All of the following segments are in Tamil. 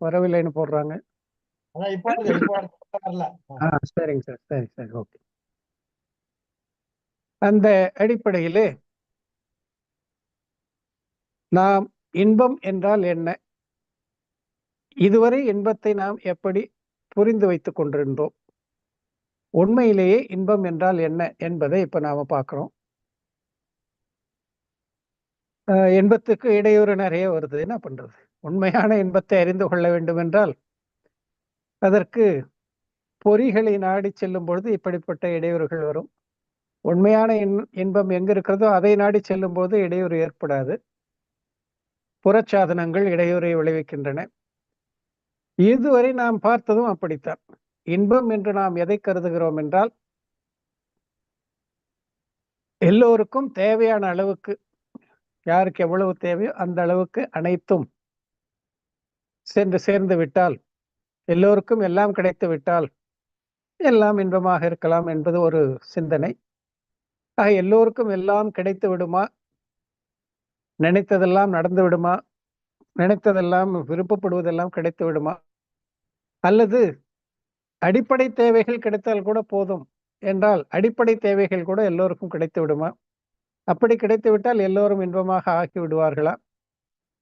வரவில்லைன்னு போடுறாங்க. அதான் இப்போ வருது, இப்போ வரல. சரிங்க சார், சரி சரி, ஓகே. அந்த அடிப்படையிலே நாம் இன்பம் என்றால் என்ன, இதுவரை இன்பத்தை நாம் எப்படி புரிந்து வைத்துக் கொண்டிருந்தோம், உண்மையிலேயே இன்பம் என்றால் என்ன என்பதை இப்ப நாம பார்க்கிறோம். இன்பத்துக்கு இடையூறு நிறைய வருது, என்ன பண்றது? உண்மையான இன்பத்தை அறிந்து கொள்ள வேண்டும் என்றால் அதற்கு பொறிகளை நாடி செல்லும் பொழுது இப்படிப்பட்ட இடையூறுகள் வரும். உண்மையான இன்பம் எங்க இருக்கிறதோ அதை நாடி செல்லும் போது இடையூறு ஏற்படாது. புறச்சாதனங்கள் இடையூறை விளைவிக்கின்றன. இதுவரை நாம் பார்த்ததும் அப்படித்தான். இன்பம் என்று நாம் எதை கருதுகிறோம் என்றால், எல்லோருக்கும் தேவையான அளவுக்கு, யாருக்கு எவ்வளவு தேவையோ அந்த அளவுக்கு அனைத்தும் சென்று சேர்ந்து விட்டால், எல்லோருக்கும் எல்லாம் கிடைத்து விட்டால் எல்லாம் இன்பமாக இருக்கலாம் என்பது ஒரு சிந்தனை. ஆக எல்லோருக்கும் எல்லாம் கிடைத்து விடுமா, நினைத்ததெல்லாம் நடந்து விடுமா, நினைத்ததெல்லாம் விருப்பப்படுவதெல்லாம் கிடைத்து விடுமா, அல்லது அடிப்படை தேவைகள் கிடைத்தால் கூட போதும் என்றால் அடிப்படை தேவைகள் கூட எல்லோருக்கும் கிடைத்து விடுமா? அப்படி கிடைத்து விட்டால் எல்லோரும் இன்பமாக ஆக்கி விடுவார்களா?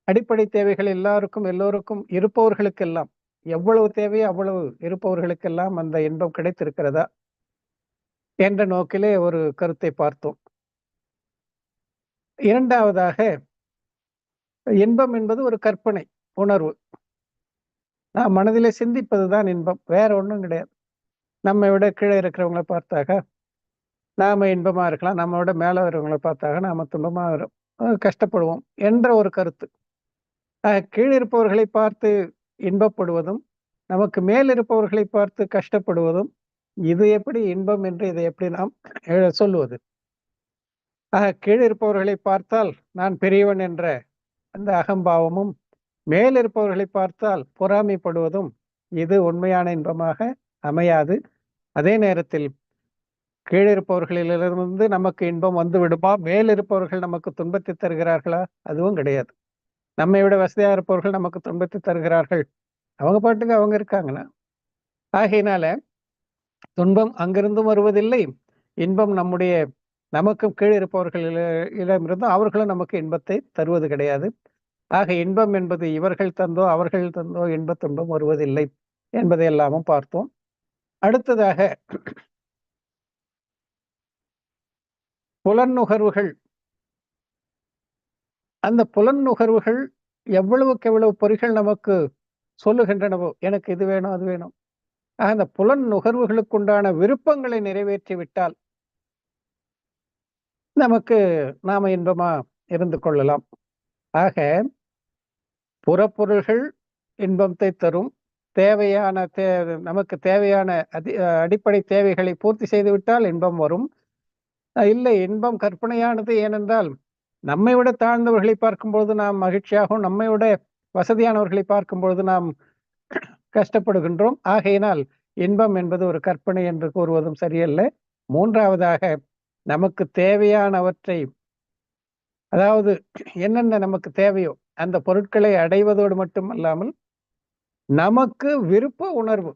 அடிப்படை தேவைகள் எல்லோருக்கும் இருப்பவர்களுக்கெல்லாம் எவ்வளவு தேவையோ அவ்வளவு இருப்பவர்களுக்கெல்லாம் அந்த இன்பம் கிடைத்திருக்கிறதா என்ற நோக்கிலே ஒரு கருத்தை பார்த்தோம். இரண்டாவதாக, இன்பம் என்பது ஒரு கற்பனை உணர்வு. நாம் மனதிலே சிந்திப்பதுதான் இன்பம், வேற ஒன்றும் கிடையாது. நம்மை விட கீழே இருக்கிறவங்களை பார்த்தாக நாம இன்பமா இருக்கலாம், நம்ம விட மேல வரவங்களை பார்த்தாக நாம துன்பமா கஷ்டப்படுவோம் என்ற ஒரு கருத்து. கீழே இருப்பவர்களை பார்த்து இன்பப்படுவதும், நமக்கு மேல் இருப்பவர்களை பார்த்து கஷ்டப்படுவதும், இது எப்படி இன்பம் என்று இதை எப்படி நாம் சொல்லுவது? கீழே இருப்பவர்களை பார்த்தால் நான் பெரியவன் என்ற அந்த அகம்பாவமும், மேல் இருப்பவர்களை பார்த்தால் பொறாமைப்படுவதும் இது உண்மையான இன்பமாக அமையாது. அதே நேரத்தில் கீழே இருப்பவர்களிலிருந்து நமக்கு இன்பம் வந்து விடுமா, மேல் இருப்பவர்கள் நமக்கு துன்பத்தை தருகிறார்களா? அதுவும் கிடையாது. நம்மை விட வசதியா இருப்பவர்கள் நமக்கு துன்பத்தை தருகிறார்கள், அவங்க பாட்டுக்கு அவங்க இருக்காங்களா? ஆகையினால துன்பம் அங்கிருந்தும் வருவதில்லை, இன்பம் நமக்கு கீழே இருப்பவர்களிடமிருந்து அவர்களும் நமக்கு இன்பத்தை தருவது கிடையாது. ஆக இன்பம் என்பது இவர்கள் தந்தோ அவர்கள் தந்தோ இன்ப துன்பம் வருவதில்லை என்பதை எல்லாமும் பார்த்தோம். அடுத்ததாக, புலன் நுகர்வுகள். அந்த புலன் நுகர்வுகள் எவ்வளவுக்கு எவ்வளவு பொறிகள் நமக்கு சொல்லுகின்றனவோ, எனக்கு இது வேணும் அது வேணும், அந்த புலன் நுகர்வுகளுக்குண்டான விருப்பங்களை நிறைவேற்றி விட்டால் நாம இன்பமா இருந்து கொள்ளலாம். ஆக புறப்பொருள்கள் இன்பத்தை தரும், நமக்கு தேவையான அடிப்படை தேவைகளை பூர்த்தி செய்துவிட்டால் இன்பம் வரும். இல்லை, இன்பம் கற்பனையானது. ஏனென்றால் நம்மை விட தாழ்ந்தவர்களை பார்க்கும்பொழுது நாம் மகிழ்ச்சியாகவும், நம்மை விட வசதியானவர்களை பார்க்கும்பொழுது நாம் கஷ்டப்படுகின்றோம். ஆகையினால் இன்பம் என்பது ஒரு கற்பனை என்று கூறுவதும் சரியல்ல. மூன்றாவதாக, நமக்கு தேவையானவற்றை, அதாவது என்னென்ன நமக்கு தேவையோ அந்த பொருட்களை அடைவதோடு மட்டுமல்லாமல் நமக்கு விருப்ப உணர்வு,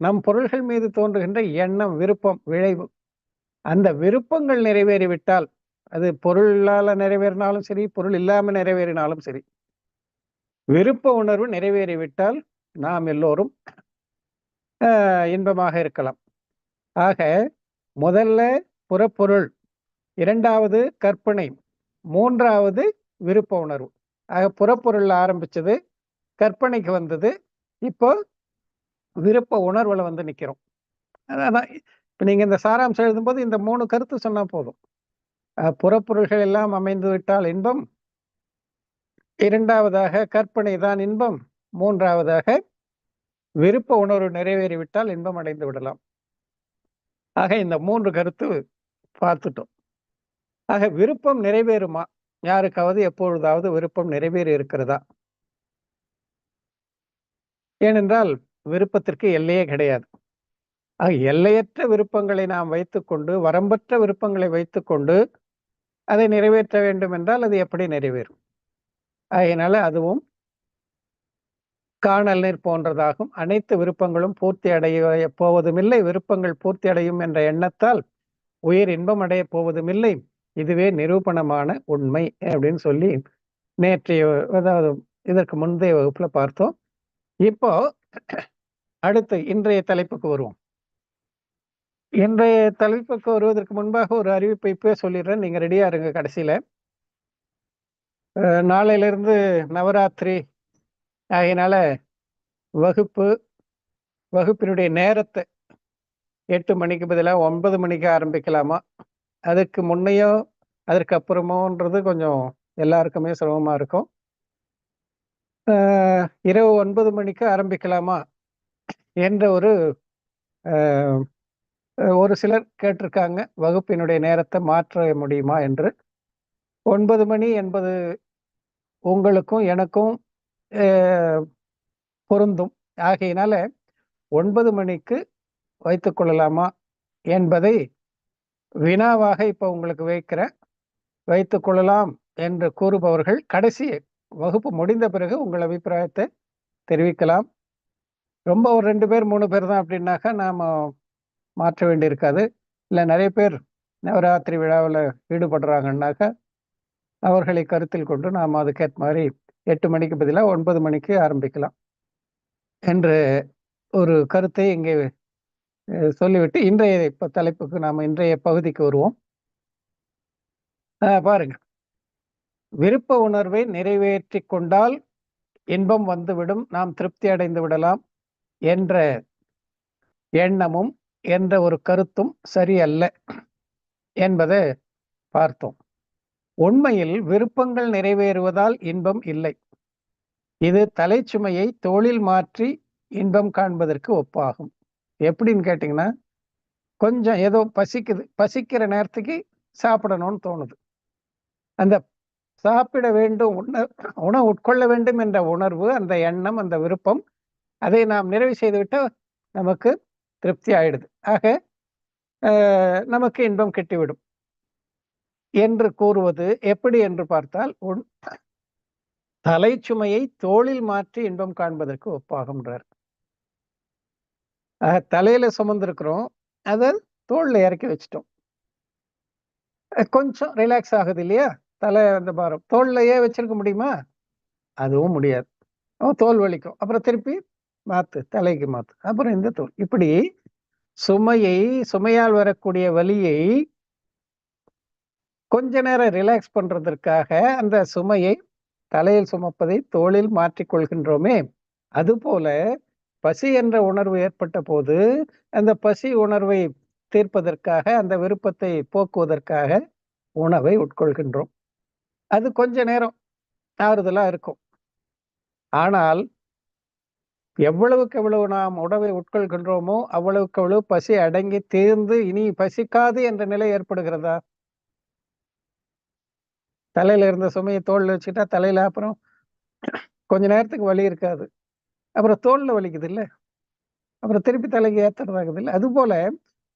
நம் பொருள்கள் மீது தோன்றுகின்ற எண்ணம், விருப்பம், விளைவு, அந்த விருப்பங்கள் நிறைவேறிவிட்டால், அது பொருளால நிறைவேறினாலும் சரி, பொருள் இல்லாமல் நிறைவேறினாலும் சரி, விருப்ப உணர்வு நிறைவேறிவிட்டால் நாம் எல்லோரும் இன்பமாக இருக்கலாம். ஆக முதல்ல புறப்பொருள், இரண்டாவது கற்பனை, மூன்றாவது விருப்ப உணர்வு. ஆக புறப்பொருள் ஆரம்பிச்சது, கற்பனைக்கு வந்தது, இப்போ விருப்ப உணர்வுல வந்து நிக்கிறோம். அதான் இப்ப நீங்க இந்த சாராம்சம் எழுதும்போது இந்த 3 கருத்து சொன்னா போதும். புறப்பொருள்கள் எல்லாம் அமைந்து விட்டால் இன்பம், இரண்டாவதாக கற்பனை தான் இன்பம், மூன்றாவதாக விருப்ப உணர்வு நிறைவேறிவிட்டால் இன்பம் அடைந்து விடலாம். ஆக இந்த 3 கருத்து பார்த்துட்டோம். ஆக விருப்பம் நிறைவேறுமா? யாருக்காவது எப்பொழுதாவது விருப்பம் நிறைவேறி இருக்கிறதா? ஏனென்றால் விருப்பத்திற்கு எல்லையே கிடையாது. எல்லையற்ற விருப்பங்களை நாம் வைத்துக்கொண்டு, வரம்பற்ற விருப்பங்களை வைத்துக்கொண்டு அதை நிறைவேற்ற வேண்டும் என்றால் அது எப்படி நிறைவேறும்? அதனால அதுவும் காணல் நீர் போன்றதாகும். அனைத்து விருப்பங்களும் பூர்த்தி அடைய போவதுமில்லை, விருப்பங்கள் பூர்த்தி அடையும் என்ற எண்ணத்தால் உயிர் இன்பம் அடைய போவதுமில்லை. இதுவே நிரூபணமான உண்மை அப்படின்னு சொல்லி நேற்றைய, அதாவது இதற்கு முந்தைய வகுப்புல பார்த்தோம். இப்போ அடுத்து இன்றைய தலைப்புக்கு வருவோம். இன்றைய தலைப்புக்கு வருவதற்கு முன்பாக ஒரு அறிவிப்பை இப்பவே சொல்லிடுறேன், நீங்க ரெடியா இருங்க. கடைசியில நாளையிலிருந்து நவராத்திரி ஆகையினால வகுப்பினுடைய நேரத்தை 8 மணிக்கு பதிலாக 9 மணிக்கு ஆரம்பிக்கலாமா, அதுக்கு முன்னையோ அதற்கு அப்புறமோன்றது கொஞ்சம் எல்லாருக்குமே சிரமமா இருக்கும். இரவு 9 மணிக்கு ஆரம்பிக்கலாமா என்ற ஒரு சிலர் கேட்டிருக்காங்க, வகுப்பினுடைய நேரத்தை மாற்ற முடியுமா என்று. 9 மணி என்பது உங்களுக்கும் எனக்கும் பொருந்தும். ஆகையினால 9 மணிக்கு வைத்துக் கொள்ளலாமா என்பதை வினாவாக இப்ப உங்களுக்கு வைக்கிறேன். வைத்துக் கொள்ளலாம் என்று கூறுபவர்கள் கடைசி வகுப்பு முடிந்த பிறகு உங்கள் அபிப்பிராயத்தை தெரிவிக்கலாம். ரொம்ப ஒரு 2 பேர் 3 பேர் தான் அப்படின்னாக்கா நாம மாற்ற வேண்டியிருக்காது. இல்லை நிறைய பேர் நவராத்திரி விழாவில் ஈடுபடுறாங்கன்னாக்கா அவர்களை கருத்தில் கொண்டு நாம் அதுக்கேற்ற மாதிரி 8 மணிக்கு பதிலாக 9 மணிக்கு ஆரம்பிக்கலாம் என்று ஒரு கருத்தை இங்கே சொல்லிவிட்டு இன்றைய தலைப்புக்கு நாம் இன்றைய பகுதிக்கு வருவோம். பாருங்க, விருப்ப உணர்வை நிறைவேற்றி கொண்டால் இன்பம் வந்துவிடும், நாம் திருப்தி அடைந்து விடலாம் என்ற எண்ணமும் என்ற ஒரு கருத்தும் சரியல்ல என்பதை பார்த்தோம். உண்மையில் விருப்பங்கள் நிறைவேறுவதால் இன்பம் இல்லை. இது தலைச்சுமையை தோளில் மாற்றி இன்பம் காண்பதற்கு ஒப்பாகும். எப்படின்னு கேட்டிங்கன்னா, கொஞ்சம் ஏதோ பசிக்குது, பசிக்கிற நேரத்துக்கு சாப்பிடணும்னு தோணுது. அந்த சாப்பிட வேண்டும், உணவு உட்கொள்ள வேண்டும் என்ற உணர்வு, அந்த எண்ணம், அந்த விருப்பம், அதை நாம் நிறைவு செய்துவிட்டால் நமக்கு திருப்தி ஆயிடுது. ஆக நமக்கு இன்பம் கிட்டிவிடும் என்று கூறுவது எப்படி என்று பார்த்தால், தலைச்சுமையை தோளில் மாற்றி இன்பம் காண்பதற்கு ஒப்பாகும்ன்றார். தலையில சுமந்திருக்கிறோம், அதை தோல்ல இறக்கி வச்சிட்டோம், கொஞ்சம் ரிலாக்ஸ் ஆகுது இல்லையா? தலை அந்த பாரம் தோல்லையே வச்சிருக்க முடியுமா? அதுவும் முடியாது. தோல் வலிக்கும், அப்புறம் திருப்பி மாத்து, தலைக்கு மாத்து, அப்புறம் இந்த தோல். இப்படி சுமையால் வரக்கூடிய வலியை கொஞ்ச நேரம் ரிலாக்ஸ் பண்றதற்காக அந்த சுமையை தலையில் சுமப்பதை தோளில் மாற்றிக்கொள்கின்றோமே, அதுபோல பசி என்ற உணர்வு ஏற்பட்ட போது அந்த பசி உணர்வை தீர்ப்பதற்காக, அந்த விருப்பத்தை போக்குவதற்காக உணவை உட்கொள்கின்றோம். அது கொஞ்ச நேரம் ஆறுதலா இருக்கும். ஆனால் எவ்வளவுக்கு எவ்வளவு நாம் உணவை உட்கொள்கின்றோமோ அவ்வளவுக்கு அவ்வளவு பசி அடங்கி தீர்ந்து இனி பசிக்காது என்ற நிலை ஏற்படுகிறதா? தலையில இருந்த சுமையை தோல்ல வச்சுட்டா தலையில அப்புறம் கொஞ்ச நேரத்துக்கு வலி இருக்காது, அப்புறம் தோல்ல வலிக்குது இல்லை, அப்புறம் திருப்பி தலைக்கு ஏத்துறதாகுது இல்லை. அதுபோல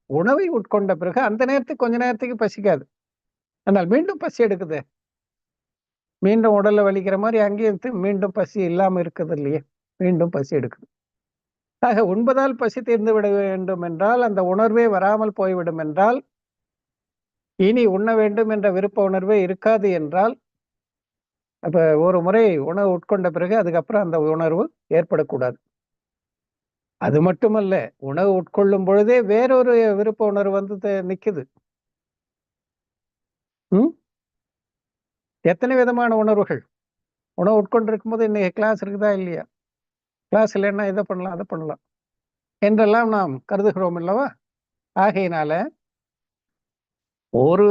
உணவை உட்கொண்ட பிறகு அந்த நேரத்துக்கு கொஞ்ச நேரத்துக்கு பசிக்காது, ஆனால் மீண்டும் பசி எடுக்குது, மீண்டும் உடல்ல வலிக்கிற மாதிரி அங்கேயும் மீண்டும் பசி இல்லாம இருக்குது இல்லையே, மீண்டும் பசி எடுக்குது. ஆக உண்பதால் பசி தீர்ந்து விட வேண்டும் என்றால், அந்த உணர்வே வராமல் போய்விடும் என்றால், இனி உண்ண வேண்டும் என்ற விருப்ப உணர்வே இருக்காது என்றால், அப்ப ஒரு முறை உணவு உட்கொண்ட பிறகு அதுக்கப்புறம் அந்த உணர்வு ஏற்படக்கூடாது. அது மட்டுமல்ல, உணவு உட்கொள்ளும் பொழுதே வேறொரு விருப்ப உணர்வு வந்து நிக்குது. எத்தனை விதமான உணர்வுகள்! உணவு உட்கொண்டிருக்கும் போது இன்னைக்கு கிளாஸ் இருக்குதா இல்லையா, கிளாஸ் இல்லைன்னா இதை பண்ணலாம் அதை பண்ணலாம் என்றெல்லாம் நாம் கருதுகிறோம் அல்லவா? ஆகையினால ஒரு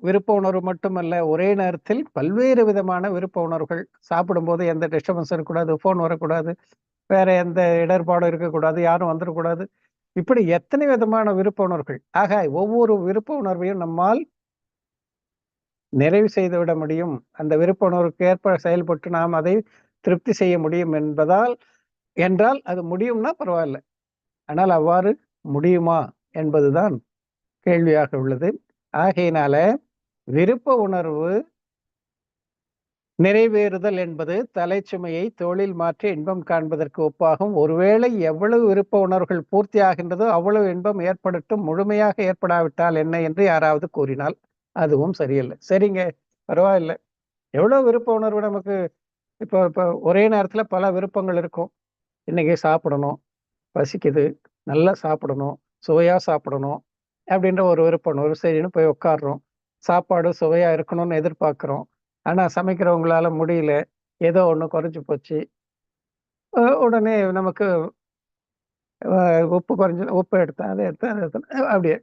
விருப்ப உணர்வு மட்டுமல்ல, ஒரே நேரத்தில் பல்வேறு விதமான விருப்ப உணர்வுகள். சாப்பிடும்போது எந்த டிஸ்டர்பன்ஸ் இருக்கக்கூடாது, போன் வரக்கூடாது, வேற எந்த இடர்பாடும் இருக்கக்கூடாது, யாரும் வந்துடக்கூடாது, இப்படி எத்தனை விதமான விருப்ப உணர்வுகள். ஆக ஒவ்வொரு விருப்ப உணர்வையும் நம்மால் நிறைவு செய்து விட முடியும், அந்த விருப்ப உணர்வுக்கு ஏற்ப செயல்பட்டு நாம் அதை திருப்தி செய்ய முடியும் என்றால் அது முடியும்னா பரவாயில்ல. ஆனால் அவ்வாறு முடியுமா என்பதுதான் கேள்வியாக உள்ளது. ஆகையினால விருப்ப உணர்வு நிறைவேறுதல் என்பது தலைச்சுமையை தோளில் மாற்றி இன்பம் காண்பதற்கு ஒப்பாகும். ஒருவேளை எவ்வளவு விருப்ப உணர்வுகள் பூர்த்தி ஆகின்றதோ அவ்வளவு இன்பம் ஏற்படட்டும், முழுமையாக ஏற்படாவிட்டால் என்ன என்று யாராவது கூறினால் அதுவும் சரியில்லை. சரிங்க, பரவாயில்லை. எவ்வளவு விருப்ப உணர்வு நமக்கு இப்போ ஒரே நேரத்துல பல விருப்பங்கள் இருக்கும். இன்னைக்கு சாப்பிடணும், பசிக்குது, நல்லா சாப்பிடணும், சுவையா சாப்பிடணும் அப்படின்ற ஒரு விருப்பம் உணர்வு. சரின்னு போய் உட்காடுறோம். சாப்பாடு சுவையா இருக்கணும்னு எதிர்பார்க்கிறோம். ஆனா சமைக்கிறவங்களால முடியல, ஏதோ ஒண்ணு குறைஞ்சு போச்சு. உடனே நமக்கு உப்பு குறைஞ்சு உப்பு எடுத்தேன், அதை எடுத்தேன், அதை எடுத்தேன், அப்படியே.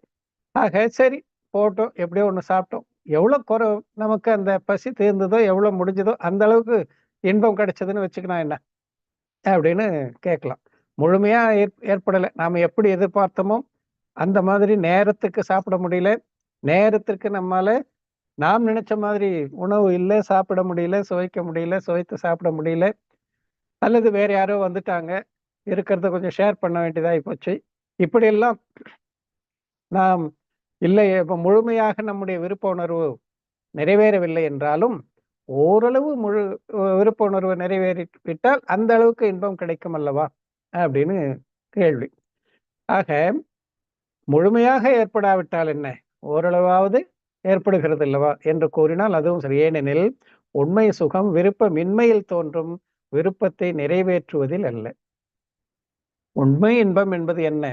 ஆக சரி, போட்டோம், எப்படியோ ஒண்ணு சாப்பிட்டோம். எவ்வளவு நமக்கு அந்த பசி தீர்ந்ததோ, எவ்வளவு முடிஞ்சதோ அந்த அளவுக்கு இன்பம் கிடைச்சதுன்னு வச்சுக்கணும் என்ன அப்படின்னு கேட்கலாம். முழுமையா ஏற்படலை. நாம எப்படி எதிர்பார்த்தோமோ அந்த மாதிரி நேரத்துக்கு சாப்பிட முடியல, நேரத்திற்கு நம்மால நாம் நினைச்ச மாதிரி உணவு இல்லை, சாப்பிட முடியல, சுவைக்க முடியல, சுவைத்து சாப்பிட முடியல, அல்லது வேற யாரோ வந்துட்டாங்க, இருக்கிறத கொஞ்சம் ஷேர் பண்ண வேண்டியதாகி போச்சு. இப்படியெல்லாம் நாம் இல்லை, இப்போ முழுமையாக நம்முடைய விருப்ப உணர்வு நிறைவேறவில்லை என்றாலும் ஓரளவு விருப்ப உணர்வு நிறைவேறிவிட்டால் அந்த அளவுக்கு இன்பம் கிடைக்கும் அல்லவா அப்படின்னு கேள்வி. ஆக முழுமையாக ஏற்படாவிட்டால் என்ன, ஓரளவாவது ஏற்படுகிறது அல்லவா என்று கூறினால் அதுவும் சரி. ஏனெனில் உண்மை சுகம் விருப்பமின்மையில் தோன்றும், விருப்பத்தை நிறைவேற்றுவதில் அல்ல. உண்மை இன்பம் என்பது என்ன?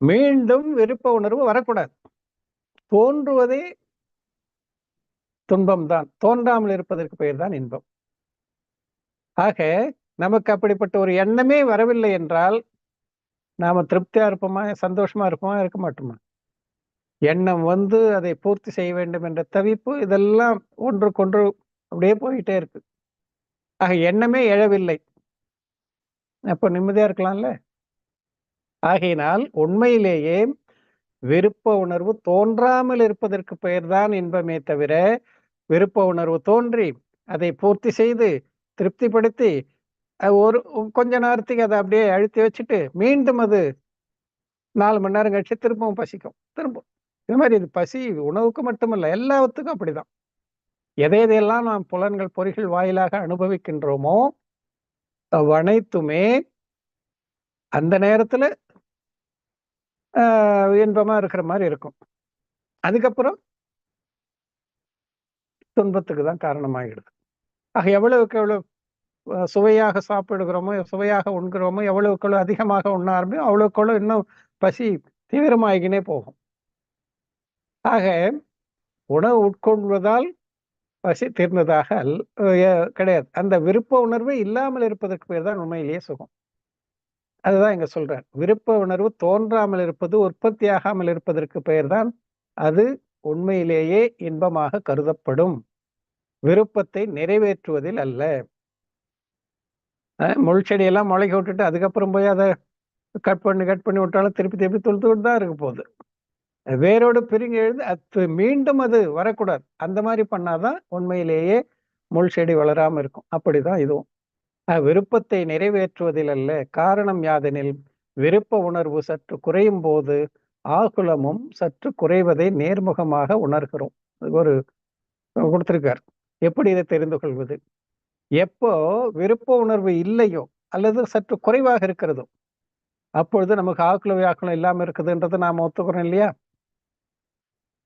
மீண்டும் விருப்ப உணர்வு வரக்கூடாது. தோன்றுவதே துன்பம்தான், தோன்றாமல் இருப்பதற்கு பெயர் தான் இன்பம். ஆக நமக்கு அப்படிப்பட்ட ஒரு எண்ணமே வரவில்லை என்றால் நாம திருப்தியா இருப்போமா, சந்தோஷமா இருப்போமா, இருக்க மாட்டோமா? எண்ணம் வந்து அதை பூர்த்தி செய்ய வேண்டும் என்ற தவிப்பு, இதெல்லாம் ஒன்றுக்கொன்று அப்படியே போயிட்டே இருக்கு. ஆக எண்ணமே எழவில்லை, அப்ப நிம்மதியா இருக்கலாம்ல. ஆகையினால் உண்மையிலேயே விருப்ப உணர்வு தோன்றாமல் இருப்பதற்கு பெயர்தான் இன்பமே தவிர, விருப்ப உணர்வு தோன்றி அதை பூர்த்தி செய்து திருப்திப்படுத்தி ஒரு கொஞ்ச நேரத்துக்கு அதை அப்படியே அழுத்தி வச்சுட்டு மீண்டும் அது 4 மணி நேரம் கழிச்சு திரும்பவும் பசிக்கும், திரும்பவும். இது மாதிரி இது பசி உணவுக்கு மட்டுமல்ல, எல்லாத்துக்கும் அப்படிதான். எதையெல்லாம் நாம் புலன்கள் பொறிகள் வாயிலாக அனுபவிக்கின்றோமோ அனைத்துமே அந்த நேரத்துல இன்பமா இருக்கிற மாதிரி இருக்கும். அதுக்கப்புறம் துன்பத்துக்கு தான் காரணமாகிடுது. ஆக எவ்வளவுக்கு எவ்வளவு சுவையாக சாப்பிடுகிறோமோ, சுவையாக உண்கிறோமோ, எவ்வளவுக்கு எவ்வளவு அதிகமாக உண்ண ஆரம்பிக்கும் அவ்வளவுக்கு எவ்வளவு இன்னும் பசி தீவிரமாகினே போகும். ஆக உணவு உட்கொள்வதால் பசி தீர்ந்ததாக கிடையாது. அந்த விருப்ப உணர்வு இல்லாமல் இருப்பதற்கு பேர் தான் உண்மையிலேயே சுகம். அதுதான் இங்க சொல்றார். விருப்ப உணர்வு தோன்றாமல் இருப்பது, உற்பத்தியாகாமல் இருப்பதற்கு பெயர் தான் அது உண்மையிலேயே இன்பமாக கருதப்படும், விருப்பத்தை நிறைவேற்றுவதில் அல்ல. முள் செடியெல்லாம் முளைக்க விட்டுட்டு அதுக்கப்புறம் போய் அதை கட் பண்ணி விட்டாலும் திருப்பி திருப்பி துளுத்துக்கிட்டு தான் இருக்க போகுது. வேரோடு பிரிங்கி எழுந்து மீண்டும் அது வரக்கூடாது. அந்த மாதிரி பண்ணாதான் உண்மையிலேயே முள் செடி வளராம இருக்கும். அப்படிதான் இதுவும். விருப்பத்தை நிறைவேற்றுவதில் அல்ல. காரணம் யாதெனில் விருப்ப உணர்வு சற்று குறையும் போது ஆகுலமும் சற்று குறைவதை நேர்முகமாக உணர்கிறோம். ஒரு கொடுத்திருக்கார். எப்படி இதை தெரிந்து கொள்வது? எப்போ விருப்ப உணர்வு இல்லையோ அல்லது சற்று குறைவாக இருக்கிறதோ அப்பொழுது நமக்கு ஆக்குலம் இல்லாம இருக்குதுன்றது நாம ஒத்துக்கிறோம் இல்லையா?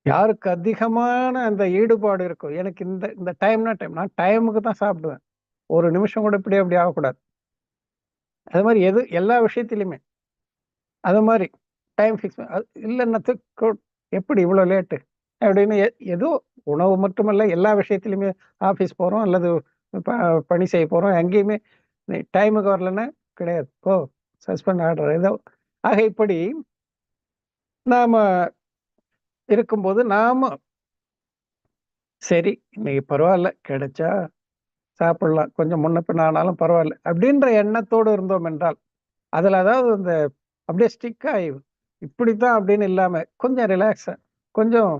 யாருக்கு அதிகமான அந்த ஈடுபாடு இருக்கும், எனக்கு இந்த டைம்னா டைம், நான் டைமுக்கு தான் சாப்பிடுவேன், ஒரு நிமிஷம் கூட இப்படி அப்படி ஆகக்கூடாது. அது மாதிரி எல்லா விஷயத்திலுமே அது மாதிரி டைம் ஃபிக்ஸ் இல்லைன்னா எப்படி இவ்வளோ லேட்டு அப்படின்னு ஏதோ உணவு மட்டுமல்ல, எல்லா விஷயத்திலுமே ஆஃபீஸ் போகிறோம் அல்லது பணி செய்ய போகிறோம், எங்கேயுமே டைமுக்கு வரலன்னா கிடையாது, சஸ்பெண்ட் ஆர்டர் ஏதோ. ஆக இப்படி நாம இருக்கும்போது நாம சரி இன்னைக்கு பரவாயில்ல, கிடைச்சா சாப்பிடலாம், கொஞ்சம் முன்ன பின்ன ஆனாலும் பரவாயில்ல அப்படின்ற எண்ணத்தோடு இருந்தோம் என்றால் அதில் அதாவது இந்த அப்படியே ஸ்டிக் ஆகி இப்படித்தான் அப்படின்னு இல்லாம கொஞ்சம் ரிலாக்ஸா கொஞ்சம்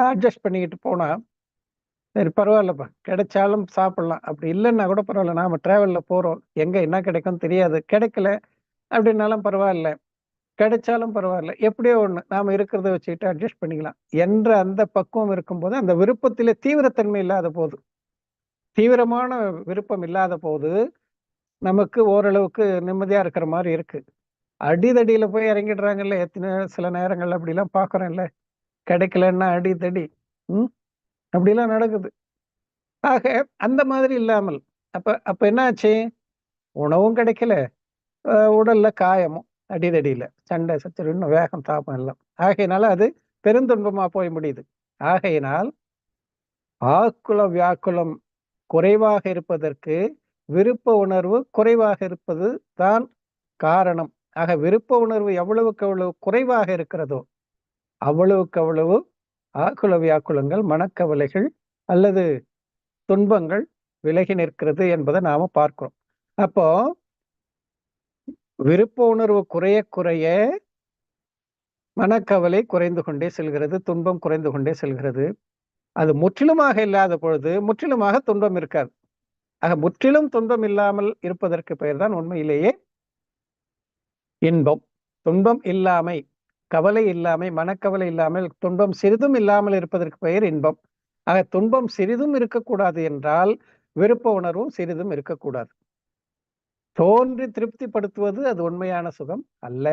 அட்ஜஸ்ட் பண்ணிக்கிட்டு போனா சரி பரவாயில்லப்பா, கிடைச்சாலும் சாப்பிடலாம், அப்படி இல்லைன்னா கூட பரவாயில்ல, நாம டிராவல்ல போறோம், எங்க என்ன கிடைக்கும் தெரியாது, கிடைக்கல அப்படின்னாலும் பரவாயில்ல, கிடைச்சாலும் பரவாயில்ல, எப்படியோ ஒண்ணு நாம இருக்கிறத வச்சுக்கிட்டு அட்ஜஸ்ட் பண்ணிக்கலாம் என்ற அந்த பக்குவம் இருக்கும்போது, அந்த விருப்பத்திலே தீவிரத்தன்மை இல்லாத போது, தீவிரமான விருப்பம் இல்லாத போது நமக்கு ஓரளவுக்கு நிம்மதியா இருக்கிற மாதிரி இருக்கு. அடிதடியில போய் இறங்கிடுறாங்கல்ல, எத்தனை சில நேரங்கள்ல அப்படிலாம் பார்க்குறோம்ல. கிடைக்கலன்னா அடிதடி. ம். அப்படிலாம் நடக்குது. ஆக அந்த மாதிரி இல்லாமல், அப்ப அப்ப என்ன ஆச்சு? உணவும் கிடைக்கல, உடல்ல காயமும், அடிதடியில. சண்டை சச்சரவு, இன்னும் வேகம், தாபம் எல்லாம். ஆகையினால அது பெருந்துன்பமா போய் முடியுது. ஆகையினால் ஆக்குல வியாக்குலம் குறைவாக இருப்பதற்கு விருப்ப உணர்வு குறைவாக இருப்பது தான் காரணம். ஆக விருப்ப உணர்வு எவ்வளவுக்கு எவ்வளவு குறைவாக இருக்கிறதோ, அவ்வளவுக்கு அவ்வளவு ஆக்குல வியாக்குலங்கள், மனக்கவலைகள் அல்லது துன்பங்கள் விலகி நிற்கிறது என்பதை நாம பார்க்கிறோம். அப்போ விருப்ப உணர்வு குறைய குறைய மனக்கவலை குறைந்து கொண்டே செல்கிறது, துன்பம் குறைந்து கொண்டே செல்கிறது. அது முற்றிலுமாக இல்லாத பொழுது முற்றிலுமாக துன்பம் இருக்காது. ஆக முற்றிலும் துன்பம் இல்லாமல் இருப்பதற்கு பெயர் தான் உண்மையிலேயே இன்பம். துன்பம் இல்லாமை, கவலை இல்லாமை, மனக்கவலை இல்லாமல் துன்பம் சிறிதும் இல்லாமல் இருப்பதற்கு பெயர் இன்பம். ஆக துன்பம் சிறிதும் இருக்கக்கூடாது என்றால் விருப்ப உணர்வும் சிறிதும் இருக்கக்கூடாது. தோன்றி திருப்திப்படுத்துவது அது உண்மையான சுகம் அல்ல.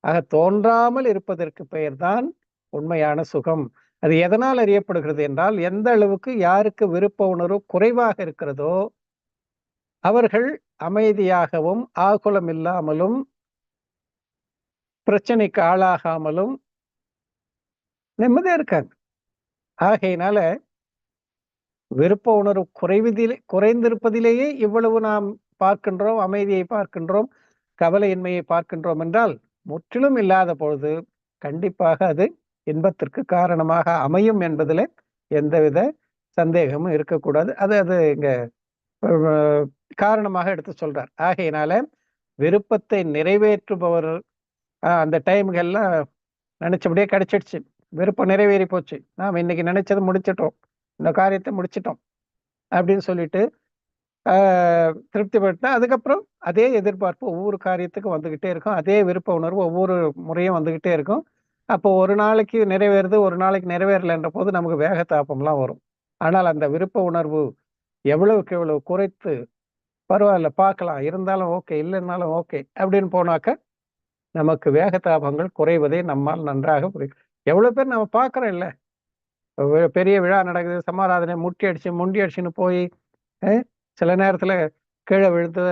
ஆக தோன்றாமல் இருப்பதற்கு பெயர்தான் உண்மையான சுகம். அது எதனால் அறியப்படுகிறது என்றால், எந்த அளவுக்கு யாருக்கு விருப்ப உணர்வு குறைவாக இருக்கிறதோ அவர்கள் அமைதியாகவும் ஆகுலம் இல்லாமலும் பிரச்சனைக்கு ஆளாகாமலும் நிம்மதியா இருக்காங்க. ஆகையினால விருப்ப உணர்வு குறைந்திருப்பதிலேயே இவ்வளவு நாம் பார்க்கின்றோம், அமைதியை பார்க்கின்றோம், கவலையின்மையை பார்க்கின்றோம் என்றால், முற்றிலும் இல்லாத பொழுது கண்டிப்பாக அது இன்பத்திற்கு காரணமாக அமையும் என்பதில் எந்தவித சந்தேகமும் இருக்கக்கூடாது. அது அது இங்க காரணமாக எடுத்து சொல்றார். ஆகையினால விருப்பத்தை நிறைவேற்றுபவர் அந்த டைமுகெல்லாம் நினைச்சபடியே கிடைச்சிடுச்சு, விருப்பம் நிறைவேறி போச்சு, நாம் இன்னைக்கு நினைச்சதை முடிச்சிட்டோம், இந்த காரியத்தை முடிச்சிட்டோம் அப்படின்னு சொல்லிட்டு திருப்திப்பட்டா அதுக்கப்புறம் அதே எதிர்பார்ப்பு ஒவ்வொரு காரியத்துக்கும் வந்துகிட்டே இருக்கும், அதே விருப்ப உணர்வு ஒவ்வொரு முறையும் வந்துகிட்டே இருக்கும். அப்போ ஒரு நாளைக்கு நிறைவேறுது, ஒரு நாளைக்கு நிறைவேறலைன்ற போது நமக்கு வேக தாபம்லாம் வரும். ஆனால் அந்த விருப்ப உணர்வு எவ்வளவுக்கு எவ்வளவு குறைத்து, பரவாயில்ல பார்க்கலாம், இருந்தாலும் ஓகே, இல்லைன்னாலும் ஓகே அப்படின்னு போனாக்க நமக்கு வேக தாபங்கள் குறைவதை நம்மால் நன்றாக புரியும். எவ்வளவு பேர் நம்ம பார்க்கறோம் இல்ல, பெரிய விழா நடக்குது, சமாராதனை முண்டி அடிச்சுன்னு போய் சில நேரத்துல கீழே விழுந்து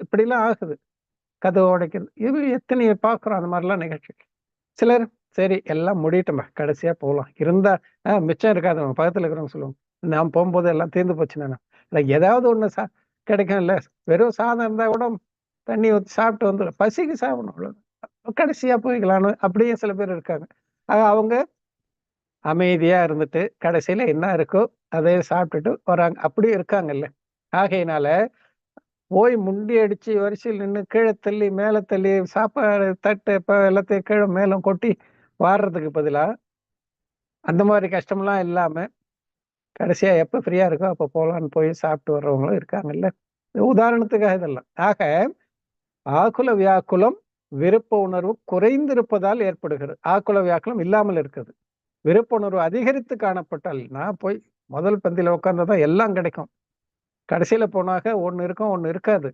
இப்படிலாம் ஆகுது, கதவு உடைக்குது, இது எத்தனை பார்க்குறோம் அந்த மாதிரிலாம் நிகழ்ச்சி. சிலர் சரி எல்லாம் முடியட்டோம்பா, கடைசியா போகலாம், இருந்தா மிச்சம் இருக்காது, பக்கத்துல இருக்கிறவங்க சொல்லுவாங்க, நான் போகும்போது எல்லாம் தீர்ந்து போச்சு, நான் ஏதாவது ஒண்ணு கிடைக்கும் இல்ல, வெறும் சாதம் இருந்தா கூட தண்ணி ஊற்றி சாப்பிட்டு வந்துடும், பசிக்கு சாப்பிடணும், அவ்வளவு கடைசியா போய்க்கலான்னு அப்படியே சில பேர் இருக்காங்க. அவங்க அமைதியா இருந்துட்டு கடைசியில என்ன இருக்கோ அதை சாப்பிட்டுட்டு வராங்க, அப்படியே இருக்காங்கல்ல. ஆகையினால போய் முண்டி அடிச்சு வரிசையில் நின்று கீழே தள்ளி மேலே தள்ளி சாப்பாடு தட்டு இப்போ எல்லாத்தையும் கீழே மேலும் கொட்டி வாடுறதுக்கு பதிலா அந்த மாதிரி கஷ்டம்லாம் இல்லாம கடைசியா எப்ப ஃப்ரீயா இருக்கோ அப்ப போலான்னு போய் சாப்பிட்டு வர்றவங்களும் இருக்காங்கல்ல. உதாரணத்துக்காக இதெல்லாம். ஆக ஆக்குல வியாக்குலம் விருப்ப உணர்வு குறைந்திருப்பதால் ஏற்படுகிறது, ஆக்குல வியாக்குலம் இல்லாமல் இருக்குது. விருப்ப உணர்வு அதிகரித்து காணப்பட்டால், நான் போய் முதல் பந்தியில உட்கார்ந்தாதான் எல்லாம் கிடைக்கும், கடைசியில போனாக்க ஒண்ணு இருக்கும் ஒண்ணு இருக்காது,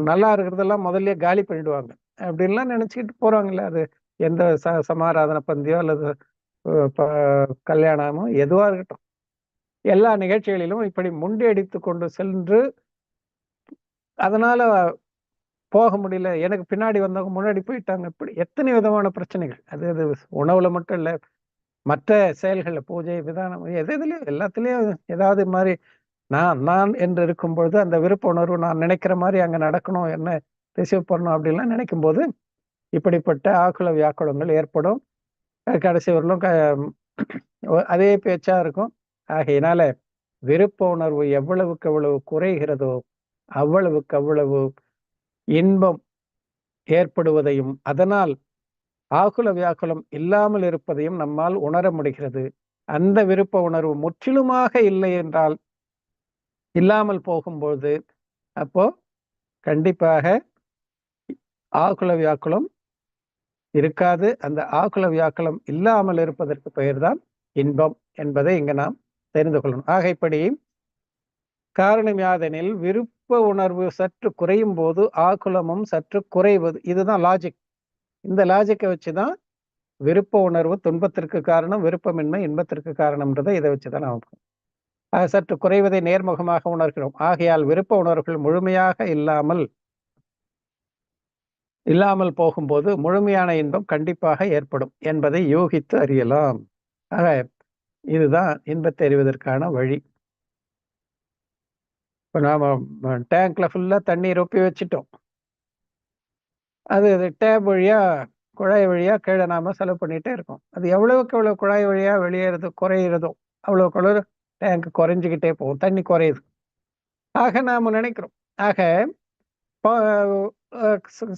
நல்லா இருக்கிறதெல்லாம் முதல்லயே காலி பண்ணிடுவாங்க அப்படின்லாம் நினைச்சுக்கிட்டு போறாங்கல்ல. அது எந்த சமாராதன பந்தியோ அல்லது கல்யாணமோ எதுவா இருக்கட்டும், எல்லா நிகழ்ச்சிகளிலும் இப்படி முண்டி அடித்து கொண்டு சென்று அதனால போக முடியல, எனக்கு பின்னாடி வந்தவங்க முன்னாடி போயிட்டாங்க, இப்படி எத்தனை விதமான பிரச்சனைகள். அது அது உணவுல மட்டும் இல்ல, மற்ற செயல்கள்ல பூஜை விதானம் எதுலயும் எல்லாத்துலயும் ஏதாவது மாதிரி நான் நான் என்று இருக்கும் பொழுது அந்த விருப்ப உணர்வு நான் நினைக்கிற மாதிரி அங்க நடக்கணும், என்ன ரிசீவ் பண்ணணும் அப்படின்லாம் நினைக்கும் போது இப்படிப்பட்ட ஆக்குல வியாக்குலங்கள் ஏற்படும். கடைசி வரலும் அதே பேச்சா இருக்கும். ஆகையினால விருப்ப உணர்வு எவ்வளவுக்கு எவ்வளவு குறைகிறதோ அவ்வளவுக்கு அவ்வளவு இன்பம் ஏற்படுவதையும் அதனால் ஆகுல வியாக்குலம் இல்லாமல் இருப்பதையும் நம்மால் உணர முடிகிறது. அந்த விருப்ப உணர்வு முற்றிலுமாக இல்லை என்றால், இல்லாமல் போகும்போது அப்போ கண்டிப்பாக ஆகுல வியாக்குலம் இருக்காது. அந்த ஆக்குல வியாக்குலம் இல்லாமல் இருப்பதற்கு பெயர்தான் இன்பம் என்பதை இங்க நாம் தெரிந்து கொள்ளணும். ஆக இப்படி காரணம் யாதெனில் விருப்ப உணர்வு சற்று குறையும் போது ஆக்குலமும் சற்று குறைவது. இதுதான் லாஜிக். இந்த லாஜிக்கை வச்சுதான் விருப்ப உணர்வு துன்பத்திற்கு காரணம், விருப்பமின்மை இன்பத்திற்கு காரணம்ன்றதை இதை வச்சுதான் நாம் சற்று குறைவதை நேர்முகமாக உணர்கிறோம். ஆகையால் விருப்ப உணர்வுகள் முழுமையாக இல்லாமல் போகும்போது முழுமையான இன்பம் கண்டிப்பாக ஏற்படும் என்பதை யூகித்து அறியலாம். ஆக இதுதான் இன்பத்தை அறிவதற்கான வழி. இப்போ நாம டேங்க்ல ஃபுல்லா தண்ணி ரொப்பி வச்சுட்டோம். அது டேப் வழியா குழாய் வழியா கீழே நாம செலவு பண்ணிட்டே இருக்கோம். அது எவ்வளவுக்கு எவ்வளவு குழாய் வழியா வெளியேறது குறையிறதோ அவ்வளவுக்கு அவ்வளவு டேங்க் குறைஞ்சிக்கிட்டே போகும், தண்ணி குறையுது. ஆக நாம நினைக்கிறோம். ஆக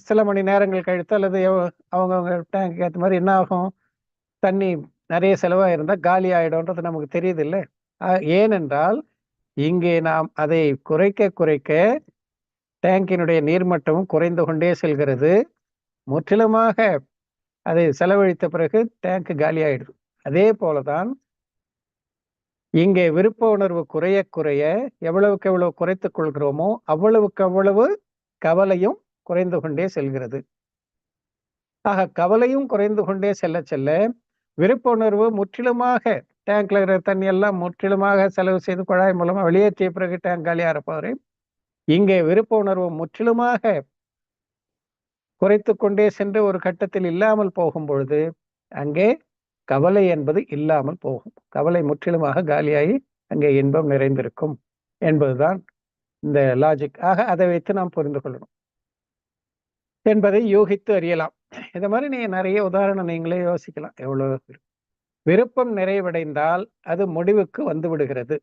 சில மணி நேரங்கள் கழித்து அல்லது அவங்கவுங்க டேங்க்கு ஏற்ற மாதிரி என்ன ஆகும், தண்ணி நிறைய செலவாக இருந்தால் காலி ஆகிடும்ன்றது நமக்கு தெரியுது இல்லை. ஏனென்றால் இங்கே நாம் அதை குறைக்க குறைக்க டேங்கினுடைய நீர்மட்டமும் குறைந்து கொண்டே செல்கிறது. முற்றிலுமாக அதை செலவழித்த பிறகு டேங்க் காலி ஆயிடுது. அதே போலதான் இங்கே விருப்ப உணர்வு குறைய குறைய எவ்வளவுக்கு எவ்வளவு குறைத்துக் கொள்கிறோமோ அவ்வளவுக்கு அவ்வளவு கவலையும் குறைந்து கொண்டே செல்கிறது. ஆக கவலையும் குறைந்து கொண்டே செல்ல செல்ல விருப்ப உணர்வு முற்றிலுமாக டேங்க்ல இருக்கிற தண்ணி எல்லாம் முற்றிலுமாக செலவு செய்து குழாய் மூலமா வெளியேற்றிய பிறகு டேங்க் காலியா இருப்பாரு. இங்கே விருப்ப உணர்வு முற்றிலுமாக குறைத்து கொண்டே சென்று ஒரு கட்டத்தில் இல்லாமல் போகும் பொழுது அங்கே கவலை என்பது இல்லாமல் போகும். கவலை முற்றிலுமாக காலியாகி அங்கே இன்பம் நிறைந்திருக்கும் என்பதுதான் இந்த லாஜிக். ஆக அதை வைத்து நாம் புரிந்து கொள்ளணும் என்பதை யூகித்து அறியலாம். இந்த மாதிரி நீங்க நிறைய உதாரணம் நீங்களே யோசிக்கலாம். எவ்வளவு விருப்பம் நிறைவடைந்தால் அது முடிவுக்கு வந்து விடுகிறது.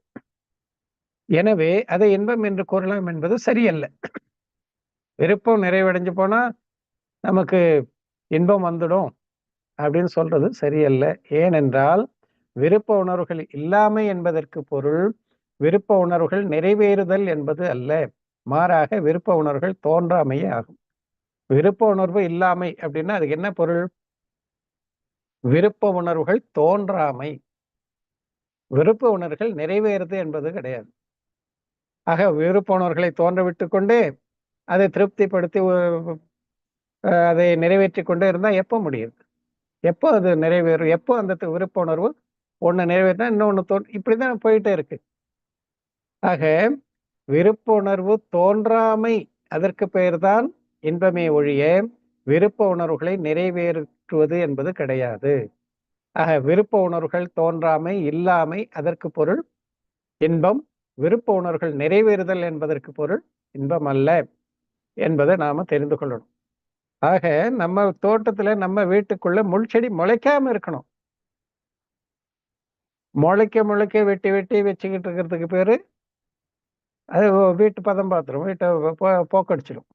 எனவே அதை இன்பம் என்று கூறலாம் என்பது சரியல்ல. விருப்பம் நிறைவடைஞ்சு போனா நமக்கு இன்பம் வந்துடும் அப்படின்னு சொல்றது சரியல்ல. ஏனென்றால் விருப்ப உணர்வுகள் இல்லாமை என்பதற்கு பொருள் விருப்ப உணர்வுகள் நிறைவேறுதல் என்பது அல்ல. மாறாக விருப்ப உணர்வுகள் தோன்றாமையே ஆகும். விருப்ப உணர்வு இல்லாமை அப்படின்னா அதுக்கு என்ன பொருள்? விருப்ப உணர்வுகள் தோன்றாமை. விருப்ப உணர்வுகள் நிறைவேறுது என்பது கிடையாது. ஆக விருப்ப உணர்வுகளை தோன்ற விட்டு கொண்டு அதை திருப்திப்படுத்தி அதை நிறைவேற்றி கொண்டே இருந்தா எப்போ முடியுது? எப்போ அது நிறைவேறும்? எப்போ அந்த விருப்ப உணர்வு ஒண்ணு நிறைவேறினா இன்னொன்னு இப்படிதான் போயிட்டே இருக்கு. ஆக விருப்ப உணர்வு தோன்றாமை அதற்கு பெயர்தான் இன்பமே ஒழிய விருப்ப உணர்வுகளை நிறைவேற்றுவது என்பது கிடையாது. ஆக விருப்ப உணர்வுகள் தோன்றாமை இல்லாமை அதற்கு பொருள் இன்பம். விருப்ப உணர்வுகள் நிறைவேறுதல் என்பதற்கு பொருள் இன்பம் அல்ல என்பதை நாம தெரிந்து கொள்ளணும். ஆக நம்ம தோட்டத்துல நம்ம வீட்டுக்குள்ள முள் செடி முளைக்காம இருக்கணும். முளைக்க வெட்டி வெட்டி வச்சுக்கிட்டு இருக்கிறதுக்கு பேரு அது வீட்டு பதம் பார்த்துரும், வீட்டை போக்கடிச்சிடும்.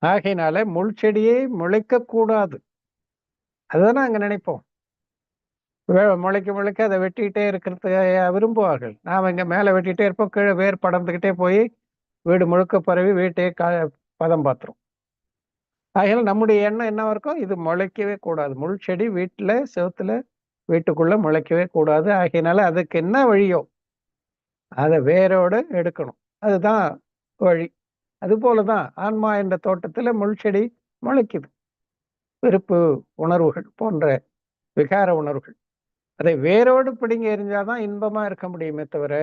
ஆகையினால முள் செடியை முளைக்க கூடாது. அதுதானே அங்க நினைப்போம். முளைக்க அதை வெட்டிக்கிட்டே இருக்கிறதுக்கு விரும்புவார்கள். நாம் இங்க மேல வெட்டிகிட்டே இருப்போம், கீழே வேர் படர்ந்துக்கிட்டே போய் வீடு முழுக்க பரவி வீட்டையே பதம் பார்த்துரும். ஆகையால நம்முடைய எண்ணம் என்னவா இருக்கும்? இது முளைக்கவே கூடாது. முள் செடி வீட்டுல செவுத்துல வீட்டுக்குள்ள முளைக்கவே கூடாது. ஆகையினால அதுக்கு என்ன வழியோ அதை வேரோடு எடுக்கணும். அதுதான் வழி. அது போலதான் ஆன்மா என்ற தோட்டத்துல முள் செடி முளைக்குது. விருப்பு உணர்வுகள் போன்ற விகார உணர்வுகள் அதை வேரோடு பிடிங்க எரிஞ்சாதான் இன்பமா இருக்க முடியுமே தவிர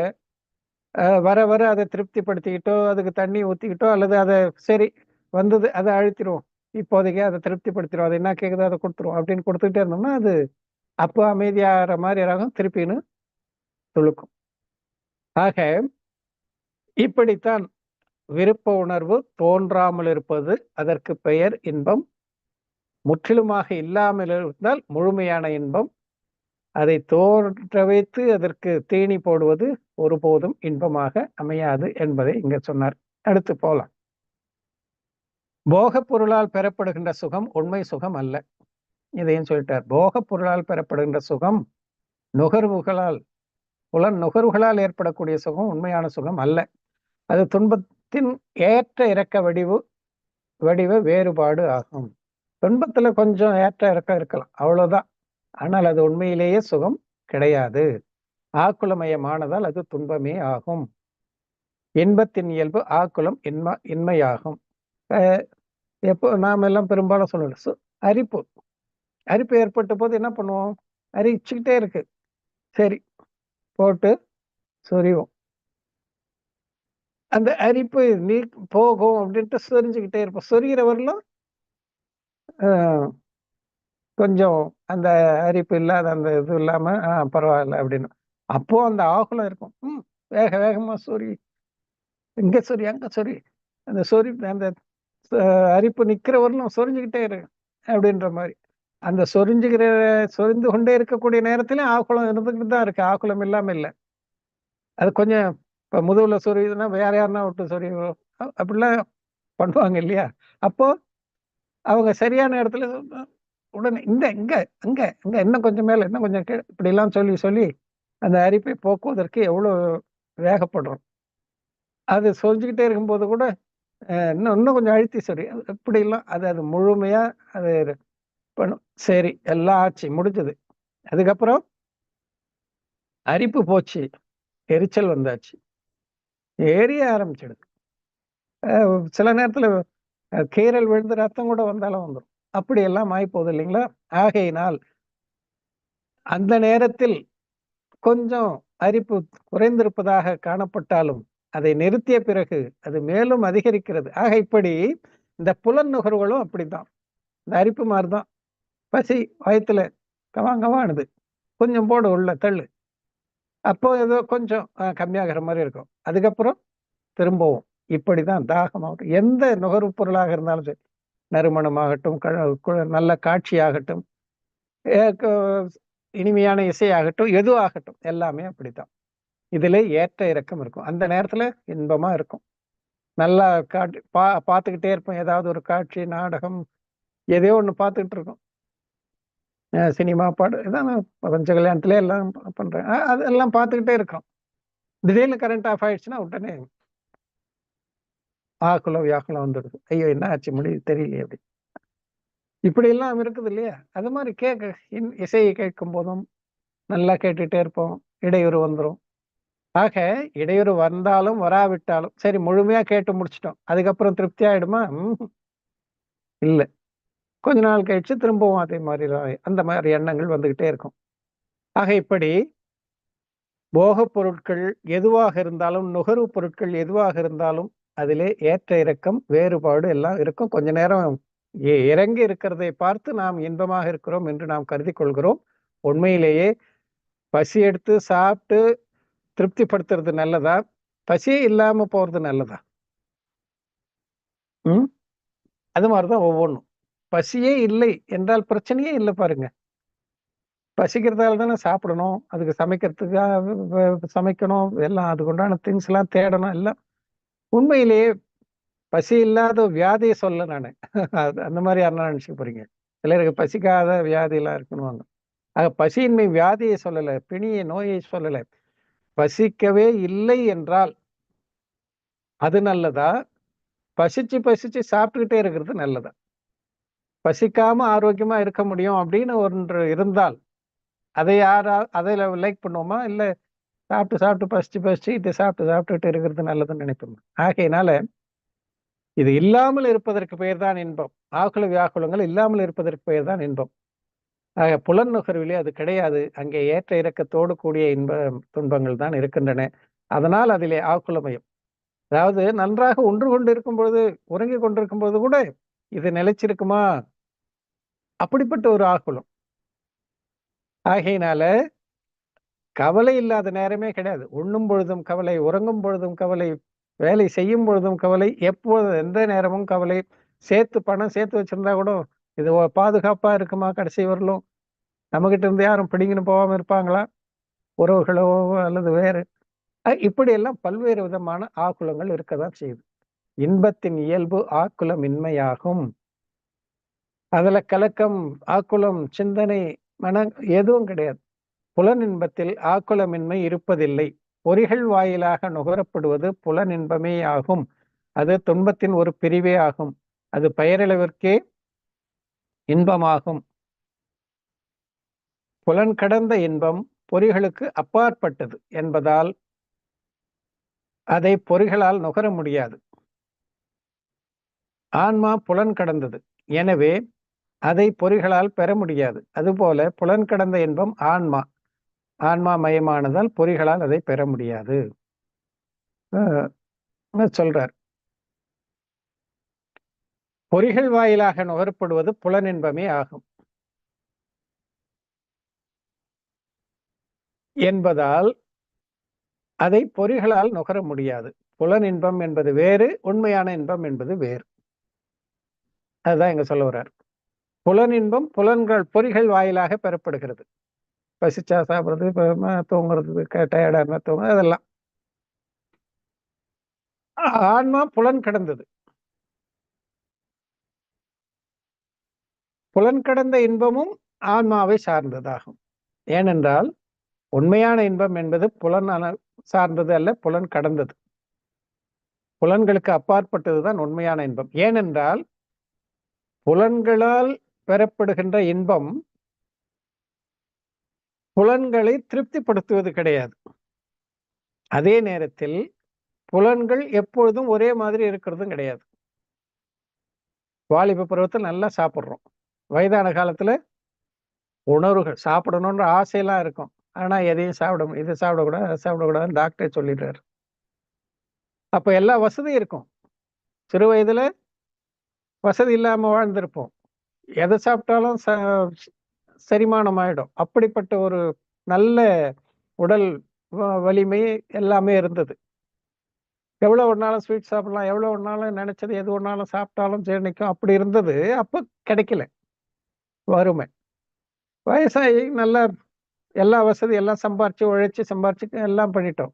வர வர அதை திருப்திப்படுத்திக்கிட்டோ அதுக்கு தண்ணி ஊத்திக்கிட்டோ அல்லது அதை சரி வந்தது அதை அழுத்திடுவோம், இப்போதைக்கு அதை திருப்திப்படுத்திடும், அது என்ன கேக்குதோ அதை கொடுத்துரும் அப்படின்னு கொடுத்துக்கிட்டே இருந்தோம்னா அது அப்போ அமைதியாகிற மாதிரி ஆகும், திருப்பின்னு துளுக்கும். ஆக இப்படித்தான் விருப்ப உணர்வு தோன்றாமல் இருப்பது அதற்கு பெயர் இன்பம். முற்றிலுமாக இல்லாமல் இருந்தால் முழுமையான இன்பம். அதை தோன்ற வைத்து அதற்கு தீனி போடுவது ஒருபோதும் இன்பமாக அமையாது என்பதை இங்க சொன்னார். அடுத்து போலாம். போக பொருளால் பெறப்படுகின்ற சுகம் உண்மை சுகம் அல்ல. இதையும் சொல்லிட்டார். போக பொருளால் பெறப்படுகின்ற சுகம் நுகர்வுகளால் நுகர்வுகளால் ஏற்படக்கூடிய சுகம் உண்மையான சுகம் அல்ல. அது துன்பத்தின் ஏற்ற இறக்க வடிவ வேறுபாடு ஆகும். துன்பத்துல கொஞ்சம் ஏற்ற இறக்கம் இருக்கலாம், அவ்வளவுதான். ஆனால் அது உண்மையிலேயே சுகம் கிடையாது. ஆக்குலமயமானதால் அது துன்பமே ஆகும். இன்பத்தின் இயல்பு ஆக்குலம் இன்மையாகும். எப்போ நாம எல்லாம் பெரும்பாலும் சொல்லணும், அரிப்பு அரிப்பு ஏற்பட்ட போது என்ன பண்ணுவோம்? அரிச்சுக்கிட்டே இருக்கு, சரி போட்டு சொரிவோம். அந்த அரிப்பு நீ போகும் அப்படின்ட்டு சொரிஞ்சுக்கிட்டே இருப்போம். சொரிகிறவர்களும் கொஞ்சம் அந்த அரிப்பு இல்லாத அந்த இது இல்லாம பரவாயில்ல அப்படின்னு. அப்போ அந்த ஆகுலம் இருக்கும். வேக வேகமா சொறி, இங்க சொறி அங்க சொறி, அந்த சொறி அந்த அரிப்பு நிக்கிறவர்களும் சொரிஞ்சுக்கிட்டே இருக்கு அப்படின்ற மாதிரி. அந்த சொரிந்து கொண்டே இருக்கக்கூடிய நேரத்திலும் ஆகுலம் இருந்துகிட்டு தான் இருக்கு, ஆகுலம் இல்லாம இல்லை. அது கொஞ்சம் இப்ப முதுகுல சொரியுதுன்னா வேற யாருன்னா விட்டு சொறி அப்படிலாம் பண்ணுவாங்க இல்லையா? அப்போ அவங்க சரியான இடத்துல உடனே இங்க இங்க அங்க இங்க இன்னும் கொஞ்சம் மேல இன்னும் கொஞ்சம் இப்படி எல்லாம் சொல்லி சொல்லி அந்த அரிப்பை போக்குவதற்கு எவ்வளவு வேகப்படுறோம். அது சொல்லிக்கிட்டே இருக்கும்போது கூட இன்னும் இன்னும் கொஞ்சம் அழுத்தி சரி இப்படி எல்லாம் அது அது முழுமையா அது பண்ணும். சரி எல்லாம் ஆச்சு, முடிஞ்சது. அதுக்கப்புறம் அரிப்பு போச்சு, எரிச்சல் வந்தாச்சு, எரிய ஆரம்பிச்சிடுது. சில நேரத்துல கீரல் விழுந்து ரத்தம் கூட வந்தாலும் வந்துடும். அப்படி எல்லாம் ஆகி போகுது இல்லைங்களா? ஆகையினால் அந்த நேரத்தில் கொஞ்சம் அரிப்பு குறைந்திருப்பதாக காணப்பட்டாலும் அதை நிறுத்திய பிறகு அது மேலும் அதிகரிக்கிறது. ஆக இப்படி இந்த புலன் நுகர்வுகளும் அப்படித்தான். இந்த அரிப்பு மாதிரிதான். பசி வயத்துல கவாங்கவானுது, கொஞ்சம் போடு உள்ள தள்ளு, அப்போ ஏதோ கொஞ்சம் கம்மியாகிற மாதிரி இருக்கும். அதுக்கப்புறம் திரும்பவும் இப்படிதான் தாகமாகட்டும், எந்த நுகர்வு பொருளாக இருந்தாலும் சரி, நறுமணமாகட்டும், நல்ல காட்சியாகட்டும், இனிமையான இசையாகட்டும், எதுவாகட்டும், எல்லாமே அப்படித்தான். இதுல ஏற்ற இறக்கம் இருக்கும். அந்த நேரத்துல இன்பமா இருக்கும். நல்லா காட்சி பார்த்துக்கிட்டே இருப்போம். ஏதாவது ஒரு காட்சி, நாடகம், எதையோ ஒண்ணு பார்த்துக்கிட்டு இருக்கோம். சினிமா பாடு இதான் பஞ்ச கல்யாணத்துல எல்லாம் பண்றேன், அதெல்லாம் பார்த்துக்கிட்டே இருக்கோம். திடீர்னு கரண்ட் ஆஃப் ஆயிடுச்சுன்னா உடனே ஆக்குலம் வியாக்குலம் வந்துடுது. ஐயோ என்ன ஆச்சு, முடியுது தெரியலையே அப்படி. இப்படி எல்லாம் இருக்குது இல்லையா? அது மாதிரி இசையை கேட்கும் போதும் நல்லா கேட்டுட்டே இருப்போம், இடையூறு வந்துடும். ஆக இடையூறு வந்தாலும் வராவிட்டாலும் சரி, முழுமையா கேட்டு முடிச்சிட்டோம், அதுக்கப்புறம் திருப்தி ஆயிடுமா? இல்ல. கொஞ்ச நாள் கழிச்சு திரும்பவும் அதே மாதிரி அந்த மாதிரி எண்ணங்கள் வந்துகிட்டே இருக்கும். ஆக இப்படி போகப் பொருட்கள் எதுவாக இருந்தாலும், நுகர்வு பொருட்கள் எதுவாக இருந்தாலும் அதிலே ஏற்ற இறக்கம், வேறுபாடு எல்லாம் இருக்கும். கொஞ்ச நேரம் இறங்கி இருக்கிறதை பார்த்து நாம் இன்பமாக இருக்கிறோம் என்று நாம் கருதி கொள்கிறோம். உண்மையிலேயே பசி எடுத்து சாப்பிட்டு திருப்திப்படுத்துறது நல்லதா, பசியே இல்லாம போறது நல்லதா? அது மாதிரிதான் ஒவ்வொன்றும். பசியே இல்லை என்றால் பிரச்சனையே இல்லை பாருங்க. பசிக்கிறதால தானே சாப்பிடணும், அதுக்கு சமைக்கிறதுக்காக சமைக்கணும், எல்லாம் அதுக்கு உண்டான திங்ஸ் எல்லாம் தேடணும் எல்லாம். உண்மையிலேயே பசி இல்லாத வியாதியை சொல்ல நானு. அந்த மாதிரி யாருன்னா நினைச்சுக்க போறீங்க? சிலருக்கு பசிக்காத வியாதி எல்லாம் இருக்கணும். ஆக பசியின்மை வியாதியை சொல்லல, பிணியை நோயை சொல்லல. பசிக்கவே இல்லை என்றால் அது நல்லதா, பசிச்சு பசிச்சு சாப்பிட்டுக்கிட்டே இருக்கிறது நல்லதா? பசிக்காம ஆரோக்கியமா இருக்க முடியும் அப்படின்னு ஒன்று இருந்தால் அதை அதை லைக் பண்ணுவோமா? இல்ல சாப்பிட்டு சாப்பிட்டு பசிச்சு பசிச்சு இதை சாப்பிட்டு சாப்பிட்டுட்டு இருக்கிறது நல்லதுன்னு நினைப்போம். ஆகையினால இது இல்லாமல் இருப்பதற்கு பெயர் தான் இன்பம். ஆகுல வியாக்குலங்கள் இல்லாமல் இருப்பதற்கு பெயர் தான் இன்பம். ஆக புலன் நுகர்விலே அது கிடையாது. அங்கே ஏற்ற இறக்கத்தோடு கூடிய துன்பங்கள் தான் இருக்கின்றன. அதனால் அதிலே ஆக்குலமயம். அதாவது நன்றாக ஒன்று கொண்டு இருக்கும் பொழுது, உறங்கி கொண்டிருக்கும் பொழுது கூட இது நிலைச்சிருக்குமா? அப்படிப்பட்ட ஒரு ஆக்குலம். ஆகையினால கவலை இல்லாத நேரமே கிடையாது. உண்ணும் பொழுதும் கவலை, உறங்கும் பொழுதும் கவலை, வேலை செய்யும் பொழுதும் கவலை, எப்போது எந்த நேரமும் கவலை. பணம் சேர்த்து வச்சிருந்தா கூட இது பாதுகாப்பா இருக்குமா கடைசி வரலும்? நம்மகிட்ட இருந்து யாரும் பிடிங்கின்னு போகாம இருப்பாங்களா? உறவுகளோ அல்லது வேறு இப்படி எல்லாம் பல்வேறு விதமான ஆக்குலங்கள் இருக்கதான் செய்யுது. இன்பத்தின் இயல்பு ஆக்குலமின்மையாகும். அதுல கலக்கம், ஆக்குலம், சிந்தனை, மனம் எதுவும் கிடையாது. புலனின்பத்தில் ஆக்குலமின்மை இருப்பதில்லை. பொறிகள் வாயிலாக நுகரப்படுவது புலனின்பமே ஆகும். அது துன்பத்தின் ஒரு பிரிவே ஆகும். அது பெயரளவிற்கே இன்பமாகும். புலன் கடந்த இன்பம் பொறிகளுக்கு அப்பாற்பட்டது என்பதால் அதை பொறிகளால் நுகர முடியாது. ஆன்மா புலன் கடந்தது, எனவே அதை பொறிகளால் பெற முடியாது. அதுபோல புலன் கடந்த இன்பம் ஆன்மா மயமானதால் பொறிகளால் அதை பெற முடியாது சொல்றார். பொறிகள் வாயிலாக நுகரப்படுவது புலனின்பமே ஆகும் என்பதால் அதை பொறிகளால் நுகர முடியாது. புலன் இன்பம் என்பது வேறு, உண்மையான இன்பம் என்பது வேறு. அதுதான் இங்க சொல்ல வர்றார். புலன் இன்பம் பொறிகள் வாயிலாக பெறப்படுகிறது. பசிச்சா சாப்பிடுறது, தூங்குறது, டயர்டா இருந்தா தூங்குறது, அதெல்லாம். ஆன்மா புலன் கடந்தது. புலன் கடந்த இன்பமும் ஆன்மாவை சார்ந்ததாகும். ஏனென்றால் உண்மையான இன்பம் என்பது புலன் சார்ந்தது அல்ல, புலன் கடந்தது. புலன்களுக்கு அப்பாற்பட்டதுதான் உண்மையான இன்பம். ஏனென்றால் புலன்களால் பெறப்படுகின்ற இன்பம் புலன்களை திருப்திப்படுத்துவது கிடையாது. அதே நேரத்தில் புலன்கள் எப்பொழுதும் ஒரே மாதிரி இருக்கிறதும் கிடையாது. வாலிப பருவத்தில் நல்லா சாப்பிட்றோம், வயதான காலத்துல உணர்வுகள் சாப்பிடணும்ன்ற ஆசையெல்லாம் இருக்கும். ஆனா எதையும் இது சாப்பிடக்கூடாது, அதை சாப்பிடக்கூடாதுன்னு டாக்டரே சொல்லிடுறாரு. அப்ப எல்லா வசதியும் இருக்கும். சிறு வயதுல வசதி இல்லாம வாழ்ந்திருப்போம். எதை சாப்பிட்டாலும் செரிமானம் ஆயிடும். அப்படிப்பட்ட ஒரு நல்ல உடல் வலிமை எல்லாமே இருந்தது. எவ்வளவு ஒன்னாலும் ஸ்வீட் சாப்பிடலாம், எவ்வளவு ஒன்னாலும் நினைச்சது எது ஒன்னாலும் சாப்பிட்டாலும் ஜீரணிக்கும், அப்படி இருந்தது. அப்ப கிடைக்கல, வறுமை. வயசாகி நல்லா எல்லா வசதி எல்லாம் சம்பாரிச்சு உழைச்சு சம்பாரிச்சு எல்லாம் பண்ணிட்டோம்.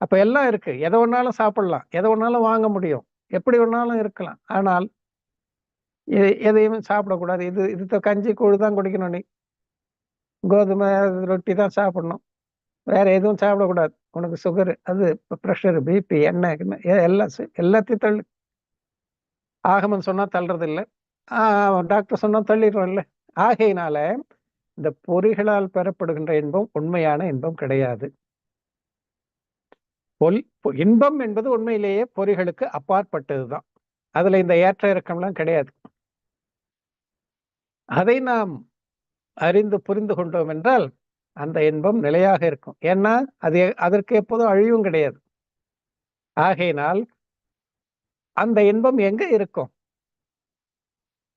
அப்ப எல்லாம் இருக்கு, எதை ஒன்னாலும் சாப்பிடலாம், எதை ஒன்னாலும் வாங்க முடியும், எப்படி ஒன்னாலும் இருக்கலாம். ஆனால் எதையுமே சாப்பிடக்கூடாது. இது கஞ்சி கூழ் தான் குடிக்கணும், நீ கோதுமை ரொட்டி தான் சாப்பிடணும், வேற எதுவும் சாப்பிடக்கூடாது, உனக்கு சுகரு, அது ப்ரெஷர், பிபி, எண்ணெய், எல்லாத்தையும் தள்ளு. ஆகமன் சொன்னா தள்ளுறது இல்லை, டாக்டர் சொன்னா தள்ளிடுறோம் இல்லை. ஆகையினால இந்த பொறிகளால் பெறப்படுகின்ற இன்பம் உண்மையான இன்பம் கிடையாது. இன்பம் என்பது உண்மையிலேயே பொறிகளுக்கு அப்பாற்பட்டதுதான். அதுல இந்த ஏற்ற இறக்கம்லாம் கிடையாது. அதை நாம் அறிந்து புரிந்து கொண்டோம் என்றால் அந்த இன்பம் நிலையாக இருக்கும். ஏன்னா அதற்கு எப்போதும் அழிவும் கிடையாது. ஆகையினால் அந்த இன்பம் எங்க இருக்கும்?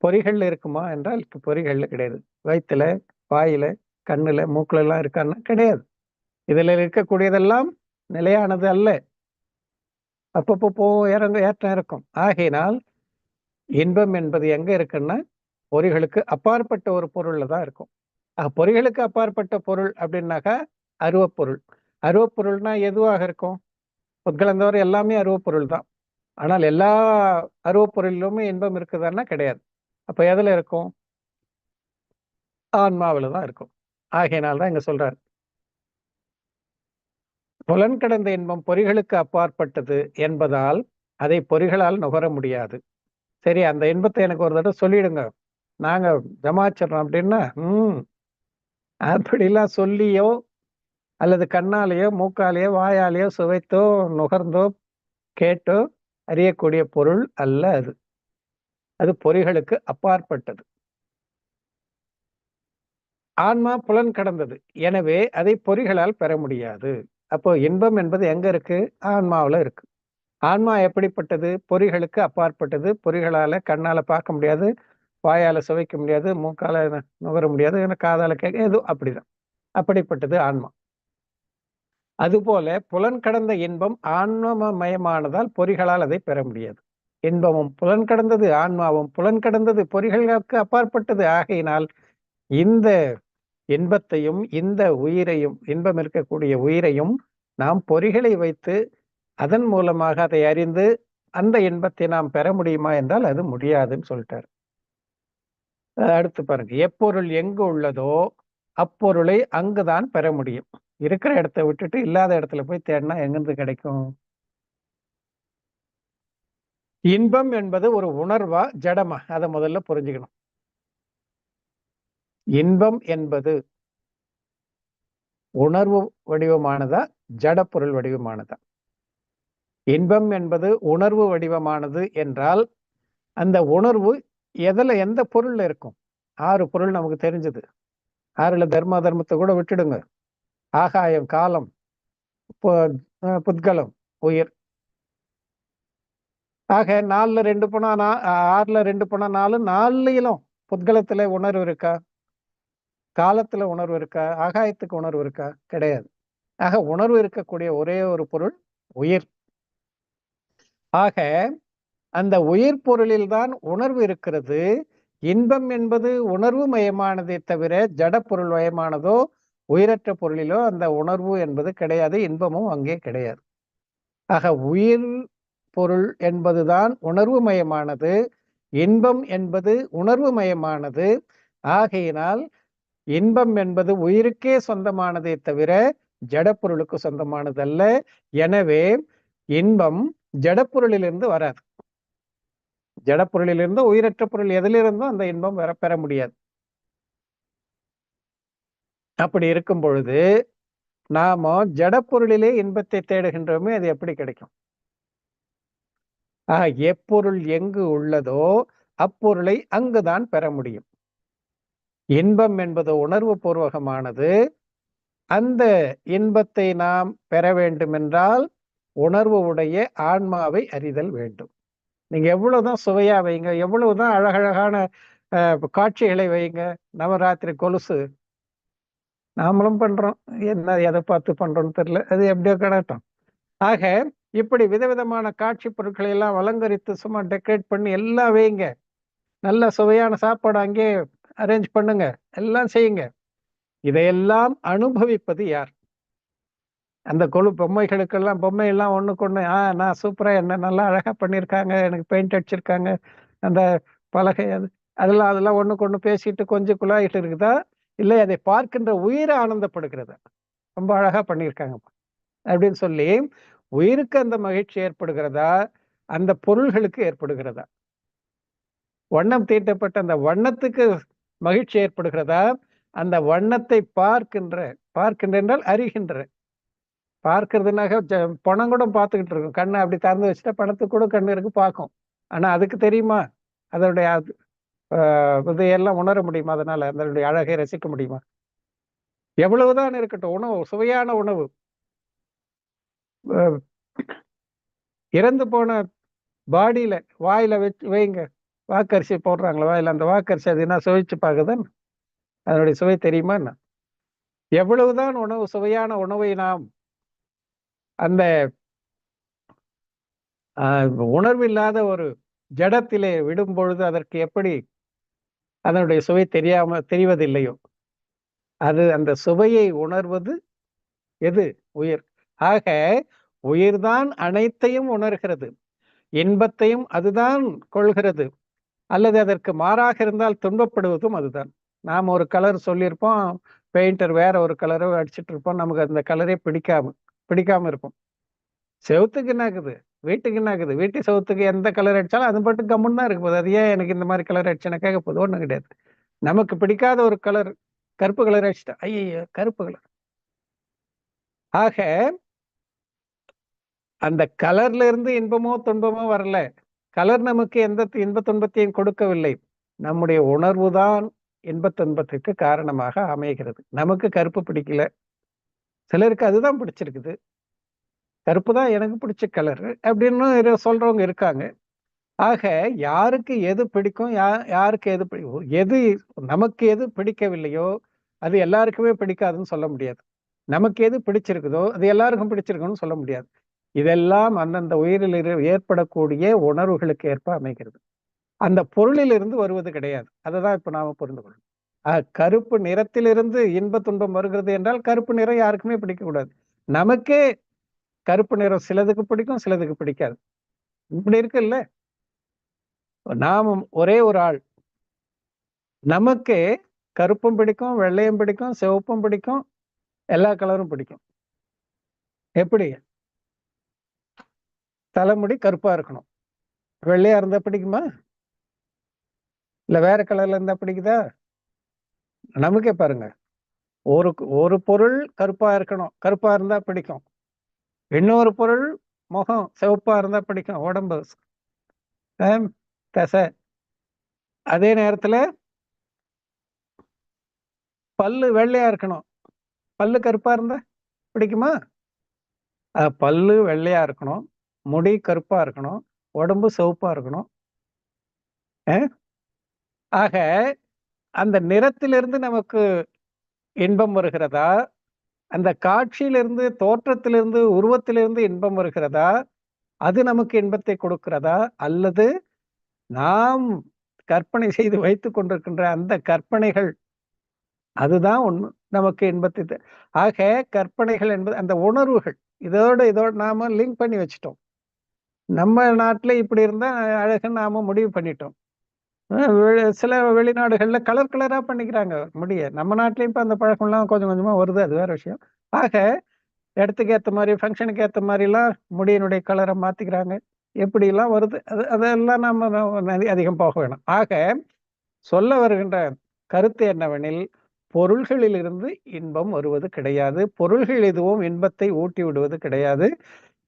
பொறிகள்ல இருக்குமா என்றால் பொறிகள்ல கிடையாது. வயிற்றுல, வாயில, கண்ணுல, மூக்குல எல்லாம் இருக்கான்னா கிடையாது. இதுல இருக்கக்கூடியதெல்லாம் நிலையானது அல்ல. அப்பப்போ போகும், ஏற்றம் இருக்கும். ஆகையினால் இன்பம் என்பது எங்க இருக்குன்னா பொறிகளுக்கு அப்பாற்பட்ட ஒரு பொருள்ல தான் இருக்கும். பொறிகளுக்கு அப்பாற்பட்ட பொருள் அப்படின்னாக்கா அருவப்பொருள். அருவப்பொருள்னா எதுவாக இருக்கும்? உட்கலந்தவரை எல்லாமே அருவப்பொருள் தான். ஆனால் எல்லா அருவப்பொருளிலுமே இன்பம் இருக்குதான்னா கிடையாது. அப்ப எதுல இருக்கும்? ஆன்மாவில தான் இருக்கும். ஆகையினால்தான் இங்க சொல்றாரு, புலன் கடந்த இன்பம் பொறிகளுக்கு அப்பாற்பட்டது என்பதால் அதை பொறிகளால் நுகர முடியாது. சரி, அந்த இன்பத்தை எனக்கு ஒரு தடவை சொல்லிடுங்க, நாங்க ஜமாச்சிடறோம் அப்படின்னா, அப்படிலாம் சொல்லியோ அல்லது கண்ணாலேயோ மூக்காலேயோ வாயாலேயோ சுவைத்தோ நுகர்ந்தோ கேட்டோ அறியக்கூடிய பொருள் அல்ல அது. அது பொறிகளுக்கு அப்பாற்பட்டது. ஆன்மா புலன் கடந்தது, எனவே அதை பொறிகளால் பெற முடியாது. அப்போ இன்பம் என்பது எங்க இருக்கு? ஆன்மாவில் இருக்கு. ஆன்மா எப்படிப்பட்டது? பொறிகளுக்கு அப்பாற்பட்டது. பொறிகளால கண்ணால பார்க்க முடியாது, வாயால சுவைக்க முடியாது, மூக்கால நுகர முடியாது, காதால கேட்க, எதுவும் அப்படிதான். அப்படிப்பட்டது ஆன்மா. அதுபோல புலன் கடந்த இன்பம் ஆன்மமயமானதால் பொறிகளால் அதை பெற முடியாது. இன்பமும் புலன் கடந்தது, ஆன்மாவும் புலன் கடந்தது, பொறிகளுக்கு அப்பாற்பட்டது. ஆகையினால் இந்த இன்பத்தையும் இந்த உயிரையும், இன்பம் இருக்கக்கூடிய உயிரையும் நாம் பொறிகளை வைத்து அதன் மூலமாக அதை அறிந்து அந்த இன்பத்தை நாம் பெற முடியுமா என்றால் அது முடியாதுன்னு சொல்லிட்டார். அடுத்து பாருங்க, எப்பொருள் எங்கு உள்ளதோ அப்பொருளை அங்குதான் பெற முடியும். இருக்கிற இடத்தை விட்டுட்டு இல்லாத இடத்துல போய் தேடினா எங்கிருந்து கிடைக்கும்? இன்பம் என்பது ஒரு உணர்வா ஜடமா? அதை முதல்ல புரிஞ்சுக்கணும். இன்பம் என்பது உணர்வு வடிவமானதா, ஜட பொருள் வடிவமானதா? இன்பம் என்பது உணர்வு வடிவமானது என்றால் அந்த உணர்வு எந்த பொருள்ல இருக்கும்? 6 பொருள் நமக்கு தெரிஞ்சது. 6ல தர்மத்தை கூட விட்டுடுங்க. ஆகாயம், காலம், புத்கலம், உயிர். ஆக 4ல 2 போனா 6ல 2 போனா 4. 4லும் புத்கலத்துல உணர்வு இருக்கா? காலத்துல உணர்வு இருக்கா? ஆகாயத்துக்கு உணர்வு இருக்கா? கிடையாது. ஆக உணர்வு இருக்கக்கூடிய ஒரே ஒரு பொருள் உயிர். ஆக அந்த உயிர் பொருளில் தான் உணர்வு இருக்கிறது. இன்பம் என்பது உணர்வு மயமானதை தவிர ஜட பொருள் மயமானதோ உயிரற்ற பொருளிலோ அந்த உணர்வு என்பது கிடையாது. இன்பமும் அங்கே கிடையாது. ஆக உயிர் பொருள் என்பதுதான் உணர்வு மயமானது. இன்பம் என்பது உணர்வு மயமானது. ஆகையினால் இன்பம் என்பது உயிருக்கே சொந்தமானதை தவிர ஜட பொருளுக்கு சொந்தமானதல்ல. எனவே இன்பம் ஜடப்பொருளிலிருந்து வராது. ஜடப்பொருளிலிருந்து உயிரற்ற பொருள் எதிலிருந்தும் அந்த இன்பம் பெற முடியாது. அப்படி இருக்கும் பொழுது நாம ஜடப்பொருளிலே இன்பத்தை தேடுகின்றோமே, அது எப்படி கிடைக்கும்? எப்பொருள் எங்கு உள்ளதோ அப்பொருளை அங்குதான் பெற முடியும். இன்பம் என்பது உணர்வு பூர்வகமானது. அந்த இன்பத்தை நாம் பெற வேண்டுமென்றால் உணர்வு உடைய ஆன்மாவை அறிதல் வேண்டும். நீங்க எவ்வளவுதான் சுவையா வைங்க, எவ்வளவுதான் அழகழகான காட்சிகளை வைங்க, நவராத்திரி கொலுசு நாமளும் பண்றோம், என்ன எதை பார்த்து பண்றோம்னு தெரியல, அது எப்படியோ கிடட்டும். ஆக இப்படி விதவிதமான காட்சி பொருட்களை எல்லாம் அலங்கரித்து சும்மா டெக்கரேட் பண்ணி எல்லாம் வைங்க, நல்ல சுவையான சாப்பாடு அங்கே அரேஞ்ச் பண்ணுங்க, எல்லாம் செய்யுங்க. இதையெல்லாம் அனுபவிப்பது யார்? அந்த பொம்மைகளுக்கெல்லாம் பொம்மை எல்லாம் ஒண்ணுக்கு ஒண்ணு நான் சூப்பரா, என்ன நல்லா அழகா பண்ணியிருக்காங்க, எனக்கு பெயிண்ட் அடிச்சிருக்காங்க, அந்த பலகை அதெல்லாம் ஒண்ணுக்கு ஒண்ணு பேசிட்டு கொஞ்சம் குழாயிட்டு இருக்குதா, இல்லை அதை பார்க்கின்ற உயிரை ஆனந்தப்படுகிறதா? ரொம்ப அழகா பண்ணியிருக்காங்க அப்படின்னு சொல்லி உயிருக்கு அந்த மகிழ்ச்சி ஏற்படுகிறதா, அந்த பொருள்களுக்கு ஏற்படுகிறதா? வண்ணம் தீட்டப்பட்ட அந்த வண்ணத்துக்கு மகிழ்ச்சி ஏற்படுகிறதா, அந்த வண்ணத்தை பார்க்கின்ற என்றால் அறிகின்ற, பார்க்கறதுனாக பணம் கூட பார்த்துக்கிட்டு இருக்கும், கண்ணை அப்படி திறந்து வச்சுட்டா பணத்துக்கு கூட கண்ணு இருக்கு பார்க்கும். ஆனா அதுக்கு தெரியுமா அதனுடைய இதையெல்லாம் உணர முடியுமா? அதனால அதனுடைய அழகை ரசிக்க முடியுமா? எவ்வளவுதான் இருக்கட்டும், உணவு சுவையான உணவு, இறந்து போன பாடியில வாயில வச்சு வைங்க, வாக்கரிசி போடுறாங்களா வாயில, அந்த வாக்கரிசி அது என்ன சுவைச்சு பார்க்குதான், அதனுடைய சுவை தெரியுமா என்ன? எவ்வளவுதான் சுவையான உணவை நாம் அந்த உணர்வில்லாத ஒரு ஜடத்திலே விடும் பொழுது அதற்கு எப்படி அதனுடைய சுவை தெரிவதில்லையோ, அது அந்த சுவையை உணர்வது எது? உயிர். ஆக உயிர்தான் அனைத்தையும் உணர்கிறது, இன்பத்தையும் அதுதான் கொள்கிறது. அல்லது அதற்கு மாறாக இருந்தால் துன்பப்படுவதும் அதுதான். நாம் ஒரு கலர் சொல்லியிருப்போம், பெயிண்டர் வேற ஒரு கலரை அடிச்சுட்டு இருப்போம், நமக்கு அந்த கலரே பிடிக்காம இருக்கும். செவுத்துக்கு என்ன ஆகுது, வீட்டுக்கு என்ன ஆகுது? வீட்டு செவுத்துக்கு எந்த கலர் அடிச்சாலும் அது மட்டும் கம்முன்னு தான் இருக்கு போகுது. அது ஏன் எனக்கு இந்த மாதிரி கலர் அடிச்சு எனக்கு கேட்க போகுது? ஒண்ணும் கிடையாது. நமக்கு பிடிக்காத ஒரு கலர், கருப்பு கலர் அடிச்சுட்டா ஐயோ கருப்பு கலர். ஆக அந்த கலர்ல இருந்து இன்பமோ துன்பமோ வரல. கலர் நமக்கு எந்த இன்ப துன்பத்தையும் கொடுக்கவில்லை. நம்முடைய உணர்வு தான் இன்ப துன்பத்திற்கு காரணமாக அமைகிறது. நமக்கு கருப்பு பிடிக்கல, சிலருக்கு அதுதான் பிடிச்சிருக்குது. கருப்பு தான் எனக்கு பிடிச்ச கலர் அப்படின்னு சொல்றவங்க இருக்காங்க. ஆக யாருக்கு எது பிடிக்கும், யாருக்கு எது எது நமக்கு எது பிடிக்கவில்லையோ அது எல்லாருக்குமே பிடிக்காதுன்னு சொல்ல முடியாது. நமக்கு எது பிடிச்சிருக்குதோ அது எல்லாருக்கும் பிடிச்சிருக்குன்னு சொல்ல முடியாது. இதெல்லாம் அந்தந்த உயிரில் ஏற்படக்கூடிய உணர்வுகளுக்கு ஏற்ப அமைகிறது. அந்த பொருளிலிருந்து வருவது கிடையாது. அததான் இப்ப நாம புரிந்து கொள்ளணும். கருப்பு நிறத்திலிருந்து இன்ப துன்பம் வருகிறது என்றால் கருப்பு நிறம் யாருக்குமே பிடிக்க கூடாது. நமக்கே கருப்பு நிறம் சிலதுக்கு பிடிக்கும், சிலதுக்கு பிடிக்காது. இப்படி இருக்குல்ல. நாமும் ஒரே ஒரு ஆள், நமக்கு கருப்பும் பிடிக்கும், வெள்ளையும் பிடிக்கும், சிவப்பும் பிடிக்கும், எல்லா கலரும் பிடிக்கும். எப்படி? தலைமுடி கருப்பா இருக்கணும், வெள்ளையா இருந்தா பிடிக்குமா? இல்ல வேற கலர்ல இருந்தா பிடிக்குதா? நமக்கே பாருங்க, ஒரு ஒரு பொருள் கருப்பா இருக்கணும், கருப்பா இருந்தா பிடிக்கும். இன்னொரு பொருள் முகம் சிவப்பா இருந்தா பிடிக்கும், உடம்பு தசை. அதே நேரத்துல பல்லு வெள்ளையா இருக்கணும், பல்லு கருப்பா இருந்தா பிடிக்குமா? பல்லு வெள்ளையா இருக்கணும், முடி கருப்பா இருக்கணும், உடம்பு சிவப்பா இருக்கணும். ஆக அந்த நிறத்திலிருந்து நமக்கு இன்பம் வருகிறதா, அந்த காட்சியிலிருந்து, தோற்றத்திலிருந்து, உருவத்திலிருந்து இன்பம் வருகிறதா, அது நமக்கு இன்பத்தை கொடுக்கிறதா, அல்லது நாம் கற்பனை செய்து வைத்துக் கொண்டிருக்கின்ற அந்த கற்பனைகள் அதுதான் நமக்கு இன்பத்தை ஆக கற்பனைகள் என்பது அந்த உணர்வுகள் இதோட நாம லிங்க் பண்ணி வச்சுட்டோம். நம்ம நாட்டுல இப்படி இருந்தா அழகுன்னு நாம முடிவு பண்ணிட்டோம். சில வெளிநாடுகள்ல கலர் கலரா பண்ணிக்கிறாங்க முடிய. நம்ம நாட்டிலயும் இப்ப அந்த பழக்கம்லாம் கொஞ்சம் கொஞ்சமா வருது, அது வேற விஷயம். ஆக இடத்துக்கு ஏத்த மாதிரி, ஃபங்க்ஷனுக்கு ஏத்த மாதிரி எல்லாம் முடியினுடைய கலரை மாத்திக்கிறாங்க. எப்படி எல்லாம் வருது, அதெல்லாம் நம்ம அதிகம் போக வேணும். ஆக சொல்ல வருகின்ற கருத்து என்னவெனில், பொருள்களிலிருந்து இன்பம் வருவது கிடையாது. பொருள்கள் எதுவும் இன்பத்தை ஊட்டி விடுவது கிடையாது.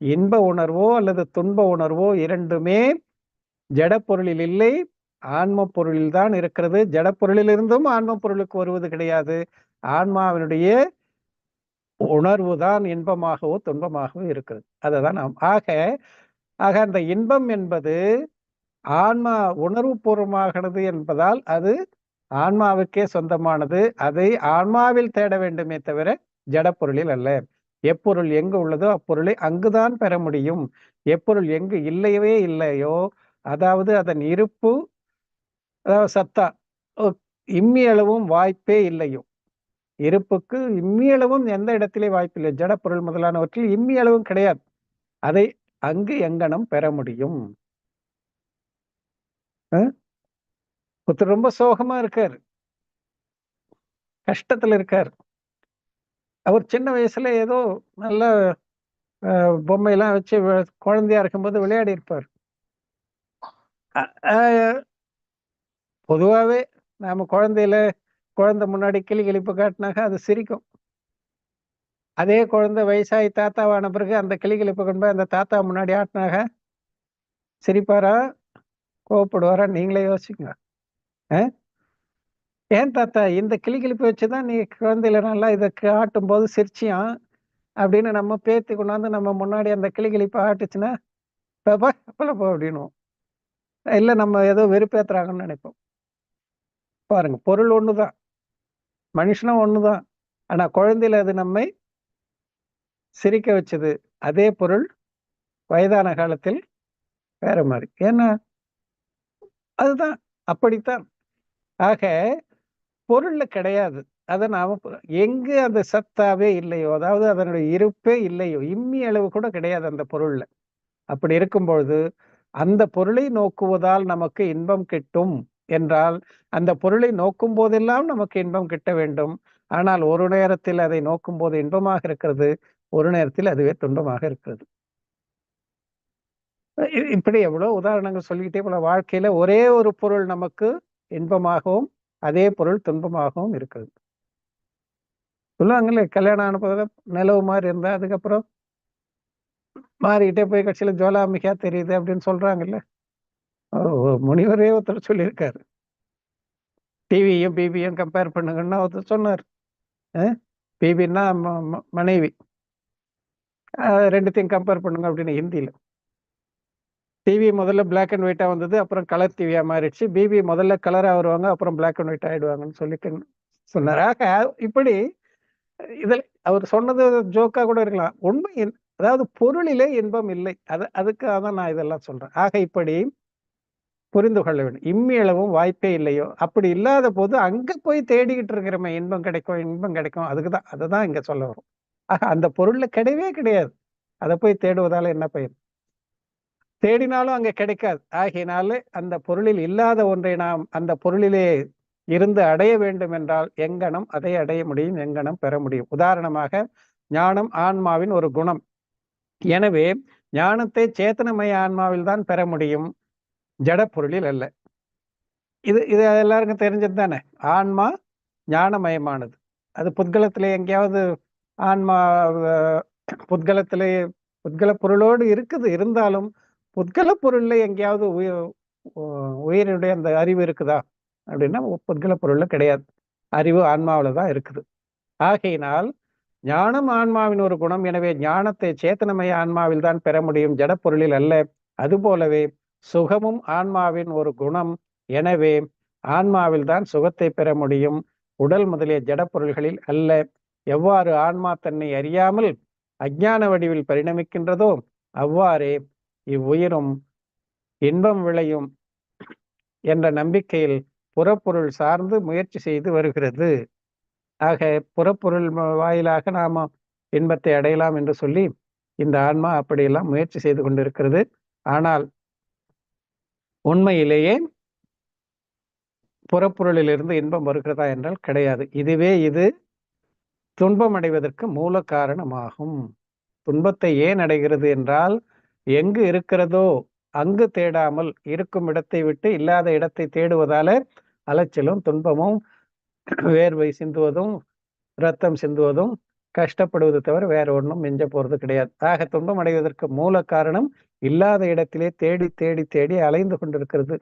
இன்ப உணர்வோ அல்லது துன்ப உணர்வோ இரண்டுமே ஜட பொருளில் இல்லை, ஆன்ம பொருளில் தான் இருக்கிறது. ஜட பொருளிலிருந்தும் ஆன்ம பொருளுக்கு வருவது கிடையாது. ஆன்மாவினுடைய உணர்வு தான் இன்பமாகவோ துன்பமாகவோ இருக்கிறது. அததான் நாம் ஆக அந்த இன்பம் என்பது ஆன்மா உணர்வு பூர்வமாகிறது என்பதால் அது ஆன்மாவுக்கே சொந்தமானது. அதை ஆன்மாவில் தேட வேண்டுமே தவிர ஜட பொருளில் அல்ல. எப்பொருள் எங்கு உள்ளதோ அப்பொருளை அங்குதான் பெற முடியும். எப்பொருள் எங்கு இல்லையவே இல்லையோ, அதாவது அதன் இருப்பு, அதாவது சத்தா இம்மி அளவும் வாய்ப்பே இல்லையோ, இருப்புக்கு இம்மி அளவும் எந்த இடத்திலே வாய்ப்பில்லை. ஜட பொருள் முதலானவற்றில் இம்மி அளவும் கிடையாது. அதை அங்கு எங்கனம் பெற முடியும். ஒருத்தர் ரொம்ப சோகமா இருக்காரு, கஷ்டத்துல இருக்காரு. அவர் சின்ன வயசுல ஏதோ நல்ல பொம்மையெல்லாம் வச்சு குழந்தையா இருக்கும்போது விளையாடி இருப்பார். பொதுவாவே நாம குழந்தை முன்னாடி கிளி கிளிப்பு காட்டினாக்க அது சிரிக்கும். அதே குழந்தை வயசாகி தாத்தாவான பிறகு அந்த கிளி கிளிப்பு கொண்டு போய் அந்த தாத்தா முன்னாடி ஆட்டினாக சிரிப்பாரா, கோவப்படுவாரா? நீங்களே யோசிச்சுங்க. ஏன் தாத்தா இந்த கிளி கிளிப்பு வச்சுதான் நீ குழந்தையில நல்லா இதை ஆட்டும் போது சிரிச்சியான் அப்படின்னு நம்ம பேத்தி கொண்டாந்து நம்ம முன்னாடி அந்த கிளி கிளிப்பை ஆட்டுச்சுன்னா போ அப்படின்னுவோம். இல்ல நம்ம ஏதோ வெறுப்பேத்துறாங்கன்னு நினைப்போம். பாருங்க, பொருள் ஒண்ணுதான், மனுஷனும் ஒண்ணுதான். ஆனா குழந்தையில அது நம்மை சிரிக்க வச்சது. அதே பொருள் வயதான காலத்தில் வேற மாதிரி. ஏன்னா அதுதான், அப்படித்தான். ஆக பொருள்ல கிடையாது. அதை நாம எங்கு அந்த சத்தாவே இல்லையோ, அதாவது அதனுடைய இருப்பே இல்லையோ, இம்மி அளவு கூட கிடையாது அந்த பொருள்ல. அப்படி இருக்கும் பொழுது அந்த பொருளை நோக்குவதால் நமக்கு இன்பம் கிட்டும் என்றால், அந்த பொருளை நோக்கும் போதெல்லாம் நமக்கு இன்பம் கிட்ட வேண்டும். ஆனால் ஒரு நேரத்தில் அதை நோக்கும் போது இன்பமாக இருக்கிறது, ஒரு நேரத்தில் அதுவே துன்பமாக இருக்கிறது. இப்படி எவ்வளவு உதாரணங்கள் சொல்லிக்கிட்டே போல. வாழ்க்கையில ஒரே ஒரு பொருள் நமக்கு இன்பமாகவும் அதே பொருள் துன்பமாகவும் இருக்கிறது. சொல்லுவாங்கல்ல, கல்யாணம் ஆன போது நிலவு மாதிரி இருந்தா அதுக்கப்புறம் மாறிக்கிட்டே போய் கட்சியில ஜோலாமிக்கா தெரியுது அப்படின்னு சொல்றாங்கல்ல. முனிவரே ஒருத்தர் சொல்லியிருக்காரு. டிவியும் பிபியும் கம்பேர் பண்ணுங்கன்னா ஒருத்தர் சொன்னார். பிபின்னா மனைவி, ரெண்டுத்தையும் கம்பேர் பண்ணுங்க அப்படின்னு ஹிந்தியில. டிவி முதல்ல பிளாக் அண்ட் ஒயிட்டா வந்தது, அப்புறம் கலர் டிவியா மாறிடுச்சு. பிபி முதல்ல கலரா வருவாங்க, அப்புறம் பிளாக் அண்ட் ஒயிட் ஆயிடுவாங்கன்னு சொல்லி சொன்னார். இப்படி இதில் அவர் சொன்னது ஜோக்கா கூட இருக்கலாம். உண்மை அதாவது பொருளிலே இன்பம் இல்லை. அதுக்காக தான் நான் இதெல்லாம் சொல்றேன். ஆக இப்படி புரிந்து கொள்ள வேண்டும். இம்மி அளவும் வாய்ப்பே இல்லையோ, அப்படி இல்லாத போது அங்க போய் தேடிக்கிட்டு இருக்கிறோமே இன்பம் கிடைக்கும் இன்பம் கிடைக்கும், அதுக்குதான் அதுதான் இங்க சொல்ல வரும். ஆக அந்த பொருள்ல கிடையவே கிடையாது. அதை போய் தேடுவதால என்ன பயன்? தேடினாலும் அங்க கிடைக்காது. ஆகையினால அந்த பொருளில் இல்லாத ஒன்றை நாம் அந்த பொருளிலே இருந்து அடைய வேண்டும் என்றால் எங்கனம் அதை அடைய முடியும், எங்கனம் பெற முடியும். உதாரணமாக ஞானம் ஆன்மாவின் ஒரு குணம். எனவே ஞானத்தை சேத்தனமய ஆன்மாவில் தான் பெற முடியும், ஜட பொருளில் அல்ல. இது எல்லாருக்கும் தெரிஞ்சது தானே. ஆன்மா ஞானமயமானது. அது புத்கலத்திலே எங்கேயாவது ஆன்மா புத்கலத்திலே புத்கல பொருளோடு இருக்குது. இருந்தாலும் புத்கல பொருள்ல எங்கேயாவது உயிரினுடைய அந்த அறிவு இருக்குதா அப்படின்னா புத்கல பொருள்ல கிடையாது. அறிவு ஆன்மாவில தான் இருக்குது. ஆகையினால் ஞானம் ஆன்மாவின் ஒரு குணம். எனவே ஞானத்தை சேத்தனமய ஆன்மாவில் தான் பெற முடியும், ஜடப்பொருளில் அல்ல. அதுபோலவே சுகமும் ஆன்மாவின் ஒரு குணம். எனவே ஆன்மாவில் தான் சுகத்தை பெற முடியும், உடல் முதலிய ஜடப்பொருள்களில் அல்ல. எவ்வாறு ஆன்மா தன்னை அறியாமல் அஞ்ஞான வடிவில் பரிணமிக்கின்றதோ அவ்வாறே இவ்வுயிரும் இன்பம் விளையும் என்ற நம்பிக்கையில் புறப்பொருள் சார்ந்து முயற்சி செய்து வருகிறது. ஆக புறப்பொருள் வாயிலாக நாம இன்பத்தை அடையலாம் என்று சொல்லி இந்த ஆன்மா அப்படியெல்லாம் முயற்சி செய்து கொண்டிருக்கிறது. ஆனால் உண்மையிலேயே புறப்பொருளிலிருந்து இன்பம் வருகிறதா என்றால் கிடையாது. இதுவே இது துன்பம் அடைவதற்கு மூல காரணமாகும். துன்பத்தை ஏன் அடைகிறது என்றால், எங்கு இருக்கிறதோ அங்கு தேடாமல் இருக்கும் இடத்தை விட்டு இல்லாத இடத்தை தேடுவதால அலைச்சலும் துன்பமும் வேர்வை சிந்துவதும் இரத்தம் சிந்துவதும் கஷ்டப்படுவது தவிர வேற ஒன்றும் மிஞ்ச போறது கிடையாது. ஆக துன்பம் அடைவதற்கு மூல காரணம் இல்லாத இடத்திலே தேடி தேடி தேடி அலைந்து கொண்டிருக்கிறது.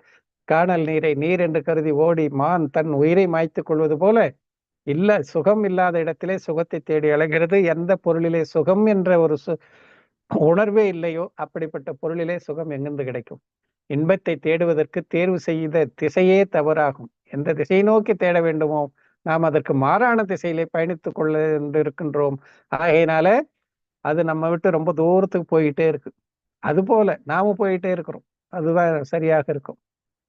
காணல் நீரை நீர் என்று கருதி ஓடி மான் தன் உயிரை மாய்த்துக் கொள்வது போல இல்ல சுகம் இல்லாத இடத்திலே சுகத்தை தேடி அலைகிறது. எந்த பொருளிலே சுகம் என்ற ஒரு உணர்வே இல்லையோ அப்படிப்பட்ட பொருளிலே சுகம் எங்கிருந்து கிடைக்கும்? இன்பத்தை தேடுவதற்கு தேர்வு செய்த திசையே தவறாகும். எந்த திசையை நோக்கி தேட வேண்டுமோ நாம் அதற்கு மாறான திசையிலே பயணித்துக் கொள்ள இருக்கின்றோம். ஆகையினால அது நம்ம விட்டு ரொம்ப தூரத்துக்கு போயிட்டே இருக்கு. அது போல நாம போயிட்டே இருக்கிறோம். அதுதான் சரியாக இருக்கும்.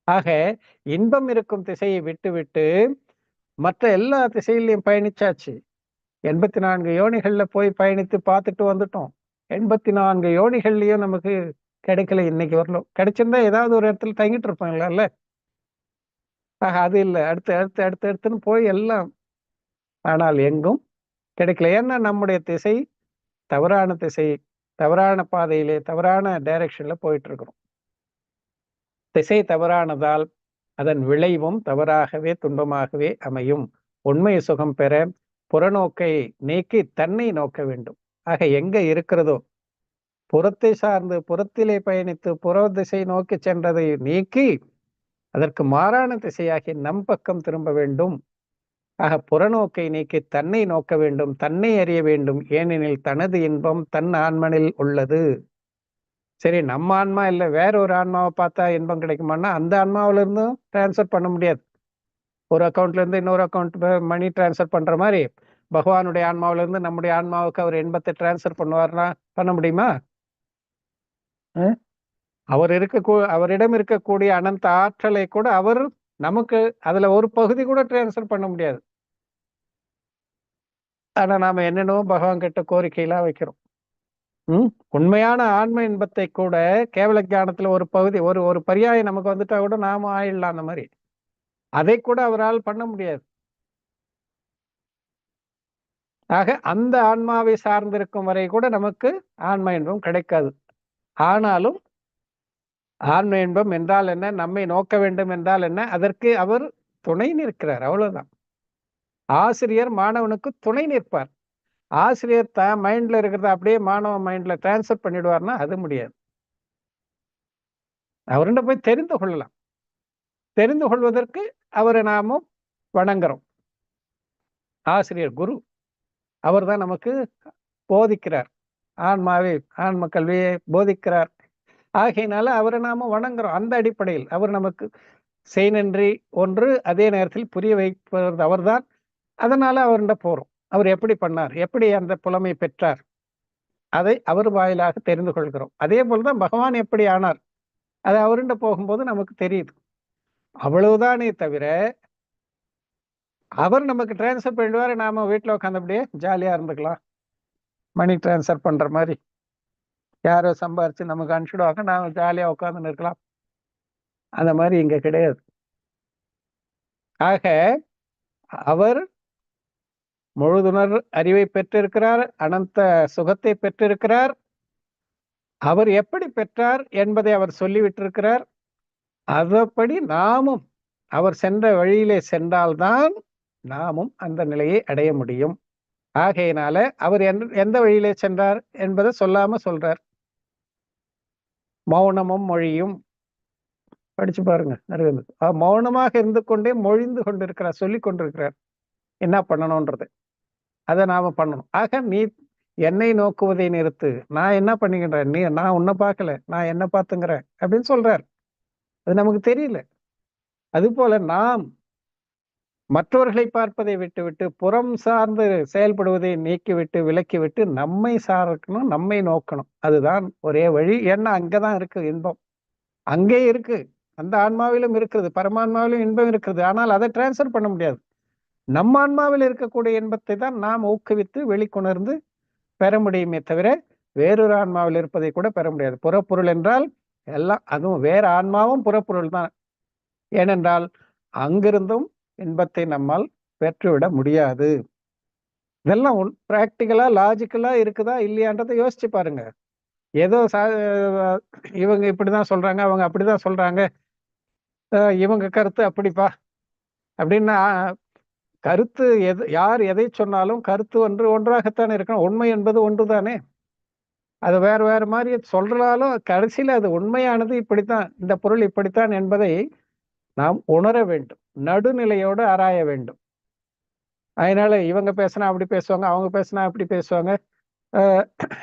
ஆக இன்பம் இருக்கும் திசையை விட்டு விட்டு மற்ற எல்லா திசையிலையும் பயணிச்சாச்சு. 84 யோனிகள்ல போய் பயணித்து பார்த்துட்டு வந்துட்டோம். 84 யோனிகள்லயும் நமக்கு கிடைக்கல இன்னைக்கு வரலும். கிடைச்சிருந்தா ஏதாவது ஒரு இடத்துல தங்கிட்டு இருப்பாங்கல்ல. ஆக அது இல்லை, அடுத்து அடுத்து அடுத்து அடுத்துன்னு போய் எல்லாம், ஆனால் எங்கும் கிடைக்கல. ஏன்னா நம்முடைய திசை தவறான திசை, தவறான பாதையிலே தவறான டைரக்ஷன்ல போயிட்டு இருக்கிறோம். திசை தவறானதால் அதன் விளைவும் தவறாகவே துன்பமாகவே அமையும். உண்மை சுகம் பெற புறநோக்கை நீக்கி தன்னை நோக்க வேண்டும். ஆக எங்க இருக்கிறதோ புறத்தை சார்ந்து புறத்திலே பயணித்து புற திசை நோக்கி சென்றதை நீக்கி அதற்கு மாறான திசையாகி நம் பக்கம் திரும்ப வேண்டும். ஆக புறநோக்கை நீக்கி தன்னை நோக்க வேண்டும், தன்னை அறிய வேண்டும். ஏனெனில் தனது இன்பம் தன் ஆன்மனில் உள்ளது. சரி, நம்ம ஆன்மா இல்லை, வேற ஒரு ஆன்மாவை பார்த்தா இன்பம் கிடைக்குமான்னா அந்த ஆன்மாவில இருந்தும் டிரான்ஸ்ஃபர் பண்ண முடியாது. ஒரு அக்கௌண்ட்ல இருந்து இன்னொரு அக்கௌண்ட் மணி டிரான்ஸ்ஃபர் பண்ற மாதிரி பகவானுடைய ஆன்மாவில இருந்து நம்முடைய ஆன்மாவுக்கு அவர் இன்பத்தை டிரான்ஸ்ஃபர் பண்ணுவார்னா பண்ண முடியுமா? அவரிடம் இருக்கக்கூடிய அனந்த ஆற்றலை கூட அவர் நமக்கு அதுல ஒரு பகுதி கூட டிரான்ஸ்ஃபர் பண்ண முடியாது. ஆனா நாம என்னென்னவோ பகவான் கிட்ட கோரிக்கையெல்லாம் வைக்கிறோம். உண்மையான ஆன்ம இன்பத்தை கூட கேவல ஞானத்துல ஒரு பகுதி ஒரு பரியாயம் நமக்கு வந்துட்டா கூட நாம ஆயிடலாம். அந்த மாதிரி அதை கூட அவரால் பண்ண முடியாது. ஆக அந்த ஆன்மாவை சார்ந்திருக்கும் வரை கூட நமக்கு ஆன்ம இன்பம் கிடைக்காது. ஆனாலும் ஆன்ம இன்பம் என்றால் என்ன, நம்மை நோக்க வேண்டும் என்றால் என்ன, அதற்கு அவர் துணை நிற்கிறார். அவ்வளவுதான். ஆசிரியர் மாணவனுக்கு துணை நிற்பார். ஆசிரியர் தான் மைண்ட்ல இருக்கிறத அப்படியே மாணவ மைண்ட்ல டிரான்ஸ்ஃபர் பண்ணிடுவார்னா அது முடியாது. அவர்கிட்ட போய் தெரிந்து கொள்ளலாம். தெரிந்து கொள்வதற்கு அவரை நாமும் வணங்குறோம். ஆசிரியர் குரு அவர் தான் நமக்கு போதிக்கிறார், ஆன்ம கல்வியை போதிக்கிறார். ஆகையினால அவரை நாம வணங்குறோம். அந்த அடிப்படையில் அவர் நமக்கு செய்நன்றி ஒன்று, அதே நேரத்தில் புரிய வைப்பது அவர்தான். அதனால அவர்கிட்ட போறோம். அவர் எப்படி பண்ணார், எப்படி அந்த புலமை பெற்றார், அதை அவர் வாயிலாக தெரிந்து கொள்கிறோம். அதே போலதான் பகவான் எப்படி ஆனார், அது அவர்கிட்ட போகும்போது நமக்கு தெரியுது. அவ்வளவுதானே தவிர அவர் நமக்கு டிரான்ஸ்ஃபர் பண்ணிடுவாரு, நாம வீட்டுல உட்காந்தபடியே ஜாலியா இருந்துக்கலாம். மணி டிரான்ஸ்ஃபர் பண்ற மாதிரி யாரோ சம்பாரிச்சு நமக்கு அனுப்பிச்சுடுவாங்க, நாம ஜாலியா உட்காந்துன்னு இருக்கலாம். அந்த மாதிரி இங்க கிடையாது. ஆக அவர் முழுதுணர் அறிவை பெற்றிருக்கிறார், அனந்த சுகத்தை பெற்றிருக்கிறார். அவர் எப்படி பெற்றார் என்பதை அவர் சொல்லிவிட்டிருக்கிறார். அதப்படி நாமும் அவர் சென்ற வழியிலே சென்றால்தான் நாமும் அந்த நிலையை அடைய முடியும். ஆகையினால அவர் எந்த வழியிலே சென்றார் என்பதை சொல்லாம சொல்றார். மௌனமும் மொழியும் படிச்சு பாருங்க. மௌனமாக இருந்து கொண்டே மொழிந்து கொண்டிருக்கிறார், சொல்லி கொண்டிருக்கிறார் என்ன பண்ணணும்ன்றது. அதை நாம பண்ணணும். ஆக நீ என்னை நோக்குவதை நிறுத்து, நான் என்ன பண்ணிக்கின்றேன், நான் உன்னை பார்க்கல, நான் என்ன பார்த்துங்கிறேன் அப்படின்னு சொல்றார். அது நமக்கு தெரியல. அது போல நாம் மற்றவர்களை பார்ப்பதை விட்டுவிட்டு புறம் சார்ந்து செயல்படுவதை நீக்கிவிட்டு விலக்கிவிட்டு நம்மை சார்க்கணும், நம்மை நோக்கணும். அதுதான் ஒரே வழி. ஏன்னா அங்கதான் இருக்கு இன்பம், அங்கே இருக்கு. அந்த ஆன்மாவிலும் இருக்கிறது, பரமான்மாவிலும் இன்பம் இருக்கிறது. ஆனால் அதை டிரான்ஸ்ஃபர் பண்ண முடியாது. நம்ம ஆன்மாவில் இருக்கக்கூடிய இன்பத்தை தான் நாம் ஊக்குவித்து வெளிக்கொணர்ந்து பெற முடியுமே தவிர வேறொரு ஆன்மாவில் இருப்பதை கூட பெற முடியாது. புறப்பொருள் என்றால் எல்லாம், அதுவும் வேற ஆன்மாவும் புறப்பொருள் தான். ஏனென்றால் அங்கிருந்தும் இன்பத்தை நம்மால் பெற்றுவிட முடியாது. இதெல்லாம் பிராக்டிக்கலா லாஜிக்கலா இருக்குதா இல்லையான்றதை யோசிச்சு பாருங்க. ஏதோ இவங்க இப்படிதான் சொல்றாங்க, அவங்க அப்படிதான் சொல்றாங்க, இவங்க கருத்து அப்படிப்பா அப்படின்னா, கருத்து யார் எதை சொன்னாலும் கருத்து ஒன்றாகத்தானே இருக்கணும். உண்மை என்பது ஒன்றுதானே. அது வேற வேற மாதிரி சொல்றாலும் கடைசியில அது உண்மையானது இப்படித்தான், இந்த பொருள் இப்படித்தான் என்பதை நாம் உணர வேண்டும். நடுநிலையோடு ஆராய வேண்டும். அதனால இவங்க பேசினா அப்படி பேசுவாங்க, அவங்க பேசினா அப்படி பேசுவாங்க,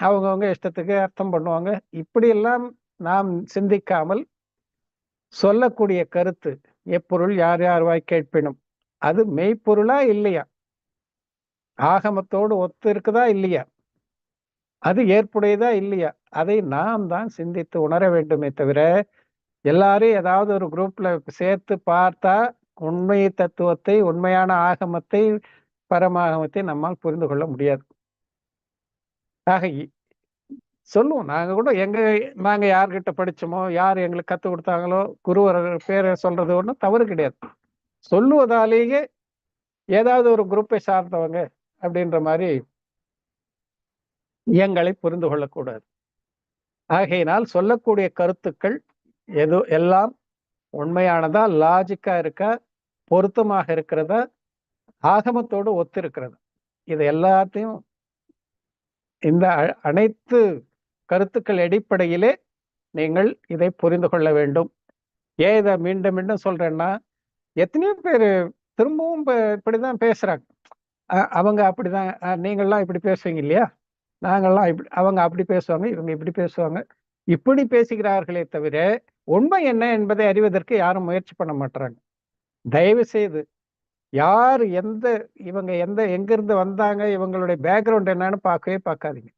அவங்கவுங்க இஷ்டத்துக்கு அர்த்தம் பண்ணுவாங்க. இப்படியெல்லாம் நாம் சிந்திக்காமல் சொல்லக்கூடிய கருத்து எப்பொருள் யார் யார் வாய் கேட்பினும் அது மெய்ப்பொருளா இல்லையா, ஆகமத்தோடு ஒத்து இருக்குதா இல்லையா, அது ஏற்புடையதா இல்லையா, அதை நாம் தான் சிந்தித்து உணர வேண்டுமே தவிர எல்லாரும் ஏதாவது ஒரு குரூப்ல சேர்த்து பார்த்தா உண்மை தத்துவத்தை, உண்மையான ஆகமத்தை, பரமாகமத்தை நம்மால் புரிந்து கொள்ள முடியாது. ஆக சொல்லுவோம், நாங்க கூட நாங்க யார்கிட்ட படிச்சோமோ, யார் எங்களுக்கு கத்து கொடுத்தாங்களோ, குருவர் பேரை சொல்றது ஒன்றும் தவறு கிடையாது. சொல்லுவதாலேயே ஏதாவது ஒரு குரூப்பை சார்ந்தவங்க அப்படின்ற மாதிரி எங்களை புரிந்து கொள்ளக்கூடாது. ஆகையினால் சொல்லக்கூடிய கருத்துக்கள் எல்லாம் உண்மையானதா, லாஜிக்கா இருக்கா, பொருத்தமாக இருக்கிறதா, ஆகமத்தோடு ஒத்து இருக்கிறதா, இது எல்லாத்தையும் இந்த அனைத்து கருத்துக்கள் அடிப்படையிலே நீங்கள் இதை புரிந்து கொள்ள வேண்டும். ஏன் இதை மீண்டும் மீண்டும் சொல்றேன்னா, எத்தனையோ பேர் திரும்பவும் இப்படிதான் பேசுறாங்க. அவங்க அப்படிதான், நீங்கள்லாம் இப்படி பேசுவீங்க இல்லையா, நாங்கள்லாம் இப்படி, அவங்க அப்படி பேசுவாங்க, இவங்க இப்படி பேசுவாங்க, இப்படி பேசுகிறார்களே தவிர உண்மை என்ன என்பதை அறிவதற்கு யாரும் முயற்சி பண்ண மாட்டாங்க. தயவு செய்து யார் இவங்க எங்கிருந்து வந்தாங்க, இவங்களுடைய பேக்ரவுண்ட் என்னன்னு பார்க்கவே பார்க்காதீங்க.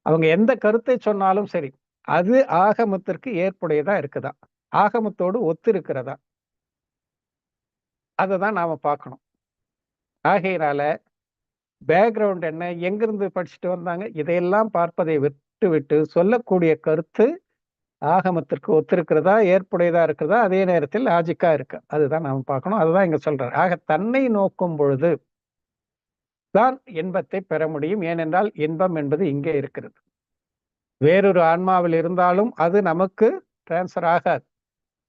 அவங்க எந்த கருத்தை சொன்னாலும் சரி, அது ஆகமத்திற்கு ஏற்புடையதா இருக்குதா, ஆகமத்தோடு ஒத்து இருக்கிறதா, அதை தான் நாம பார்க்கணும். ஆகையினால பேக்ரவுண்ட் என்ன, எங்கிருந்து படிச்சுட்டு வந்தாங்க, இதையெல்லாம் பார்ப்பதை விட்டு சொல்லக்கூடிய கருத்து ஆகமத்திற்கு ஒத்திருக்கிறதா, ஏற்புடையதா இருக்கிறதா, அதே நேரத்தில் லாஜிக்கா இருக்கு, அதுதான் நாம பார்க்கணும். அதுதான் இங்க சொல்றாரு. ஆக தன்னை நோக்கும் பொழுது தான் இன்பத்தை பெற முடியும். ஏனென்றால் இன்பம் என்பது இங்கே இருக்கிறது. வேறொரு ஆன்மாவில் இருந்தாலும் அது நமக்கு டிரான்ஸ்ஃபர் ஆகாது.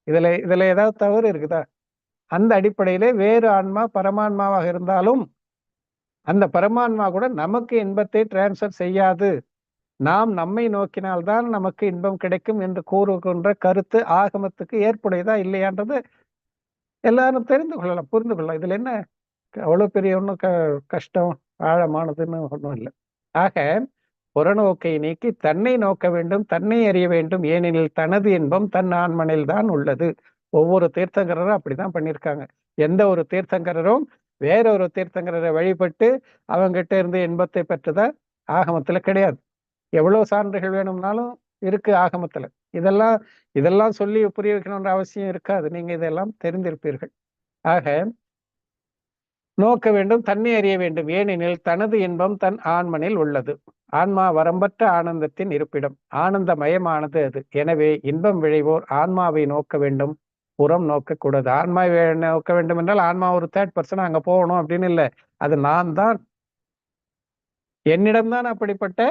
இதுல ஏதாவது தவறு இருக்குதா? அந்த அடிப்படையிலே வேறு ஆன்மா பரமான்மாவாக இருந்தாலும் அந்த பரமான்மா கூட நமக்கு இன்பத்தை டிரான்ஸ்ஃபர் செய்யாது. நாம் நம்மை நோக்கினால்தான் நமக்கு இன்பம் கிடைக்கும் என்று கூறுகின்ற கருத்து ஆகமத்துக்கு ஏற்புடையதா இல்லையான்றது எல்லாரும் தெரிந்து கொள்ளலாம், புரிந்து கொள்ளலாம். இதுல என்ன அவ்வளவு பெரிய ஒன்றும் கஷ்டம் ஆழமானதுன்னு ஒன்றும் இல்லை. ஆக புறநோக்கை நீக்கி தன்னை நோக்க வேண்டும், தன்னை அறிய வேண்டும். ஏனெனில் தனது இன்பம் தன் ஆன்மனில் தான் உள்ளது. ஒவ்வொரு தீர்த்தங்கரரும் அப்படிதான் பண்ணியிருக்காங்க. எந்த ஒரு தீர்த்தங்கரரும் வேறொரு தீர்த்தங்கரரை வழிபட்டு அவங்ககிட்ட இருந்து இன்பத்தை பெற்றதா ஆகமத்துல கிடையாது. எவ்வளவு சான்றுகள் வேணும்னாலும் இருக்கு ஆகமத்துல. இதெல்லாம் சொல்லி புரிய வைக்கணும்ன்ற அவசியம் இருக்காது. நீங்க இதெல்லாம் தெரிந்திருப்பீர்கள். ஆக நோக்க வேண்டும், தன்னை அறிய வேண்டும். ஏனெனில் தனது இன்பம் தன் ஆன்மனில் உள்ளது. ஆன்மா வரம்பற்ற ஆனந்தத்தின் இருப்பிடம், ஆனந்தமயமானது அது. எனவே இன்பம் விளைவோர் ஆன்மாவை நோக்க வேண்டும், புறம் நோக்க கூடாது. ஆன்மாவை நோக்க வேண்டும் என்றால் ஆன்மா ஒரு தேர்ட் பர்சன் அங்க போகணும் அப்படின்னு இல்லை. அது நான் தான், என்னிடம்தான் அப்படிப்பட்ட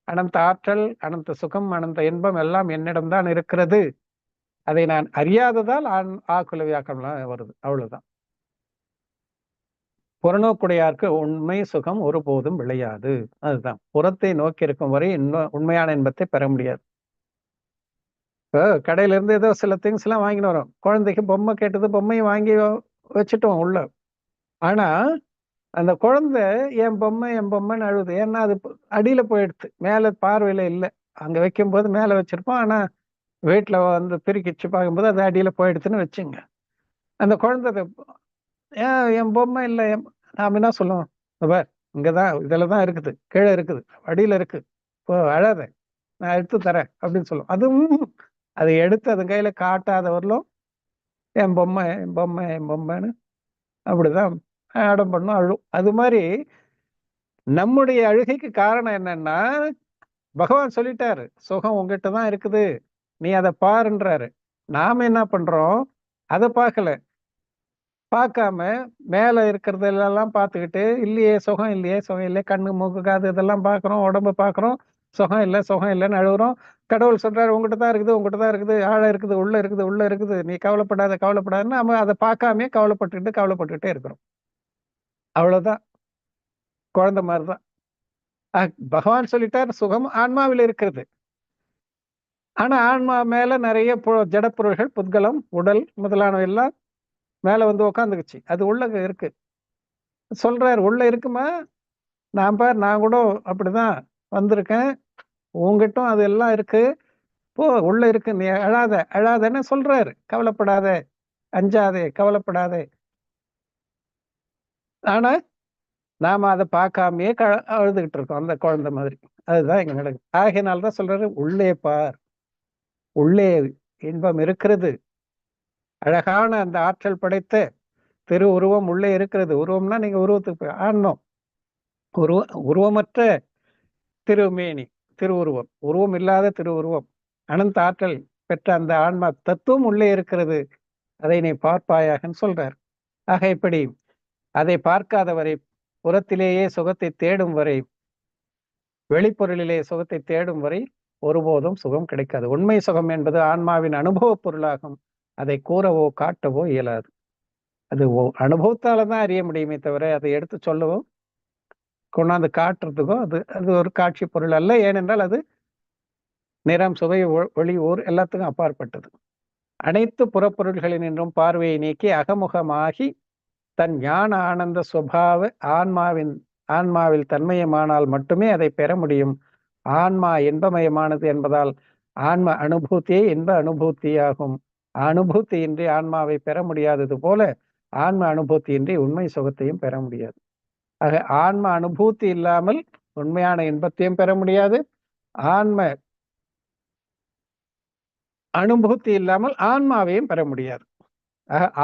அனந்த ஆற்றல், அனந்த சுகம், அனந்த இன்பம் எல்லாம் என்னிடம்தான் இருக்கிறது. அதை நான் அறியாததால் ஆக்குல வியாக்கம்லாம் வருது, அவ்வளவுதான். புறநோக்குடையாருக்கு உண்மை சுகம் ஒருபோதும் விளையாது. அதுதான் புறத்தை நோக்கி இருக்கும் வரை உண்மையான இன்பத்தை பெற முடியாது. இப்போ கடையில இருந்து ஏதோ சில திங்ஸ் எல்லாம் வாங்கிட்டு வரோம். குழந்தைக்கு பொம்மை கேட்டது, பொம்மையும் வாங்கி வச்சுட்டோம் உள்ள. ஆனா அந்த குழந்தை என் பொம்மைன்னு அழுது. ஏன்னா அது அடியில போயிடுது, மேல பார்வையில இல்லை. அங்க வைக்கும்போது மேல வச்சிருப்போம், ஆனா வீட்டுல வந்து பிரிக்கிச்சு பார்க்கும்போது அது அடியில போயிடுதுன்னு வச்சுங்க. அந்த குழந்தை ஏன் என் பொம்மை இல்லை, நாம என்ன சொல்லுவோம், பார் இங்கதான் இதுலதான் இருக்குது, கீழே இருக்குது, அடியில இருக்கு, இப்போ அழாத, நான் எடுத்து தரேன் அப்படின்னு சொல்லுவோம். அதுவும் அதை எடுத்து அதன் கையில காட்டாதவர்களும் என் பொம்மை என் பொம்மை என் பொம்மைன்னு அப்படிதான் அடம் பண்ணும், அழும். அது மாதிரி நம்முடைய அழுகைக்கு காரணம் என்னன்னா, பகவான் சொல்லிட்டாரு சுகம் உங்ககிட்ட தான் இருக்குது, நீ அதை பாருன்றாரு. நாம என்ன பண்றோம், அதை பார்க்கல. பார்க்காம மேல இருக்கிறதெல்லாம் பார்த்துக்கிட்டு, இல்லையே சுகம் இல்லையே சுகம் இல்லையே, கண்ணு மூக்கு காது இதெல்லாம் பார்க்குறோம், உடம்பு பார்க்குறோம், சுகம் இல்லைன்னு அழுகுறோம். கடவுள் சொல்றாரு உங்ககிட்ட தான் இருக்குது, உங்ககிட்ட தான் இருக்குது, ஆழம் இருக்குது, உள்ள இருக்குது, உள்ள இருக்குது, நீ கவலைப்படாதுன்னு நம்ம அதை பார்க்காமே கவலைப்பட்டுக்கிட்டே இருக்கிறோம். அவ்வளவுதான், குழந்தை மாதிரிதான். பகவான் சொல்லிட்டார் சுகம் ஆன்மாவில் இருக்கிறது. ஆனா ஆன்மா மேல நிறைய ஜடப்பொருள்கள், புத்கலம், உடல் முதலானவை எல்லாம் மேல வந்து உக்காந்துக்குச்சு. அது உள்ள இருக்கு. சொல்றாரு உள்ள இருக்குமா, நான் கூட அப்படிதான் வந்திருக்கேன், உங்ககிட்டும் அது எல்லாம் இருக்கு, போ உள்ள இருக்கு, நீ அழாதன்னு சொல்றாரு. கவலைப்படாத, அஞ்சாதே, கவலைப்படாதே. ஆனா நாம அதை பார்க்காமயே அழுதுகிட்டு இருக்கோம், அந்த குழந்தை மாதிரி. அதுதான் இங்க நடக்குது. ஆகையினால்தான் சொல்றாரு உள்ளே பார், உள்ளே இன்பம் இருக்கிறது. அழகான அந்த ஆற்றல் படைத்த திரு உருவம் உள்ளே இருக்கிறது. உருவம்னா நீங்க உருவத்துக்கு ஆடணும். உருவமற்ற திருமேனி, திருவுருவம், உருவம் இல்லாத திருவுருவம், அனந்த ஆற்றல் பெற்ற அந்த ஆன்மா தத்துவம் உள்ளே இருக்கிறது, அதை நீ பார்ப்பாயாகன்னு சொல்றார். ஆக இப்படி அதை பார்க்காதவரை, புறத்திலேயே சுகத்தை தேடும் வரை, வெளிப்பொருளிலே சுகத்தை தேடும் வரை ஒருபோதும் சுகம் கிடைக்காது. உண்மை சுகம் என்பது ஆன்மாவின் அனுபவ பொருளாகும். அதை கூறவோ காட்டவோ இயலாது. அது அனுபவத்தாலதான் அறிய முடியுமே தவிர அதை எடுத்து சொல்லவோ கொண்டாந்து காட்டுறதுக்கோ அது அது ஒரு காட்சி பொருள் அல்ல. ஏனென்றால் அது நிறம், சுவை, ஒளி, ஊர் எல்லாத்துக்கும் அப்பாற்பட்டது. அனைத்து புறப்பொருள்களின் என்றும் பார்வையை நீக்கி அகமுகமாகி தன் ஞான ஆனந்த சுபாவ ஆன்மாவில் தன்மயமானால் மட்டுமே அதை பெற முடியும். ஆன்மா இன்பமயமானது என்பதால் ஆன்ம அனுபூத்தியே இன்ப அனுபூத்தியாகும். அனுபூத்தியின்றி ஆன்மாவை பெற முடியாதது போல ஆன்ம அனுபூத்தியின்றி உண்மை சுகத்தையும் பெற முடியாது. ஆக ஆன்ம அனுபூத்தி இல்லாமல் உண்மையான இன்பத்தையும் பெற முடியாது, ஆன்ம அனுபூத்தி இல்லாமல் ஆன்மாவையும் பெற முடியாது.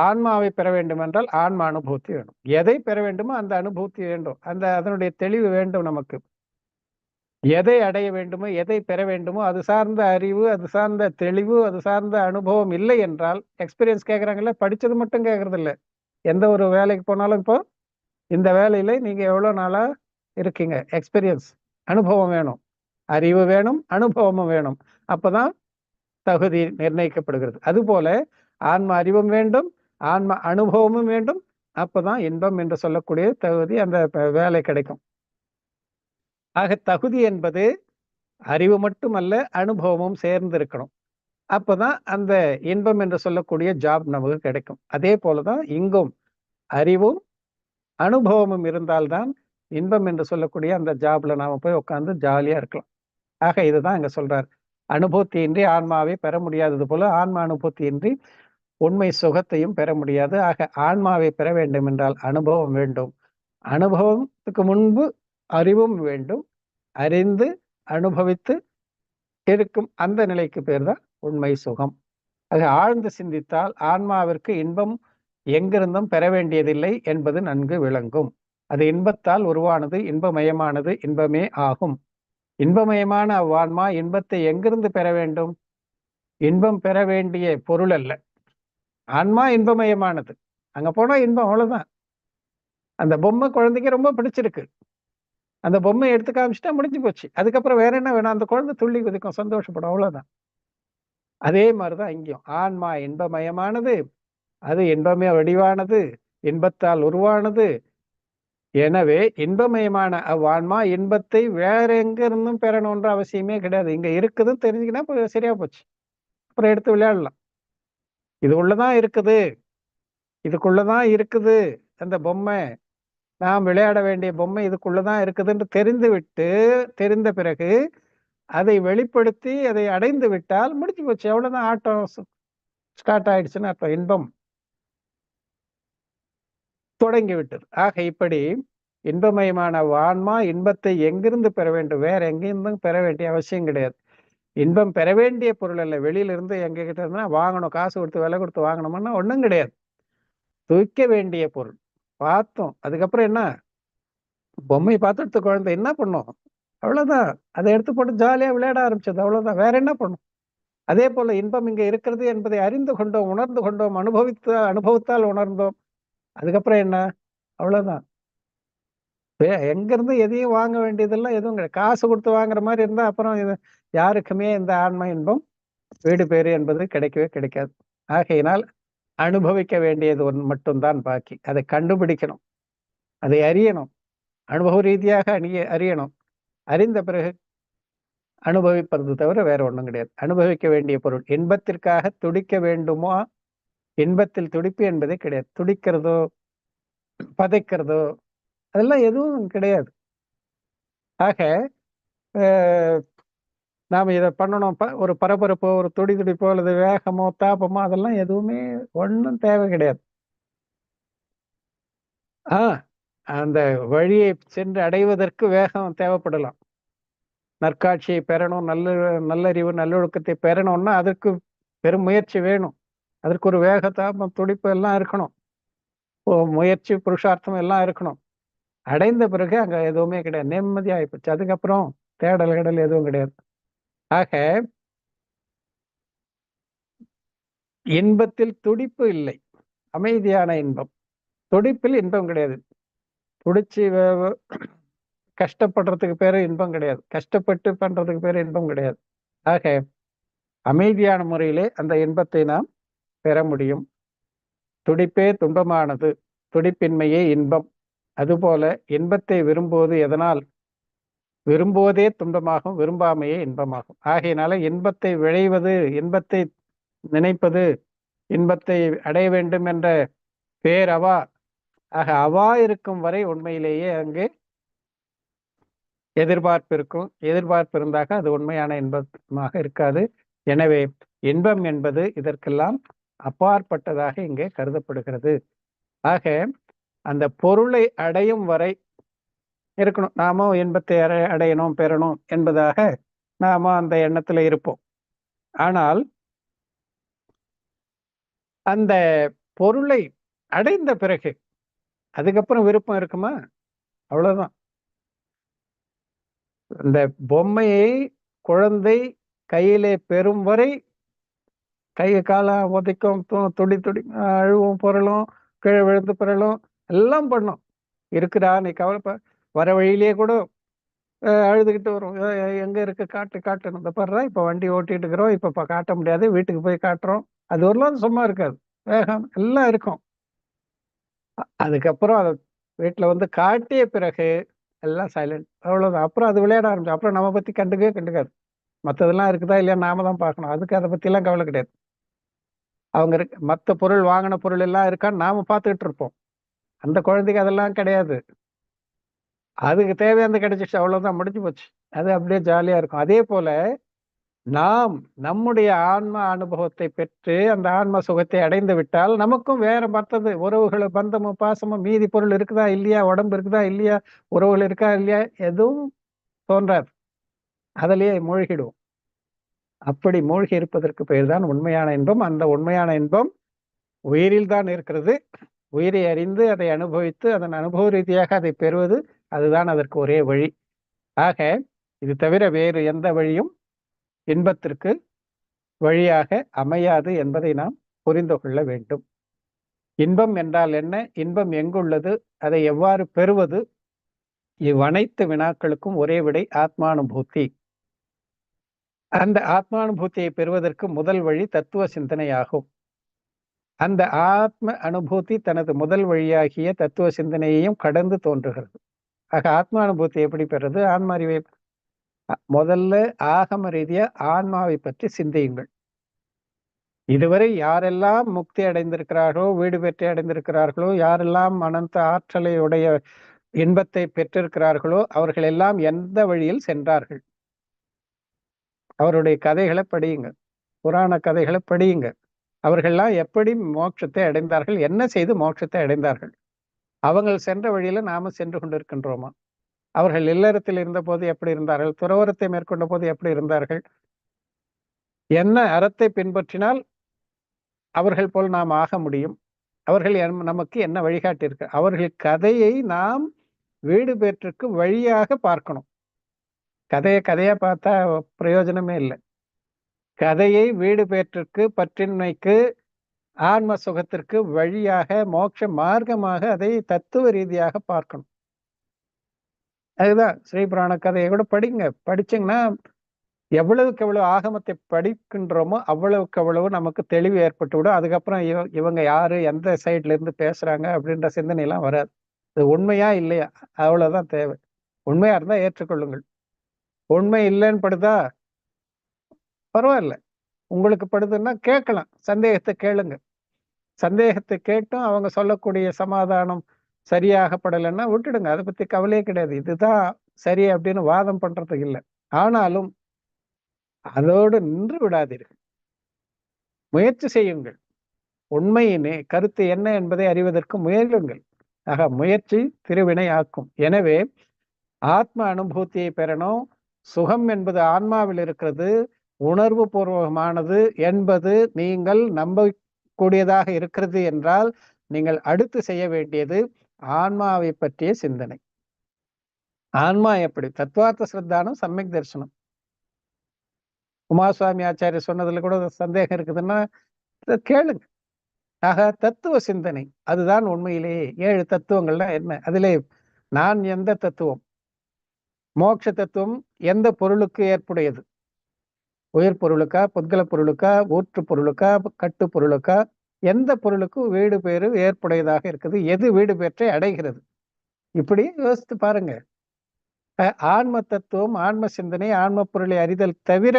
ஆன்மாவை பெற வேண்டும் என்றால் ஆன்ம அனுபூத்தி வேணும். எதை பெற வேண்டுமோ அந்த அனுபூத்தி வேண்டும், அதனுடைய தெளிவு வேண்டும். நமக்கு எதை அடைய வேண்டுமோ, எதை பெற வேண்டுமோ அது சார்ந்த அறிவு, அது சார்ந்த தெளிவு, அது சார்ந்த அனுபவம் இல்லை என்றால், எக்ஸ்பீரியன்ஸ் கேட்கறாங்கல்ல, படிச்சது மட்டும் கேட்கறது இல்லை. எந்த ஒரு வேலைக்கு போனாலும் இப்போ இந்த வேலையில நீங்க எவ்வளவு நாளா இருக்கீங்க, எக்ஸ்பீரியன்ஸ், அனுபவம் வேணும், அறிவு வேணும், அனுபவமும் வேணும். அப்பதான் தகுதி நிர்ணயிக்கப்படுகிறது. அதுபோல ஆன்ம அறிவும் வேண்டும், ஆன்ம அனுபவமும் வேண்டும். அப்பதான் இன்பம் என்று சொல்லக்கூடிய தகுதி, அந்த வேலை கிடைக்கும். ஆக தகுதி என்பது அறிவு மட்டுமல்ல, அனுபவமும் சேர்ந்து இருக்கணும். அப்பதான் அந்த இன்பம் என்று சொல்லக்கூடிய ஜாப் நமக்கு கிடைக்கும். அதே போலதான் இங்கும் அறிவும் அனுபவமும் இருந்தால்தான் இன்பம் என்று சொல்லக்கூடிய அந்த ஜாப்ல நாம போய் உட்கார்ந்து ஜாலியா இருக்கலாம். ஆக இதுதான் இங்க சொல்றார். அனுபூத்தியின்றி ஆன்மாவை பெற முடியாதது போல ஆன்ம அனுபூத்தியின்றி உண்மை சுகத்தையும் பெற முடியாது. ஆக ஆன்மாவை பெற வேண்டும் என்றால் அனுபவம் வேண்டும். அனுபவத்துக்கு முன்பு அறிவும் வேண்டும். அறிந்து அனுபவித்து இருக்கும் அந்த நிலைக்கு பேர் தான் உண்மை சுகம். ஆக ஆழ்ந்து சிந்தித்தால் ஆன்மாவிற்கு இன்பம் எங்கிருந்தும் பெற வேண்டியதில்லை என்பது நன்கு விளங்கும். அது இன்பத்தால் உருவானது, இன்பமயமானது, இன்பமே ஆகும். இன்பமயமான அவ்வான்மா இன்பத்தை எங்கிருந்து பெற வேண்டும்? இன்பம் பெற வேண்டிய பொருள் அல்ல. ஆன்மா இன்பமயமானது, அங்க போனா இன்பம், அவ்வளவுதான். அந்த பொம்மை குழந்தைக்கு ரொம்ப பிடிச்சிருக்கு, அந்த பொம்மை எடுத்து காமிச்சிட்டா முடிஞ்சு போச்சு. அதுக்கப்புறம் வேற என்ன வேணும்? அந்த குழந்தை துள்ளி குதிக்கும், சந்தோஷப்படும், அவ்வளவுதான். அதே மாதிரிதான் இங்கேயும் ஆன்மா இன்பமயமானது, அது இன்பமே வடிவானது, இன்பத்தால் உருவானது, எனவே இன்பமயமான அவ்வான்மா இன்பத்தை வேற எங்க இருந்தும் பெறணும்ன்ற அவசியமே கிடையாது. இங்க இருக்குதுன்னு தெரிஞ்சுக்கினா இப்ப சரியா போச்சு. அப்புறம் எடுத்து விளையாடலாம். இது உள்ளதான் இருக்குது, இதுக்குள்ளதான் இருக்குது அந்த பொம்மை, நாம் விளையாட வேண்டிய பொம்மை இதுக்குள்ளதான் இருக்குதுன்னு தெரிந்த பிறகு அதை வெளிப்படுத்தி அதை அடைந்து விட்டால் முடிஞ்சு போச்சு. அவ்வளவுதான், ஆட்டம் ஸ்டார்ட் ஆயிடுச்சுன்னு அர்த்தம். இன்பம் தொடங்கி விட்டது. ஆக இப்படி இன்பமயமான ஆன்மா இன்பத்தை எங்கிருந்து பெற வேண்டும்? வேற எங்கிருந்தும் பெற வேண்டிய அவசியம் கிடையாது. இன்பம் பெற வேண்டிய பொருள் அல்ல. வெளியில இருந்து எங்க கிட்ட இருந்தா வாங்கணும், காசு கொடுத்து விலை கொடுத்து வாங்கணும்னா ஒண்ணும் கிடையாது. துய்க்க வேண்டிய பொருள். பார்த்தோம், அதுக்கப்புறம் என்ன, பொம்மை பார்த்துட்டு குழந்தை என்ன பண்ணும்? அவ்வளவுதான், அதை எடுத்து போட்டு ஜாலியா விளையாட ஆரம்பிச்சது, அவ்வளவுதான். வேற என்ன பண்ணும்? அதே போல இன்பம் இங்க இருக்கிறது என்பதை அறிந்து கொண்டோம், உணர்ந்து கொண்டோம், அனுபவத்தால் உணர்ந்தோம். அதுக்கப்புறம் என்ன? அவ்வளவுதான். எங்க இருந்து எதையும் வாங்க வேண்டியதெல்லாம் எதுவும் கிடையாது. காசு கொடுத்து வாங்குற மாதிரி இருந்தா அப்புறம் யாருக்குமே இந்த ஆன்ம இன்பம், வீடு பேரு என்பது கிடைக்கவே கிடைக்காது. ஆகையினால் அனுபவிக்க வேண்டியது ஒன்று மட்டும்தான் பாக்கி. அதை கண்டுபிடிக்கணும், அதை அறியணும், அனுபவ ரீதியாக அறியணும். அறிந்த பிறகு அனுபவிப்பது தவிர வேற ஒண்ணும் கிடையாது. அனுபவிக்க வேண்டிய பொருள் இன்பத்திற்காக துடிக்க வேண்டுமோ? இன்பத்தில் துடிப்பு என்பதே கிடையாது. துடிக்கிறதோ பதைக்கிறதோ அதெல்லாம் எதுவும் கிடையாது. ஆக நாம இதை பண்ணணும், ஒரு பரபரப்போ ஒரு துடிப்போ அல்லது வேகமோ தாபமோ அதெல்லாம் எதுவுமே ஒன்றும் தேவை கிடையாது. அந்த வழியை சென்று அடைவதற்கு வேகம் தேவைப்படலாம். நற்காட்சியை பெறணும், நல்லறிவு நல்லொழுக்கத்தை பெறணும்னா அதற்கு பெரும் முயற்சி வேணும். அதற்கு ஒரு வேக தாபம் துடிப்பு எல்லாம் இருக்கணும், முயற்சி புருஷார்த்தம் எல்லாம் இருக்கணும். அடைந்த பிறகு அங்க எதுவுமே கிடையாது, நிம்மதி ஆயிப்போச்சு. அதுக்கப்புறம் தேடல் கடல் எதுவும் கிடையாது. ஆக இன்பத்தில் துடிப்பு இல்லை, அமைதியான இன்பம். துடிப்பில் இன்பம் கிடையாது. துடிச்சு கஷ்டப்படுறதுக்கு பேரு இன்பம் கிடையாது, கஷ்டப்பட்டு பண்றதுக்கு பேரு இன்பம் கிடையாது. ஆக அமைதியான முறையிலே அந்த இன்பத்தை நாம் பெற முடியும். துடிப்பே துன்பமானது, துடிப்பின்மையே இன்பம். அதுபோல இன்பத்தை விரும்புவது எதனால்? விரும்புவதே துன்பமாகும், விரும்பாமையே இன்பமாகும். ஆகையினால இன்பத்தை விளைவது, இன்பத்தை நினைப்பது, இன்பத்தை அடைய வேண்டும் என்ற பேரவா, ஆக அவா இருக்கும் வரை உண்மையிலேயே அங்கே எதிர்பார்ப்பு இருக்கும். எதிர்பார்ப்பு இருந்தாக அது உண்மையான இன்பமாக இருக்காது. எனவே இன்பம் என்பது இதற்கெல்லாம் அப்பாற்பட்டதாக இங்கே கருதப்படுகிறது. ஆக அந்த பொருளை அடையும் வரை இருக்கணும், நாம இன்பத்தை அடையணும் பெறணும் என்பதாக நாம அந்த எண்ணத்துல இருப்போம். ஆனால் அந்த பொருளை அடைந்த பிறகு அதுக்கப்புறம் விருப்பம் இருக்குமா? அவ்வளவுதான். இந்த பொம்மையை குழந்தை கையிலே பெறும் வரை கை கால உதைக்கும், துடி அழுவும், பொருளும் கீழே விழுந்து பிறலும் எல்லாம் பண்ணும். இருக்குடா நீ கவலைப்ப, வர வழியிலேயே கூட அழுதுகிட்டு வரும், எங்க இருக்கு காட்டு காட்டுன்னு. இந்த பாடுறா இப்ப வண்டி ஓட்டிட்டு இருக்கிறோம், இப்ப காட்ட முடியாது, வீட்டுக்கு போய் காட்டுறோம். அது வரலாம் சும்மா இருக்காது, வேகம் எல்லாம் இருக்கும். அதுக்கப்புறம் அதை வீட்டுல வந்து காட்டிய பிறகு எல்லாம் சைலண்ட், அவ்வளவுதான். அப்புறம் அது விளையாட ஆரம்பிச்சு, அப்புறம் நம்ம பத்தி கண்டுக்காது. மற்றதெல்லாம் இருக்குதா இல்லையா நாம தான் பார்க்கணும், அதுக்கு அதை பத்தி எல்லாம் கவலை கிடையாது. அவங்க மற்ற பொருள், வாங்கின பொருள் எல்லாம் இருக்கான்னு நாம பார்த்துக்கிட்டு இருப்போம். அந்த குழந்தைக்கு அதெல்லாம் கிடையாது. அதுக்கு தேவையானது கிடைச்சிச்சு, அவ்வளவுதான், முடிஞ்சு போச்சு. அது அப்படியே ஜாலியா இருக்கும். அதே போல நாம் நம்முடைய ஆன்ம அனுபவத்தை பெற்று அந்த ஆன்ம சுகத்தை அடைந்து விட்டால் நமக்கும் வேற மற்றது உறவுகள், பந்தமும் பாசமும் மீதி பொருள் இருக்குதா இல்லையா, உடம்பு இருக்குதா இல்லையா, உறவுகள் இருக்கா இல்லையா, எதுவும் தோன்றாது. அதிலேயே மூழ்கிடுவோம். அப்படி மூழ்கி இருப்பதற்கு பெயர் தான் உண்மையான இன்பம். அந்த உண்மையான இன்பம் உயிரில் தான் இருக்கிறது. உயிரை அறிந்து அதை அனுபவித்து அதன் அனுபவ ரீதியாக அதை பெறுவது, அதுதான் அதற்கு ஒரே வழி. ஆக இது தவிர வேறு எந்த வழியும் இன்பத்திற்கு வழியாக அமையாது என்பதை நாம் புரிந்து கொள்ள வேண்டும். இன்பம் என்றால் என்ன, இன்பம் எங்குள்ளது, அதை எவ்வாறு பெறுவது, இவ்வனைத்து வினாக்களுக்கும் ஒரே விடை ஆத்மானுபூதி. அந்த ஆத்மானுபூதியை பெறுவதற்கு முதல் வழி தத்துவ சிந்தனையாகும். அந்த ஆத்ம அனுபூதி தனது முதல் வழியாகிய தத்துவ சிந்தனையையும் கடந்து தோன்றுகிறது. ஆக ஆத்ம அனுபூதி எப்படி பெறுறது? ஆன்ம அறிவை முதல்ல ஆகம ரீதியா ஆன்மாவை பற்றி சிந்தியுங்கள். இதுவரை யாரெல்லாம் முக்தி அடைந்திருக்கிறார்களோ, வீடு பெற்று அடைந்திருக்கிறார்களோ, யாரெல்லாம் அனந்த ஆற்றலை உடைய இன்பத்தை பெற்றிருக்கிறார்களோ, அவர்கள் எல்லாம் எந்த வழியில் சென்றார்கள்? அவருடைய கதைகளை படியுங்க, புராண கதைகளை படியுங்க. அவர்கள்லாம் எப்படி மோட்சத்தை அடைந்தார்கள்? என்ன செய்து மோட்சத்தை அடைந்தார்கள்? அவங்கள் சென்ற வழியில நாம சென்று கொண்டிருக்கின்றோமா? அவர்கள் இல்லறத்தில் இருந்த போது எப்படி இருந்தார்கள்? துறவரத்தை மேற்கொண்ட போது எப்படி இருந்தார்கள்? என்ன அறத்தை பின்பற்றினால் அவர்கள் போல் நாம் ஆக முடியும்? அவர்கள் நமக்கு என்ன வழிகாட்டியிருக்கு? அவர்கள் கதையை நாம் வீடு பேற்றுக்கு வழியாக பார்க்கணும். கதையா பார்த்தா பிரயோஜனமே இல்லை. கதையை வீடு பேற்றுக்கு, பற்றின்மைக்கு, ஆன்ம சுகத்திற்கு வழியாக, மோட்ச மார்க்கமாக அதை தத்துவ ரீதியாக பார்க்கணும். அதுதான் ஸ்ரீபுராண கதையை கூட படிங்க. படிச்சீங்கன்னா எவ்வளவுக்கு எவ்வளவு ஆகமத்தை படிக்கின்றோமோ அவ்வளவுக்கு அவ்வளவு நமக்கு தெளிவு ஏற்பட்டு விடும். அதுக்கப்புறம் இவங்க யாரு, எந்த சைட்ல இருந்து பேசுறாங்க அப்படின்ற சிந்தனை எல்லாம் வராது. இது உண்மையா இல்லையா அவ்வளவுதான் தேவை. உண்மையா இருந்தா ஏற்றுக்கொள்ளுங்கள். உண்மை இல்லைன்னு படுதா பரவாயில்ல, உங்களுக்கு படுதுன்னா கேட்கலாம், சந்தேகத்தை கேளுங்க. சந்தேகத்தை கேட்டும் அவங்க சொல்லக்கூடிய சமாதானம் சரியாக படலைன்னா விட்டுடுங்க, அதை பத்தி கவலையே கிடையாது. இதுதான் சரி அப்படின்னு வாதம் பண்றதுக்கு இல்லை. ஆனாலும் அதோடு நின்று விடாதீர்கள், முயற்சி செய்யுங்கள். உண்மையினே கருத்து என்ன என்பதை அறிவதற்கு முயலுங்கள். ஆக முயற்சி திருவினை ஆக்கும். எனவே ஆத்ம அனுபூதியை பெறணும். சுகம் என்பது ஆன்மாவில் இருக்கிறது, உணர்வு பூர்வமானது என்பது நீங்கள் நம்பக்கூடியதாக இருக்கிறது என்றால் நீங்கள் அடுத்து செய்ய வேண்டியது ஆன்மாவை பற்றிய சிந்தனை. ஆன்மா எப்படி? தத்துவார்த்த சிரத்தானம், சமயக் தரிசனம். உமாசுவாமி ஆச்சாரிய சொன்னதுல கூட சந்தேகம் இருக்குதுன்னா கேளுங்க. ஆக தத்துவ சிந்தனை அதுதான் உண்மையிலேயே 7 தத்துவங்கள்ல என்ன. அதிலே நான் எந்த தத்துவம், மோட்ச தத்துவம் எந்த பொருளுக்கு ஏற்புடையது? உயிர் பொருளுக்கா, புத்கல பொருளுக்கா, ஊற்று பொருளுக்கா, கட்டு பொருளுக்கா? எந்த பொருளுக்கு வீடு பேறு ஏற்புடையதாக இருக்குது? எது வீடு பேற்றை அடைகிறது? இப்படி யோசித்து பாருங்க. ஆன்ம தத்துவம், ஆன்ம சிந்தனை, ஆன்ம பொருளை அறிதல் தவிர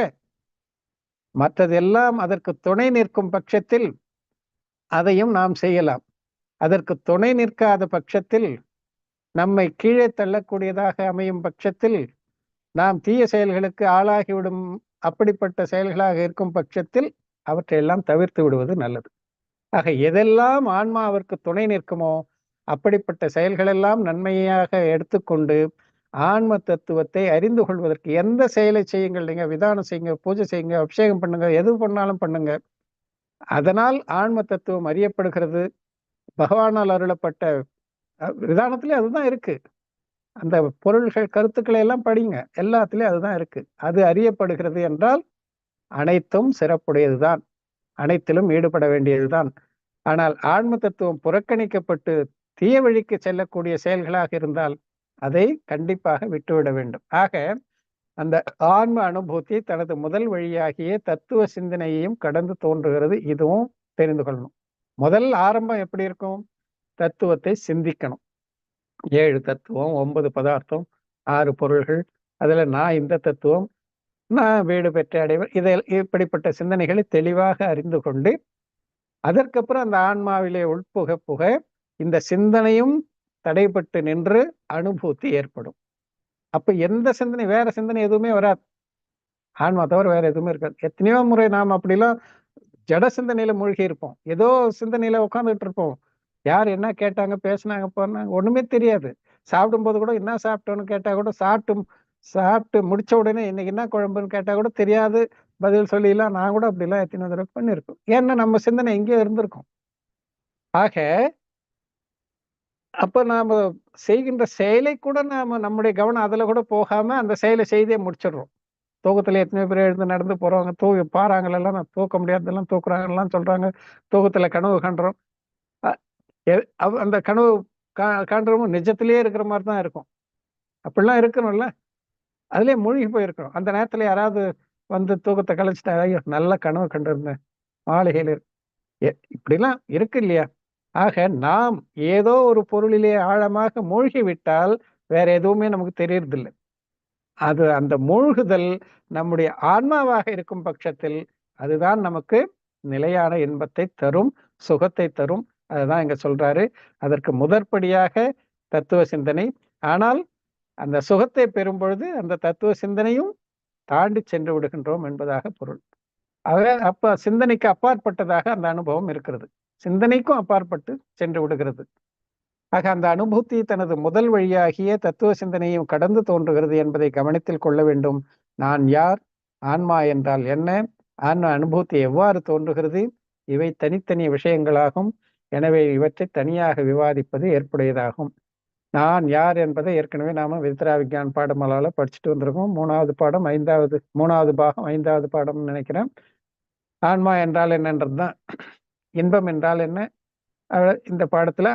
மற்றதெல்லாம் அதற்கு துணை நிற்கும் பட்சத்தில் அதையும் நாம் செய்யலாம். அதற்கு துணை நிற்காத பட்சத்தில், நம்மை கீழே தள்ளக்கூடியதாக அமையும் பட்சத்தில், நாம் தீய செயல்களுக்கு ஆளாகிவிடும் அப்படிப்பட்ட செயல்களாக இருக்கும் பட்சத்தில் அவற்றையெல்லாம் தவிர்த்து விடுவது நல்லது. ஆக எதெல்லாம் ஆன்மாவிற்கு துணை நிற்குமோ அப்படிப்பட்ட செயல்களெல்லாம் நன்மையாக எடுத்துக்கொண்டு ஆன்ம தத்துவத்தை அறிந்து கொள்வதற்கு எந்த செயலை செய்யுங்கள். நீங்க விதானம் செய்யுங்க, பூஜை செய்யுங்க, அபிஷேகம் பண்ணுங்க, எது பண்ணாலும் பண்ணுங்க. அதனால் ஆன்ம தத்துவம் அறியப்படுகிறது. பகவானால் அருளப்பட்ட விதானத்திலே அதுதான் இருக்கு. அந்த பொருள்கள் கருத்துக்களை எல்லாம் படிங்க, எல்லாத்திலையும் அதுதான் இருக்கு. அது அறியப்படுகிறது என்றால் அனைத்தும் சிறப்புடையதுதான், அனைத்திலும் ஈடுபட வேண்டியதுதான். ஆனால் ஆன்ம தத்துவம் புறக்கணிக்கப்பட்டு தீய வழிக்கு செல்லக்கூடிய செயல்களாக இருந்தால் அதை கண்டிப்பாக விட்டுவிட வேண்டும். ஆக அந்த ஆன்ம அனுபூதி தனது முதல் வழியாகிய தத்துவ சிந்தனையையும் கடந்து தோன்றுகிறது. இதுவும் தெரிந்து கொள்ளணும். முதல் ஆரம்பம் எப்படி இருக்கும்? தத்துவத்தை சிந்திக்கணும். 7 தத்துவம், 9 பதார்த்தம், 6 பொருள்கள், அதுல நான் இந்த தத்துவம், நான் வீடு பெற்ற அடைவர், இதை இப்படிப்பட்ட சிந்தனைகளை தெளிவாக அறிந்து கொண்டு அதற்கப்புறம் அந்த ஆன்மாவிலே உட்புக புக இந்த சிந்தனையும் தடைப்பட்டு நின்று அனுபூதி ஏற்படும். அப்ப எந்த சிந்தனை, வேற சிந்தனை எதுவுமே வராது. ஆன்மா தவிர வேற எதுவுமே இருக்காது. எத்தனையோ முறை நாம் அப்படிலாம் ஜட சிந்தனையில மூழ்கி இருப்போம். ஏதோ சிந்தனையில உட்காந்துட்டு இருப்போம். யார் என்ன கேட்டாங்க, பேசினாங்க, போனாங்க, ஒண்ணுமே தெரியாது. சாப்பிடும்போது கூட என்ன சாப்பிட்டோன்னு கேட்டா கூட சாப்பிட்டு முடிச்ச உடனே இன்னைக்கு என்ன குழம்புன்னு கேட்டா கூட தெரியாது, பதில் சொல்லிடலாம். நான் கூட அப்படிலாம் எத்தனை தடவை பண்ணியிருக்கோம். ஏன்னா நம்ம சிந்தனை எங்கேயோ இருந்திருக்கும். ஆக அப்ப நாம செய்கின்ற செயலை கூட நாம நம்முடைய கவனம் அதுல கூட போகாம அந்த செயலை செய்தே முடிச்சிடுறோம். தூக்கத்துல எத்தனையோ பேர் எழுந்து நடந்து போறவங்க, பாறாங்களெல்லாம் தூக்க முடியாததெல்லாம் தூக்குறாங்கலாம் சொல்றாங்க. தூக்கத்துல கனவு காண்றோம். அந்த கனவு காண்றவும் நிஜத்திலேயே இருக்கிற மாதிரி தான் இருக்கும். அப்படிலாம் இருக்கணும்ல, அதுலயே மூழ்கி போயிருக்கணும். அந்த நேரத்துல யாராவது வந்து தூக்கத்தை கலைச்சிட்டா, ஐயோ நல்ல கனவு கண்டிருந்தேன், மாளிகையில் இப்படிலாம் இருக்கு இல்லையா? ஆக நாம் ஏதோ ஒரு பொருளிலே ஆழமாக மூழ்கி விட்டால் வேற எதுவுமே நமக்கு தெரியறதில்லை. அது அந்த மூழ்குதல் நம்முடைய ஆன்மாவாக இருக்கும் பட்சத்தில் அதுதான் நமக்கு நிலையான இன்பத்தை தரும், சுகத்தை தரும். அதுதான் இங்க சொல்றாரு. அதற்கு முதற்படியாக தத்துவ சிந்தனை. ஆனால் அந்த சுகத்தை பெறும் பொழுது அந்த தத்துவ சிந்தனையும் தாண்டி சென்று விடுகின்றோம் என்பதாக பொருள். ஆக அப்ப சிந்தனைக்கு அப்பாற்பட்டதாக அந்த அனுபவம் இருக்கிறது. சிந்தனைக்கும் அப்பாற்பட்டு சென்று விடுகிறது. ஆக அந்த அனுபூதி தனது முதல் வழியாகிய தத்துவ சிந்தனையும் கடந்து தோன்றுகிறது என்பதை கவனத்தில் கொள்ள வேண்டும். நான் யார்? ஆன்மா என்றால் என்ன? ஆன்ம அனுபூதி எவ்வாறு தோன்றுகிறது? இவை தனித்தனி விஷயங்களாகும். எனவே இவற்றை தனியாக விவாதிப்பது ஏற்புடையதாகும். நான் யார் என்பதை ஏற்கனவே நாம வித்ரா விஞ்ஞான் பாடமாலால படிச்சுட்டு வந்திருக்கோம். 3வது பாடம் 3வது பாகம் 5வது பாடம்னு நினைக்கிறேன். ஆன்மா என்றால் என்னன்றதுதான். இன்பம் என்றால் என்ன? இந்த பாடத்துல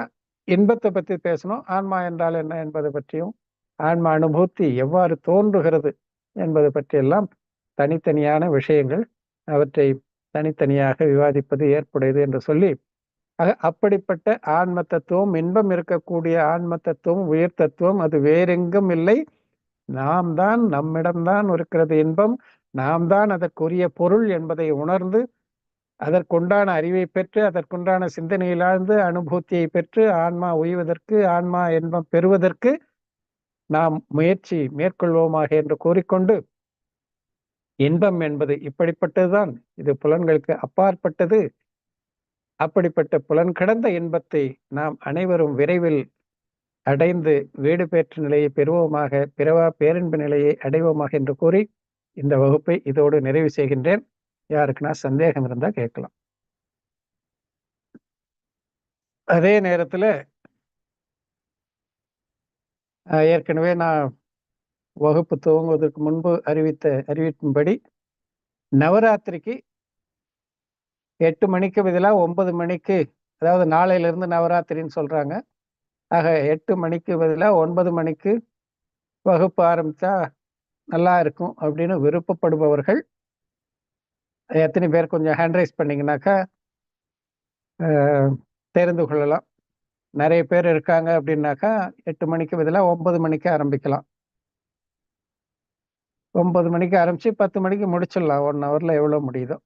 இன்பத்தை பற்றி பேசணும். ஆன்மா என்றால் என்ன என்பதை பற்றியும், ஆன்மா அனுபூதி எவ்வாறு தோன்றுகிறது என்பது பற்றியெல்லாம் தனித்தனியான விஷயங்கள். அவற்றை தனித்தனியாக விவாதிப்பது ஏற்புடையது என்று சொல்லி, அப்படிப்பட்ட ஆன்ம தத்துவம், இன்பம் இருக்கக்கூடிய ஆன்ம தத்துவம், உயிர் தத்துவம், அது வேறெங்கும் இல்லை. நாம் தான், நம்மிடம்தான் இருக்கிறது இன்பம். நாம் தான் அதற்குரிய பொருள் என்பதை உணர்ந்து அதற்குண்டான அறிவை பெற்று அதற்குண்டான சிந்தனையிலாழ்ந்து அனுபூதியை பெற்று ஆன்மா உய்வதற்கு, ஆன்மா இன்பம் பெறுவதற்கு நாம் முயற்சி மேற்கொள்வோமாக என்று கூறிக்கொண்டு, இன்பம் என்பது இப்படிப்பட்டதுதான். இது புலன்களுக்கு அப்பாற்பட்டது. அப்படிப்பட்ட புலன் கடந்த இன்பத்தை நாம் அனைவரும் விரைவில் அடைந்து வீடு பெற்ற நிலையை பெறுவோமாக, பிறவா பேரின்ப நிலையை அடைவோமாக என்று கூறி இந்த வகுப்பை இதோடு நிறைவு செய்கின்றேன். யாருக்குன்னா சந்தேகம் இருந்தா கேட்கலாம். அதே நேரத்துல ஏற்கனவே நான் வகுப்பு துவங்குவதற்கு முன்பு அறிவிப்பின்படி நவராத்திரிக்கு 8 மணிக்கு பதிலாக 9 மணிக்கு, அதாவது நாளையிலிருந்து நவராத்திரின்னு சொல்றாங்க. ஆக 8 மணிக்கு பதிலாக 9 மணிக்கு வகுப்பு ஆரம்பிச்சா நல்லா இருக்கும் அப்படின்னு விருப்பப்படுபவர்கள் எத்தனை பேர் கொஞ்சம் ஹேண்ட் ரைஸ் பண்ணீங்கன்னாக்கா தெரிந்து கொள்ளலாம். நிறைய பேர் இருக்காங்க அப்படின்னாக்கா 8 மணிக்கு பதிலாக 9 மணிக்கு ஆரம்பிக்கலாம். 9 மணிக்கு ஆரம்பிச்சு 10 மணிக்கு முடிச்சிடலாம். 1 ஹவர்ல எவ்வளவு முடியுதோ.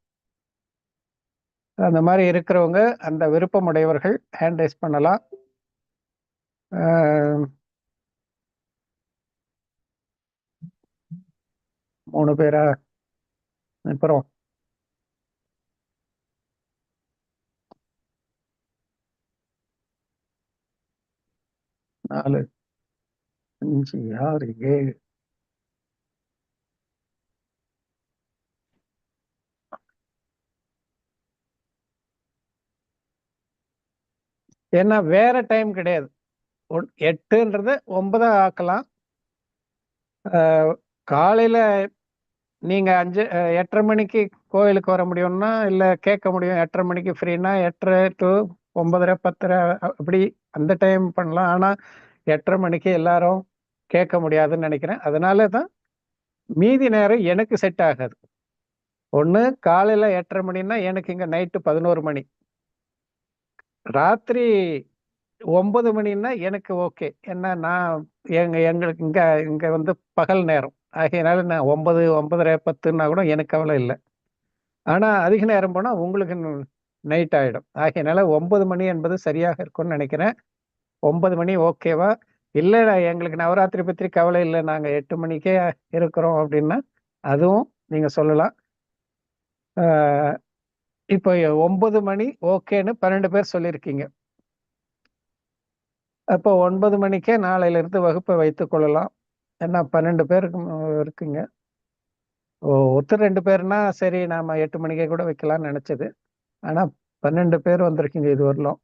அந்த மாதிரி இருக்கிறவங்க, அந்த விருப்பமுடையவர்கள் ஹேண்ட் ரைஸ் பண்ணலாம். 3 பேரா? அப்புறம் 4, 5, 6, 7. ஏன்னா வேற டைம் கிடையாது. 8ன்றத 9 ஆக்கலாம். காலையில நீங்க 8:30 மணிக்கு கோயிலுக்கு வர முடியும்னா, இல்ல கேட்க முடியும் 8:30 மணிக்கு ஃப்ரீனா 8:30 to 9:30, 10:30 அப்படி அந்த டைம் பண்ணலாம். ஆனா 8:30 மணிக்கு எல்லாரும் கேட்க முடியாதுன்னு நினைக்கிறேன். அதனால தான் மீதி நேரம் எனக்கு செட் ஆகாது. ஒண்ணு காலையில 8:30 மணின்னா எனக்கு இங்க நைட்டு 11 மணி. ராத்திரி 9 மணின்னா எனக்கு ஓகே. ஏன்னா நான் எங்களுக்கு இங்க இங்க வந்து பகல் நேரம். ஆகையினால நான் 9, 9:30, 10ன்னா கூட எனக்கு கவலை இல்லை. ஆனா அதிக நேரம் போனா உங்களுக்கு நைட் ஆயிடும். ஆகையினால 9 மணி என்பது சரியாக இருக்கும்னு நினைக்கிறேன். 9 மணி ஓகேவா? இல்ல எங்களுக்கு நவராத்திரி பற்றி கவலை இல்லை, நாங்க 8 மணிக்கே இருக்கிறோம் அப்படின்னா அதுவும் நீங்க சொல்லலாம். இப்போ 9 மணி ஓகேன்னு 12 பேர் சொல்லியிருக்கீங்க. அப்போ 9 மணிக்கே நாளையிலிருந்து வகுப்பை வைத்துக் கொள்ளலாம். ஏன்னா 12 பேருக்கு இருக்குங்க. ஒருத்தர் 2 பேர்னா சரி நாம 8 மணிக்கே கூட வைக்கலாம்னு நினைச்சது. ஆனா 12 பேர் வந்திருக்கீங்க இது வரலாம்.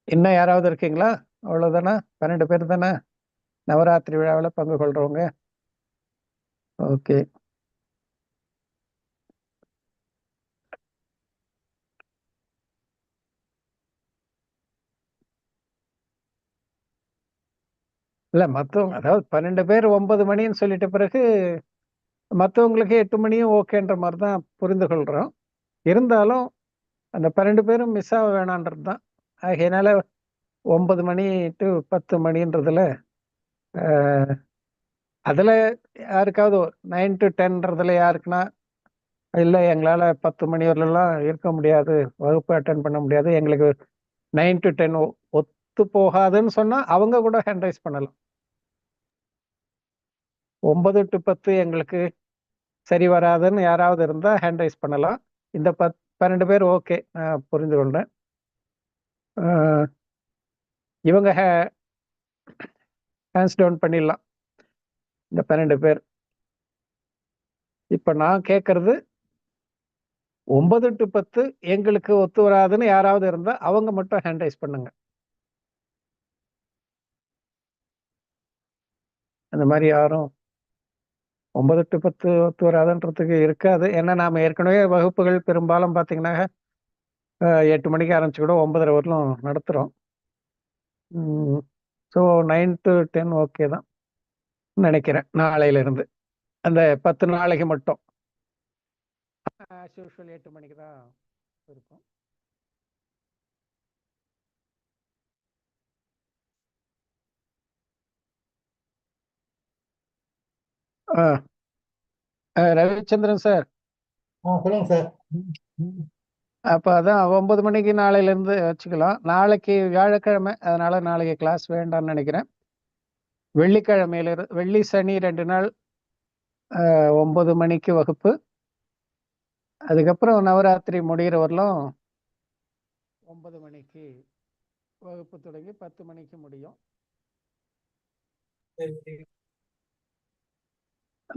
இன்னும் யாராவது இருக்கீங்களா? அவ்வளவுதானா? 12 பேர் தானே நவராத்திரி விழாவில் பங்கு கொள்றவங்க? ஓகே. இல்ல மத்தவங்க அதாவது 12 பேர் 9 மணின்னு சொல்லிட்ட பிறகு மத்தவங்களுக்கு 8 மணியும் ஓகேன்ற மாதிரி தான் புரிந்து கொள்றோம். இருந்தாலும் அந்த 12 பேரும் மிஸ் ஆக வேணான்றது தான். ஆகையினால 9 மணி டூ 10 மணின்றதுல அதுல யாருக்காவது 9 to 10ன்றதுல யாருக்குன்னா இல்ல எங்களால 10 மணி வரலாம் இருக்க முடியாது, வகுப்பு அட்டன் பண்ண முடியாது, எங்களுக்கு 9 to 10 ஒத்து போகாதுன்னு சொன்னா அவங்க கூட ஹேண்ட் ரைஸ் பண்ணலாம். 9 to 10 எங்களுக்கு சரி வராதுன்னு யாராவது இருந்தா ஹேண்ட் ரைஸ் பண்ணலாம். இந்த 12 பேர் ஓகே, நான் புரிந்து கொள்றேன். இவங்க ஹேண்ட்ஸ் டவுன் பண்ணிடலாம், இந்த 12 பேர். இப்ப நான் கேட்கறது 9 to 10 எங்களுக்கு ஒத்து வராதுன்னு யாராவது இருந்தா அவங்க மட்டும் ஹேண்ட் ரைஸ் பண்ணுங்க. அந்த மாதிரி யாரும் 9 to 10 ஒத்து வராதுன்றதுக்கு இருக்காது. ஏன்னா நாம ஏற்கனவே வகுப்புகள் பெரும்பாலும் பார்த்தீங்கன்னா 8 மணிக்கு ஆரம்பிச்சு கூட 9:30 வரலும் நடத்துறோம். ஸோ 9 to 10 ஓகே தான் நினைக்கிறேன் நாளையில இருந்து. அந்த 10 நாளைக்கு மட்டும் ஆஸ் யூஷுவல் 8 மணிக்கு தான் இருக்கும். ரவிச்சந்திரன் சார், சொல்லுங்க சார். அப்போ அதான் 9 மணிக்கு நாளையிலேருந்து வச்சுக்கலாம். நாளைக்கு வியாழக்கிழமை, அதனால நாளைக்கு கிளாஸ் வேண்டாம்னு நினைக்கிறேன். வெள்ளிக்கிழமையிலிருந்து வெள்ளி சனி 2 நாள் 9 மணிக்கு வகுப்பு. அதுக்கப்புறம் நவராத்திரி முடிகிற வரலும் 9 மணிக்கு வகுப்பு தொடங்கி 10 மணிக்கு முடியும்.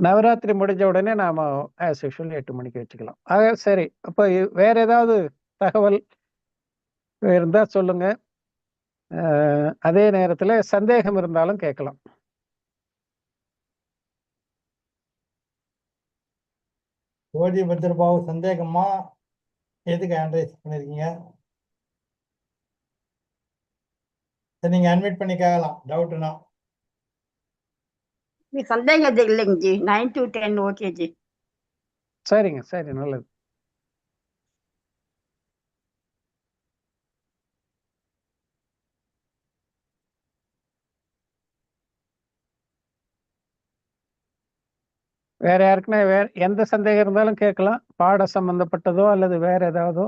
நவராத்திரி முடிஞ்ச உடனே நாம ஆஸ் யூஷுவல் 8 மணிக்கு வச்சுக்கலாம். சரி, அப்போ வேற ஏதாவது தகவல் இருந்தா சொல்லுங்க. அதே நேரத்துல சந்தேகம் இருந்தாலும் கேட்கலாம். ஜோதி பத்ரபாபு சந்தேகமா? எதுக்கு ஹேண்ட் ரைஸ் பண்ணிருக்கீங்க? சரி, நீங்க அட்மிட் பண்ணி கேட்கலாம் டவுட்னா. சந்தேகம் இல்லைங்க ஜி. 9 to 10 okay G. சரிங்க, சரி, நல்லது. வேற யாருக்குன்னா வேற எந்த சந்தேகம் இருந்தாலும் கேட்கலாம், பாட சம்பந்தப்பட்டதோ அல்லது வேற ஏதாவதோ.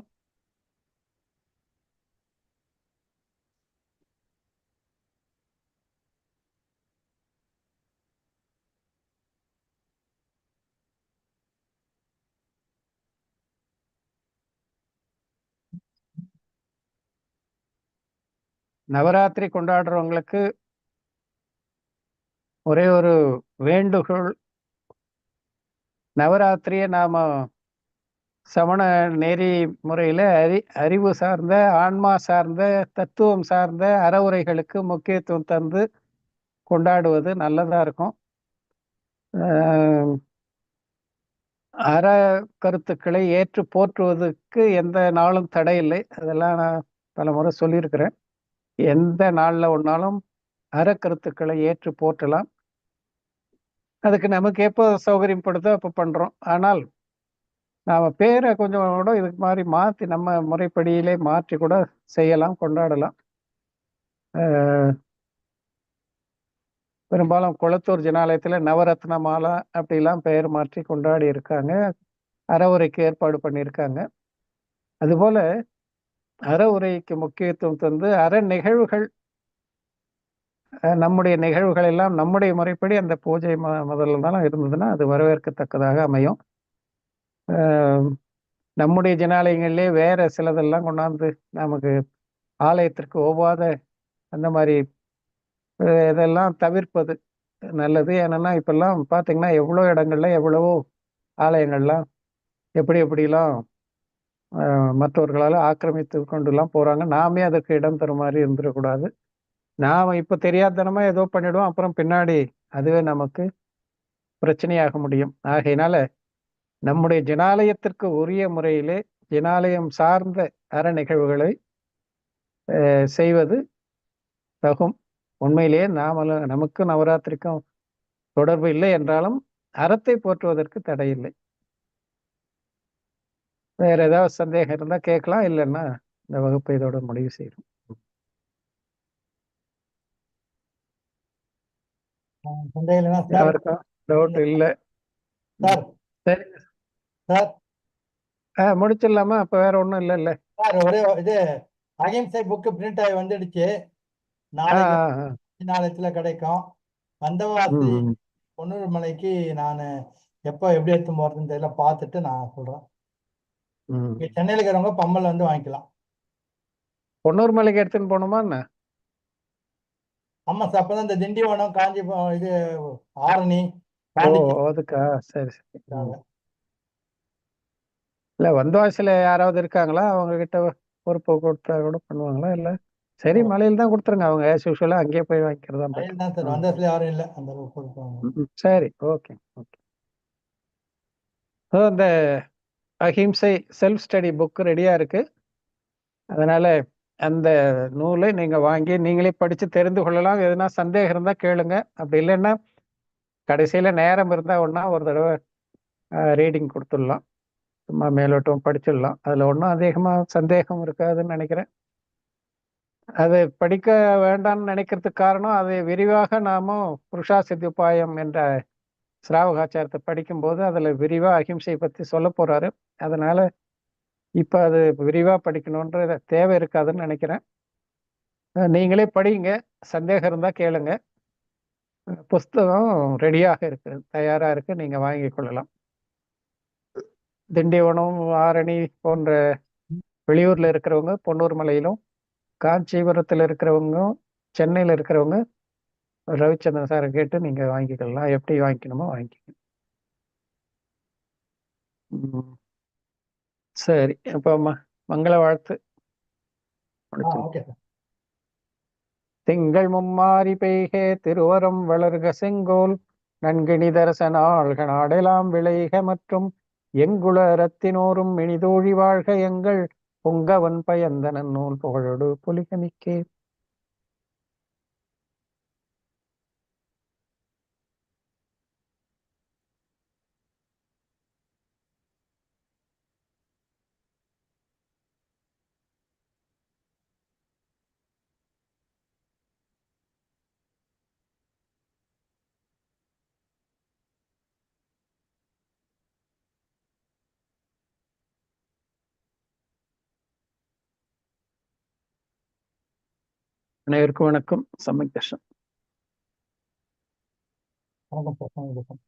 நவராத்திரி கொண்டாடுறவங்களுக்கு ஒரே ஒரு வேண்டுகோள், நவராத்திரியை நாம சமண நெறி முறையில அறிவு சார்ந்த, ஆன்மா சார்ந்த, தத்துவம் சார்ந்த அறவுரைகளுக்கு முக்கியத்துவம் தந்து கொண்டாடுவது நல்லதா இருக்கும். அற கருத்துக்களை ஏற்று போற்றுவதற்கு எந்த நாளும் தடை இல்லை. அதெல்லாம் நான் பல முறை சொல்லியிருக்கிறேன். எந்த நாள்ல ஒன்னாலும் அற கருத்துக்களை ஏற்று போற்றலாம். அதுக்கு நமக்கு எப்போ சௌகரியம் படுதோ அப்போ பண்றோம். ஆனால் நாம பேரை கொஞ்சம் கூட இதுக்கு மாதிரி மாற்றி நம்ம முறைப்படியிலே மாற்றி கூட செய்யலாம், கொண்டாடலாம். பெரும்பாலும் குளத்தூர் ஜனாலயத்தில் நவரத்ன மாலா அப்படிலாம் பெயர் மாற்றி கொண்டாடி இருக்காங்க, அறவுரைக்கு ஏற்பாடு பண்ணியிருக்காங்க. அதுபோல அறவுரைக்கு முக்கியத்துவம் தந்து அற நிகழ்வுகள், நம்முடைய நிகழ்வுகள் எல்லாம் நம்முடைய முறைப்படி அந்த பூஜை முதல்ல தான் இருந்ததுன்னா அது வரவேற்கத்தக்கதாக அமையும். நம்முடைய ஜனாலயங்களிலே வேற சிலதெல்லாம் கொண்டாந்து நமக்கு ஆலயத்திற்கு ஒவ்வாத அந்த மாதிரி இதெல்லாம் தவிர்ப்பது நல்லது. ஏன்னா இப்பெல்லாம் பார்த்தீங்கன்னா எவ்வளோ இடங்கள்ல எவ்வளவோ ஆலயங்கள்லாம் எப்படி எப்படிலாம் மற்றவர்களால் ஆக்கிரமித்து கொண்டுலாம் போறாங்க. நாமே அதற்கு இடம் தரும் மாதிரி இருந்துடக்கூடாது. நாம இப்ப தெரியாதனமா ஏதோ பண்ணிடுவோம், அப்புறம் பின்னாடி அதுவே நமக்கு பிரச்சனையாக முடியும். ஆகையினால நம்முடைய ஜனாலயத்திற்கு உரிய முறையிலே ஜனாலயம் சார்ந்த அற நிகழ்வுகளை செய்வது தகும். உண்மையிலேயே நமக்கும் நவராத்திரிக்கும் தொடர்பு இல்லை என்றாலும் அறத்தை போற்றுவதற்கு தடை இல்லை. வேற ஏதாவது சந்தேகம் இருந்தா கேட்கலாம், இல்லைன்னா இந்த வகுப்பை இதோட முடிவு செய்யணும். சந்தேகம் இல்லைன்னா சார் யாருக்கும் டவுட் இல்லை. சார் சரி, சார் முடிச்சிடலாமா? அப்ப வேற ஒண்ணும் இல்லைல்ல. சார் ஒரே இது அகிம்சை புக்கு பிரிண்ட் ஆகி வந்துடுச்சு. ஆ, நாளைக்கு ஆ, ஆ. நாளைக்குல கிடைக்கும். வந்தவாசி ம், ம், பொன்னூர் மலைக்கு நான் எப்போ எப்படி எடுத்து போறதுன்னு தெரியல, பார்த்துட்டு நான் சொல்றேன். ம். இங்க சென்னையில இருக்கிறவங்க பம்மல் வந்து வாங்கிக்கலாம். பொன்னூர் மலைக்கு எடுத்துன்னு போகணுமா என்ன? ஆமா சார், அப்பதான் இந்த திண்டிவனம் காஞ்சிபுரம் இது ஆரணி ஓ, பாண்டிச்சேரி அதுக்கா? சரி சரி. இல்ல வந்தவாசில யாராவது இருக்காங்களா? அவங்க கிட்ட பொறுப்பு கொடுத்தா கூட பண்ணுவாங்களா? இல்ல சரி, மலையில தான் கொடுத்துருங்க. அவங்க as usual அங்கேயே போய் வாங்கிக்கிறதா better. தான் சார், வந்ததுல யாரும் இல்லை அந்த அளவுக்கு கொடுப்பாங்க. சரி, ஓகே ஓகே. இந்த அஹிம்சை செல்ஃப் ஸ்டடி புக் ரெடியா இருக்கு. அதனால அந்த நூலை நீங்க வாங்கி நீங்களே படிச்சு தெரிந்து கொள்ளலாம். எதுனா சந்தேகம் இருந்தா கேளுங்க. அப்படி இல்லைன்னா கடைசியில நேரம் இருந்தா ஒண்ணா ஒரு தடவை ரீடிங் கொடுத்துடலாம். சும்மா மேலோட்டம் படிச்சிடலாம். அதுல ஒன்றும் அதிகமா சந்தேகம் இருக்காதுன்னு நினைக்கிறேன். அது படிக்க வேண்டாம்னு நினைக்கிறதுக்கு காரணம், அதை விரிவாக நாம புருஷா சித்தியுபாயம் என்ற ஸ்ராவகாச்சாரத்தை படிக்கும்போது அதுல விரிவா அஹிம்சை பத்தி சொல்ல போறாரு. அதனால இப்ப அது விரிவா படிக்கணும்ன்ற தேவை இருக்காதுன்னு நினைக்கிறேன். நீங்களே படிங்க. சந்தேகம் இருந்தா கேளுங்க. புஸ்தகம் ரெடியாக இருக்கு, தயாரா இருக்கு, நீங்க வாங்கிக் கொள்ளலாம். திண்டிவனம், ஆரணி போன்ற வெளியூர்ல இருக்கிறவங்க பொன்னூர் மலையிலும், காஞ்சிபுரத்தில் இருக்கிறவங்க, சென்னையில் இருக்கிறவங்க ரவிச்சந்திரன் சாரை கேட்டு நீங்க வாங்கிக்கலாம். எப்படி வாங்கிக்கணுமோ வாங்கிக்கணும். சரி, அப்போ மங்கள வாழ்த்து. Okay sir. திங்கள் மும்மாரி பெய்கே திருவரம் வளர்க செங்கோல் நன்கினி தரசனாள்க நாடெல்லாம் விளைக மற்றும் எங்குள ரத்தினோரும் இனிதோழி வாழ்க எங்கள் பொங்கவன் பயந்தனன் நூல் புகழோடு புலிகமிக்கே. அனைவருக்கும் வணக்கம். சமயகிருஷ்ணன். வணக்கம் சார்.